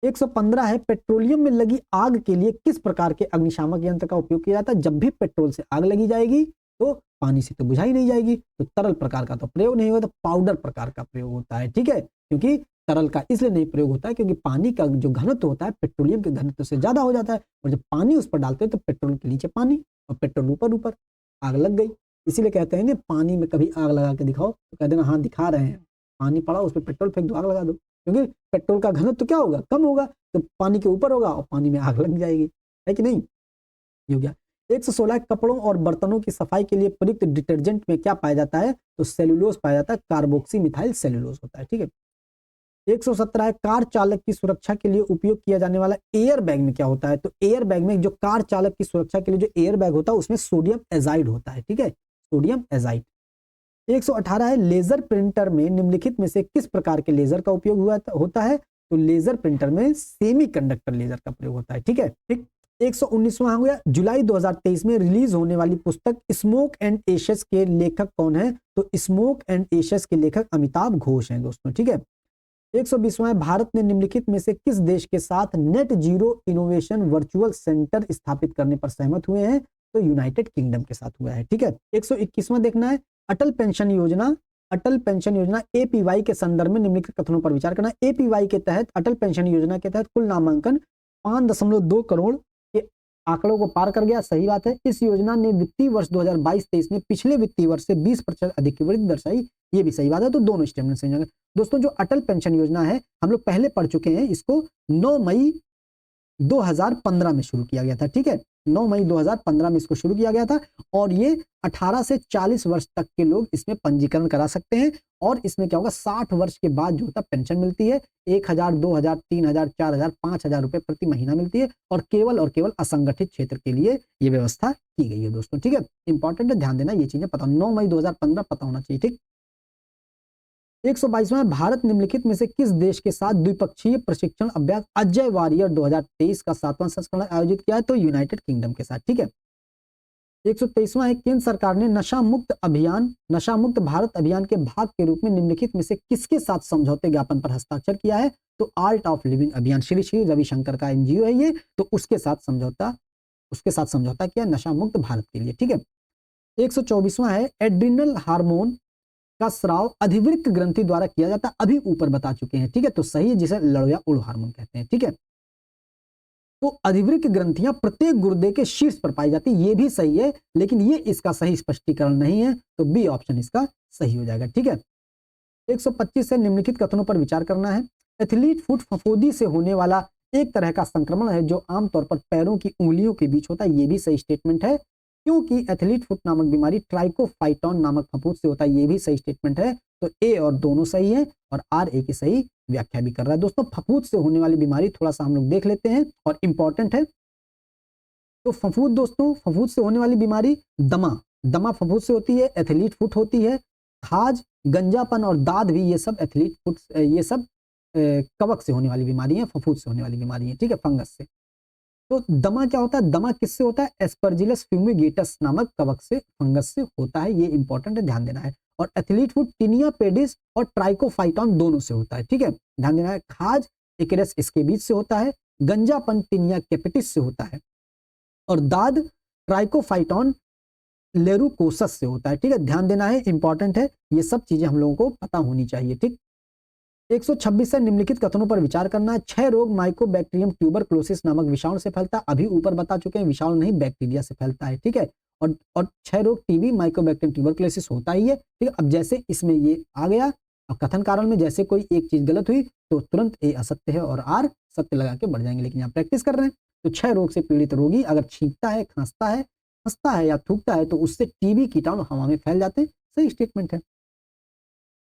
115 है, पेट्रोलियम में लगी आग के लिए किस प्रकार के अग्निशामक यंत्र का उपयोग किया जाता है? जब भी पेट्रोल से आग लगी जाएगी तो पानी से तो बुझाई नहीं जाएगी, तो तरल प्रकार का तो प्रयोग नहीं होता, पाउडर प्रकार का प्रयोग होता है। ठीक है, क्योंकि तरल का इसलिए नहीं प्रयोग होता है क्योंकि पानी का जो घनत्व होता है पेट्रोलियम के घनत्व से ज्यादा हो जाता है, और जब पानी उस पर डालते हैं तो पेट्रोल के नीचे पानी और पेट्रोल ऊपर ऊपर, आग लग गई। इसीलिए कहते हैं ना, पानी में कभी आग लगा के दिखाओ तो कह देना हाँ दिखा रहे हैं, पानी पड़ा उस पर पेट्रोल फेंक दो, आग लगा दो, क्योंकि पेट्रोल का घनत्व क्या होगा? कम होगा, तो पानी के ऊपर होगा और पानी में आग लग जाएगी, है कि नहीं? ये हो गया। 116 कपड़ों और बर्तनों की सफाई के लिए प्रयुक्त डिटर्जेंट में क्या पाया जाता है? तो सेलुलोज पाया जाता है, कार्बोक्सी मिथाइल सेलुलोज होता है। ठीक है। 117 है, कार चालक की सुरक्षा के लिए उपयोग किया जाने वाला एयर बैग में क्या होता है? तो एयर बैग में, जो कार चालक की सुरक्षा के लिए जो एयर बैग होता है उसमें सोडियम एजाइड होता है। ठीक है, सोडियम एजाइड। 118 है, लेजर प्रिंटर में निम्नलिखित में से किस प्रकार के लेजर का उपयोग होता है? तो लेजर प्रिंटर में सेमीकंडक्टर लेजर का प्रयोग होता है। ठीक है। ठीक। 119वां हो गया, जुलाई 2023 में रिलीज होने वाली पुस्तक स्मोक एंड एशेस के लेखक कौन है? तो स्मोक एंड एशेस के लेखक अमिताभ घोष हैं दोस्तों। ठीक है। 120वां है, भारत ने निम्नलिखित में से किस देश के साथ net zero innovation virtual centre स्थापित करने पर सहमत हुए हैं? तो यूनाइटेड किंगडम के साथ हुआ है। ठीक है। 121वां देखना है, अटल पेंशन योजना एपीवाई के संदर्भ में निम्नलिखित कथनों पर विचार करना। एपीवाई के तहत, अटल पेंशन योजना के तहत कुल नामांकन 5.2 करोड़ के आंकड़ों को पार कर गया। सही बात है। इस योजना ने वित्तीय वर्ष 2022-23 में पिछले वित्तीय वर्ष से 20% अधिक की वृद्धि दर्शाई, ये भी सही बात है। तो दोनों स्टेटमेंट सही होंगे दोस्तों। जो अटल पेंशन योजना है हम लोग पहले पढ़ चुके हैं, इसको 9 मई 2015 में शुरू किया गया था। ठीक है, 9 मई 2015 में इसको शुरू किया गया था, और ये 18 से 40 वर्ष तक के लोग इसमें पंजीकरण करा सकते हैं। और इसमें क्या होगा, 60 वर्ष के बाद जो होता है पेंशन मिलती है, 1000, 2000, 3000, 4000, 5000 रुपए प्रति महीना मिलती है, और केवल असंगठित क्षेत्र के लिए ये व्यवस्था की गई है दोस्तों। ठीक है, इंपॉर्टेंट है, ध्यान देना, ये चीजें पता, 9 मई 2015 पता होना चाहिए। ठीक। 122वां, भारत निम्नलिखित में से किस देश के साथ द्विपक्षीय प्रशिक्षण अभ्यास अजय वॉरियर 2023 का 7वां संस्करण आयोजित किया है? तो यूनाइटेड किंगडम के साथ। ठीक है। 123वां है, केंद्र सरकार ने नशा मुक्त भारत अभियान के भाग के रूप में निम्नलिखित में से किसके साथ समझौते ज्ञापन पर हस्ताक्षर किया है? तो आर्ट ऑफ लिविंग अभियान, श्री श्री रविशंकर का एनजीओ है ये, तो उसके साथ समझौता किया नशा मुक्त भारत के लिए। ठीक है। 124वां है, एड्रिनल हार्मोन का स्राव अधिवृक्क ग्रंथि द्वारा किया जाता है, अभी ऊपर बता चुके हैं। ठीक है, तो सही है, जिसे लड़ो या उड़ो हार्मोन कहते हैं। ठीक है, तो अधिवृक्क ग्रंथियां प्रत्येक गुर्दे के शीर्ष पर पाई जाती है, ये भी सही है, लेकिन ये इसका सही स्पष्टीकरण नहीं है, तो बी ऑप्शन इसका सही हो जाएगा। ठीक है। 125 से निम्नलिखित कथनों पर विचार करना है। एथलीट फुट फफूंदी से होने वाला एक तरह का संक्रमण है जो आमतौर पर पैरों की उंगलियों के बीच होता है, ये भी सही स्टेटमेंट है, क्योंकि एथलीट फुट नामक बीमारी ट्राइकोफाइटॉन नामक फफूंद से होता है, ये भी सही स्टेटमेंट है। तो ए और दोनों सही है, और आर ए की सही व्याख्या भी कर रहा है। दोस्तों, फफूंद से होने वाली बीमारी थोड़ा सा हम लोग देख लेते हैं, और इंपॉर्टेंट है। तो फफूंद दोस्तों, फफूंद से होने वाली बीमारी दमा फफूंद से होती है, एथलीट फुट होती है, खाज, गंजापन और दाद भी, ये सब एथलीट फुट, ये सब कवक से होने वाली बीमारी है, फफूंद से होने वाली बीमारी है। ठीक है, फंगस से। तो दमा क्या होता है? दमा किससे होता है? एस्परजिलस फ्यूमिगेटस नामक कवक से, फंगस से होता है, ये इंपॉर्टेंट है, ध्यान देना है। और एथलीट फुट टीनिया पेडिस और ट्राइकोफाइटॉन दोनों से होता है। ठीक है, ध्यान देना है। खाज इकेरस स्केबीज से होता है, गंजापन टीनिया कैपिटिस से होता है, और दाद ट्राइकोफाइटॉन लेरुकोसस से होता है। ठीक है, ध्यान देना है, इंपॉर्टेंट है, ये सब चीजें हम लोगों को पता होनी चाहिए। ठीक। 126 से निम्नलिखित कथनों पर विचार करना है। 6 रोग माइकोबैक्टीरियम ट्यूबरक्लोसिस नामक विषाणु से फैलता है, अभी ऊपर बता चुके हैं, विषाणु नहीं बैक्टीरिया से फैलता है। ठीक है, और 6 रोग टीबी, माइकोबैक्टीरियम ट्यूबरक्लोसिस होता ही है। ठीक है, अब जैसे इसमें ये आ गया, अब कथन कारण में जैसे कोई एक चीज गलत हुई तो तुरंत ए असत्य है और आर सत्य लगा के बढ़ जाएंगे, लेकिन यहाँ प्रैक्टिस कर रहे हैं। तो 6 रोग से पीड़ित रोगी अगर छींकता है, खांसता है, हंसता है या थूकता है तो उससे टीबी कीटाणु हवा में फैल जाते हैं, सही स्टेटमेंट है।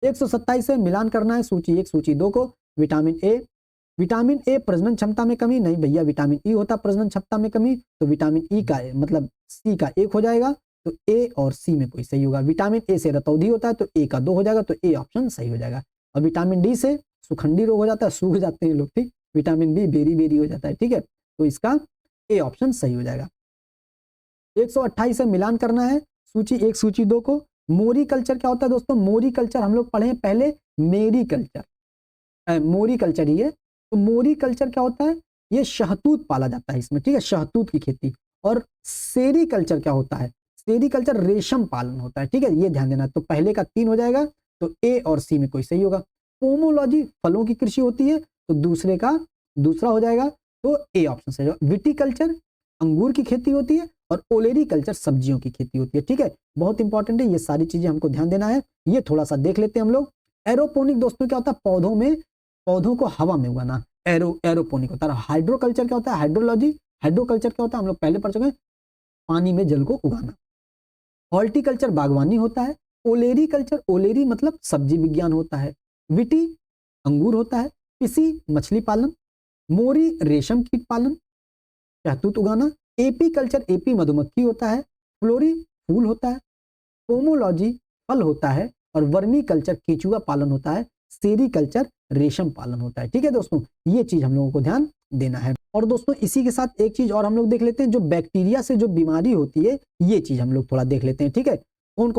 127 से मिलान करना है सूची 1 सूची 2 को। विटामिन ए प्रजनन क्षमता में कमी, नहीं भैया, विटामिन ई होता प्रजनन क्षमता में कमी, तो विटामिन ई का मतलब सी का 1 हो जाएगा, तो ए और सी में कोई सही होगा। विटामिन ए से रतौंधी होता है, तो ए का 2 हो जाएगा, तो ए ऑप्शन सही हो जाएगा। और विटामिन डी से सुखंडी रोग हो जाता है, सूख जाते हैं लोग। ठीक, विटामिन बी बेरी बेरी हो जाता है। ठीक है, तो इसका ए ऑप्शन सही हो जाएगा। 128 से मिलान करना है सूची 1 सूची 2 को। मोरी कल्चर क्या होता है दोस्तों? मोरी कल्चर हम लोग पढ़े हैं पहले, मेरी कल्चर, मोरी कल्चर ही है। तो मोरी कल्चर क्या होता है? ये शहतूत पाला जाता है इसमें, ठीक है, शहतूत की खेती। और सेरी कल्चर क्या होता है? सेरी कल्चर रेशम पालन होता है, ठीक है, ये ध्यान देना। तो पहले का 3 हो जाएगा, तो ए और सी में कोई सही होगा। पोमोलॉजी फलों की कृषि होती है, तो दूसरा हो जाएगा, तो ए ऑप्शन सही होगा। विटिकल्चर अंगूर की खेती होती है, और ओलेरी कल्चर सब्जियों की खेती होती है, ठीक है, बहुत इंपॉर्टेंट है, ये सारी चीजें हमको ध्यान देना है। ये थोड़ा सा देख लेते हैं हम लोग। एरोपोनिक दोस्तों क्या होता है? पौधों को हवा में उगाना, एरोपोनिक होता है। हाइड्रोकल्चर क्या होता है? हाइड्रोकल्चर क्या होता है? हम लोग पहले पढ़ चुके हैं, पानी में जल को उगाना। हॉर्टिकल्चर बागवानी होता है। ओलेरी कल्चर, ओलेरी मतलब सब्जी विज्ञान होता है। विटी अंगूर होता है। पिसी मछली पालन। मोरी रेशम कीट पालन, शहतूत उगाना। एपी कल्चर, एपी मधुमक्खी होता है। फ्लोरी फूल होता है। पोमोलॉजी फल होता है। और वर्मी कल्चर केचुआ पालन होता है। सेरी कल्चर रेशम पालन होता है, ठीक है दोस्तों, ये चीज हम लोगों को ध्यान देना है। और दोस्तों इसी के साथ एक चीज और हम लोग देख लेते हैं, जो बैक्टीरिया से जो बीमारी होती है, ये चीज हम लोग थोड़ा देख लेते हैं, ठीक है। कौन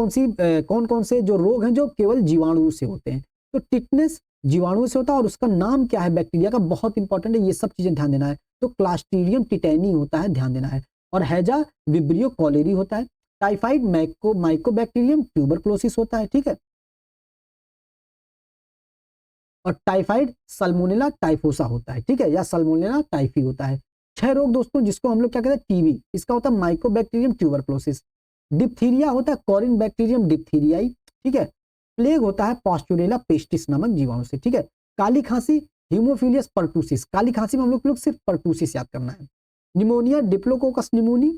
कौन से जो रोग हैं जो केवल जीवाणु से होते हैं? तो टिटनेस जीवाणु से होता है, और उसका नाम क्या है बैक्टीरिया का, बहुत इंपॉर्टेंट है, ये सब चीजें ध्यान देना है। तो क्लास्ट्रीडियम टिटेनी होता है, ध्यान देना है। और हैजा विब्रियो कॉलेरी होता है। टाइफाइड माइकोबैक्टीरियम ट्यूबरक्लोसिस होता है, ठीक है। और टाइफाइड सल्मोनेला टाइफोसा होता है, ठीक है, या सल्मोनेला टाइफी होता है। 6 रोग दोस्तों जिसको हम लोग क्या कहते हैं? टीबी, इसका होता है माइकोबैक्टीरियम ट्यूबरक्लोसिस। डिप्थीरिया होता है कॉरिन बैक्टीरियम डिप्थीरियाई, ठीक है। प्लेग होता है पास्चुरेला पेस्टिस नामक जीवाणु से, ठीक है। काली खांसी हीमोफिलियस परटूसिस, काली खांसी में हम लोग सिर्फ परटूसिस याद करना है। Pneumonia diplococcus pneumoniae.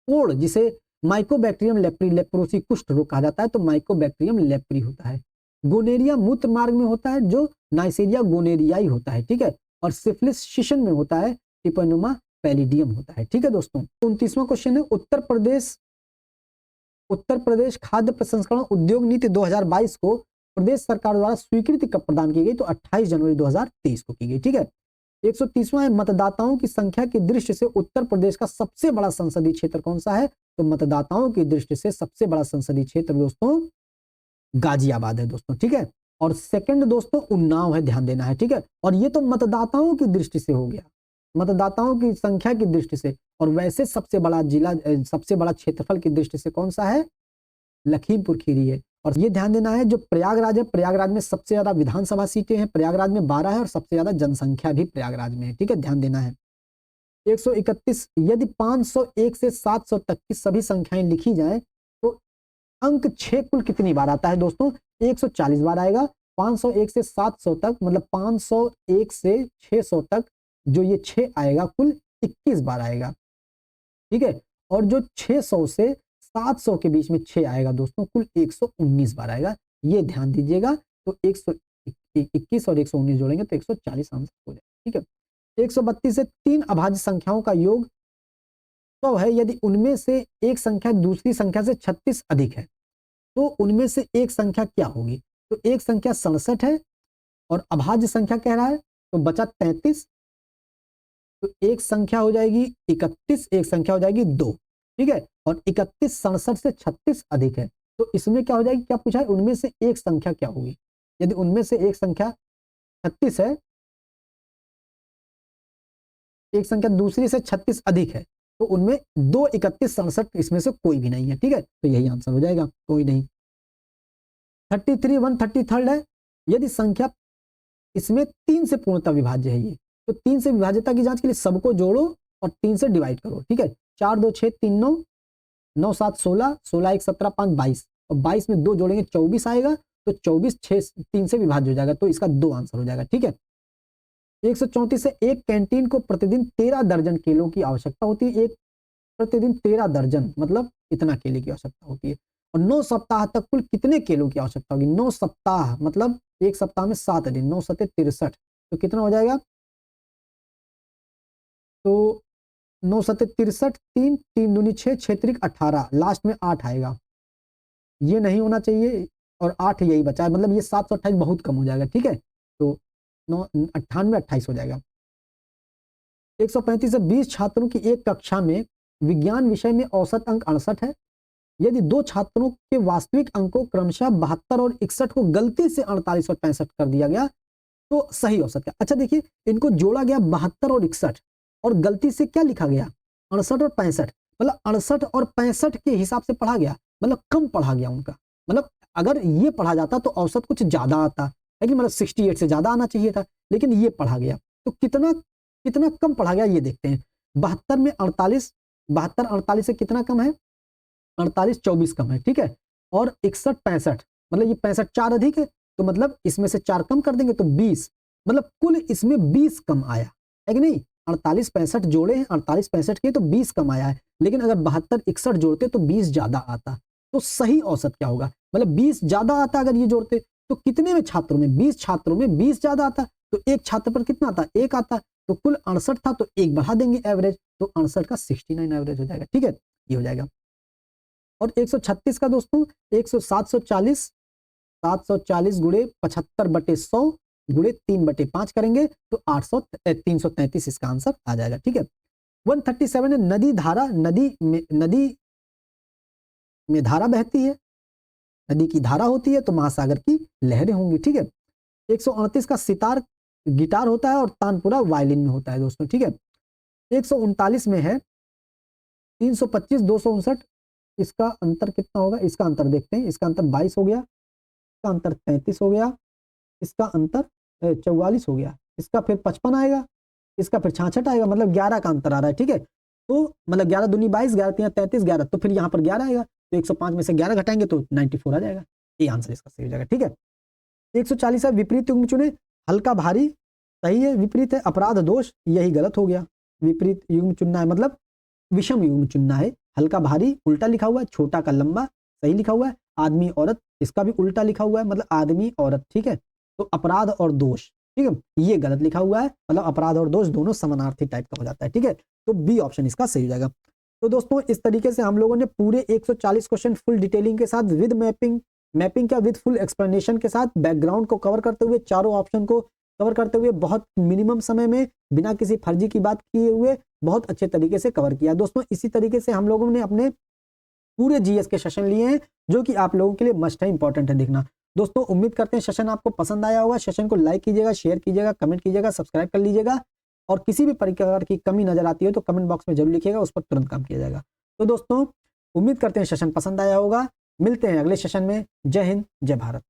कोड़ जिसे माइकोबैक्टीरियम लेप्रोसी कुष्ठ रोग कहा जाता है, तो माइकोबैक्टीरियम लेप्री होता है। गोनेरिया मूत्र मार्ग में होता है, जो नाइसेरिया गोनेरियाई होता है, ठीक है। और सिफिलिस शिशन में होता है, टिपेनोमा पैलिडियम होता है, ठीक है दोस्तों। 29वां क्वेश्चन है, उत्तर प्रदेश खाद्य प्रसंस्करण उद्योग नीति 2022 को प्रदेश सरकार द्वारा स्वीकृति कब प्रदान की गई? तो 28 जनवरी 2023 को की गई, ठीक है। 130वां है, मतदाताओं की संख्या की दृष्टि से उत्तर प्रदेश का सबसे बड़ा संसदीय क्षेत्र कौन सा है? तो मतदाताओं की दृष्टि से सबसे बड़ा संसदीय क्षेत्र दोस्तों गाजियाबाद है दोस्तों, ठीक है। और सेकंड दोस्तों उन्नाव है, ध्यान देना है, ठीक है। और ये तो मतदाताओं की दृष्टि से हो गया, मतदाताओं की संख्या की दृष्टि से। और वैसे सबसे बड़ा जिला, सबसे बड़ा क्षेत्रफल की दृष्टि से कौन सा है? लखीमपुर खीरी है। और ये ध्यान देना है, जो प्रयागराज है, प्रयागराज में सबसे ज्यादा विधानसभा सीटें हैं, प्रयागराज में 12 है, और सबसे ज्यादा जनसंख्या भी प्रयागराज में है, ठीक है, ध्यान देना है। 131, यदि 501 से 700 तक की सभी संख्याएं लिखी जाए तो अंक 6 कुल कितनी बार आता है दोस्तों? 140 बार आएगा। 501 से 700 तक, मतलब 501 से 600 तक जो ये 6 आएगा, कुल 21 बार आएगा, ठीक है। और जो 600 से 700 के बीच में 6 आएगा दोस्तों, कुल 119 बार आएगा, ये ध्यान दीजिएगा। तो 121 और 119 जोड़ेंगे तो 140 आंसर हो जाएगा, ठीक है। 132 से 3 अभाज्य संख्याओं का योग तो है, यदि उनमें से एक संख्या दूसरी संख्या से 36 अधिक है, तो उनमें से एक संख्या क्या होगी? तो एक संख्या 67 है, और अभाज्य संख्या कह रहा है, तो बचा 33। तो एक संख्या हो जाएगी 31, एक संख्या हो जाएगी 2, ठीक है। और 31 67 से 36 अधिक है, तो इसमें क्या हो जाएगी? क्या पूछा है? उनमें से एक संख्या क्या होगी? यदि उनमें से एक संख्या 36 है, एक संख्या दूसरी से 36 अधिक है, तो उनमें 2 31 67 इसमें से कोई भी नहीं है, ठीक है, तो यही आंसर हो जाएगा, कोई नहीं। 33 133 है, यदि संख्या इसमें 3 से पूर्णतः विभाज्य है, ये तो 3 से विभाज्यता की जांच के लिए सबको जोड़ो और 3 से डिवाइड करो, ठीक है। 4 2 6 3 9, 9 7 16, 16 1 17 5 22, और 22 में 2 जोड़ेंगे 24 आएगा, तो 24 3 से विभाज्य हो जाएगा, तो इसका 2 आंसर हो जाएगा, ठीक है। 134 से एक कैंटीन को प्रतिदिन 13 दर्जन केलों की आवश्यकता होती है। एक प्रतिदिन 13 दर्जन मतलब इतना केले की आवश्यकता होती है। और 9 सप्ताह तक कुल कितने केलों की आवश्यकता होगी? 9 सप्ताह मतलब एक सप्ताह में 7 दिन, 9 सत्ते 63, तो कितना हो जाएगा? तो 9 सत्ते 63, 3 3 दूनी 6, 6 त्रिक 18, लास्ट में 8 आएगा, ये नहीं होना चाहिए, और 8 यही बचा है, मतलब ये 728 बहुत कम हो जाएगा, ठीक है। तो 9 98 28 हो जाएगा। 135 से 20 छात्रों की एक कक्षा में विज्ञान विषय में औसत अंक 68 है, यदि दो छात्रों के वास्तविक अंकों क्रमशः 72 और 61 को गलती से 48 और 65 कर दिया गया तो सही औसत क्या। अच्छा देखिए, इनको जोड़ा गया 72 और 61 और गलती से क्या लिखा गया 68 और 65, मतलब 68 और 65 के हिसाब से पढ़ा गया, मतलब कम पढ़ा गया उनका। मतलब अगर ये पढ़ा जाता तो औसत कुछ ज्यादा आता, लेकिन मतलब 68 से ज्यादा आना चाहिए था, लेकिन ये पढ़ा गया तो कितना कितना कम पढ़ा गया ये देखते हैं। 72 में 48, 72 48 से कितना कम है, 48 24 कम है, ठीक है। और 61 65, मतलब ये 65 4 अधिक है, तो मतलब इसमें से 4 कम कर देंगे तो 20, मतलब कुल इसमें 20 कम आया है कि नहीं। 48 65 जोड़े हैं 48 65 के तो 20 कम आया है, लेकिन अगर 72 61 जोड़ते तो 20 ज्यादा आता। तो सही औसत क्या होगा, मतलब 20 ज्यादा आता अगर ये जोड़ते तो कितने में छात्रों में, 20 छात्रों में 20 ज्यादा आता, तो एक छात्र पर कितना आता, एक आता, तो कुल 68 था तो एक बढ़ा देंगे एवरेज, तो 68 का 69 एवरेज हो जाएगा, ठीक है, ये हो जाएगा। और 136 का दोस्तों 740 740 गुणे 75 बटे 100 गुणे 3 बटे 5 करेंगे तो 333 इसका आंसर आ जाएगा, ठीक है। 137 है नदी धारा, नदी में धारा बहती है, नदी की धारा होती है तो महासागर की लहरें होंगी, ठीक है। 138 का सितार गिटार होता है और तानपुरा वायलिन में होता है दोस्तों, ठीक है। 139 में है 325 259, इसका अंतर कितना होगा, इसका अंतर देखते हैं, इसका अंतर 22 हो गया, इसका अंतर 33 हो गया, इसका अंतर 44 हो गया, इसका फिर 55 आएगा, इसका फिर 66 आएगा, मतलब 11 का अंतर आ रहा है, ठीक है। तो मतलब 11 दूनी 22, 11 3 33 11, तो फिर यहाँ पर 11 आएगा, तो 105 में से 11 घटाएंगे तो 94 आ जाएगा, ये आंसर इसका सही हो जाएगा, ठीक है। 140 है विपरीत युग्म चुने, हल्का भारी सही है, विपरीत है अपराध दोष, यही गलत हो गया। विपरीत युग्म चुनना है मतलब विषम युग्म चुनना है, हल्का भारी उल्टा लिखा हुआ है, छोटा का लंबा सही लिखा हुआ है, आदमी औरत इसका भी उल्टा लिखा हुआ है, मतलब आदमी औरत, ठीक है। तो अपराध और दोष, ठीक है, ये गलत लिखा हुआ है, मतलब अपराध और दोष दोनों समानार्थी टाइप का हो जाता है, ठीक है। तो बी ऑप्शन इसका सही हो जाएगा। तो दोस्तों इस तरीके से हम लोगों ने पूरे 140 क्वेश्चन फुल डिटेलिंग के साथ विद मैपिंग का विद फुल एक्सप्लेनेशन के साथ बैकग्राउंड को कवर करते हुए, चारों ऑप्शन को कवर करते हुए, बहुत मिनिमम समय में बिना किसी फर्जी की बात किए हुए बहुत अच्छे तरीके से कवर किया दोस्तों। इसी तरीके से हम लोगों ने अपने पूरे जीएस के सेशन लिए हैं जो कि आप लोगों के लिए मस्ट है, इंपॉर्टेंट है देखना दोस्तों। उम्मीद करते हैं सेशन आपको पसंद आया होगा। सेशन को लाइक कीजिएगा, शेयर कीजिएगा, कमेंट कीजिएगा, सब्सक्राइब कर लीजिएगा, और किसी भी प्रकार की कमी नजर आती है तो कमेंट बॉक्स में जरूर लिखिएगा, उस पर तुरंत काम किया जाएगा। तो दोस्तों उम्मीद करते हैं सेशन पसंद आया होगा। मिलते हैं अगले सेशन में। जय हिंद, जय भारत।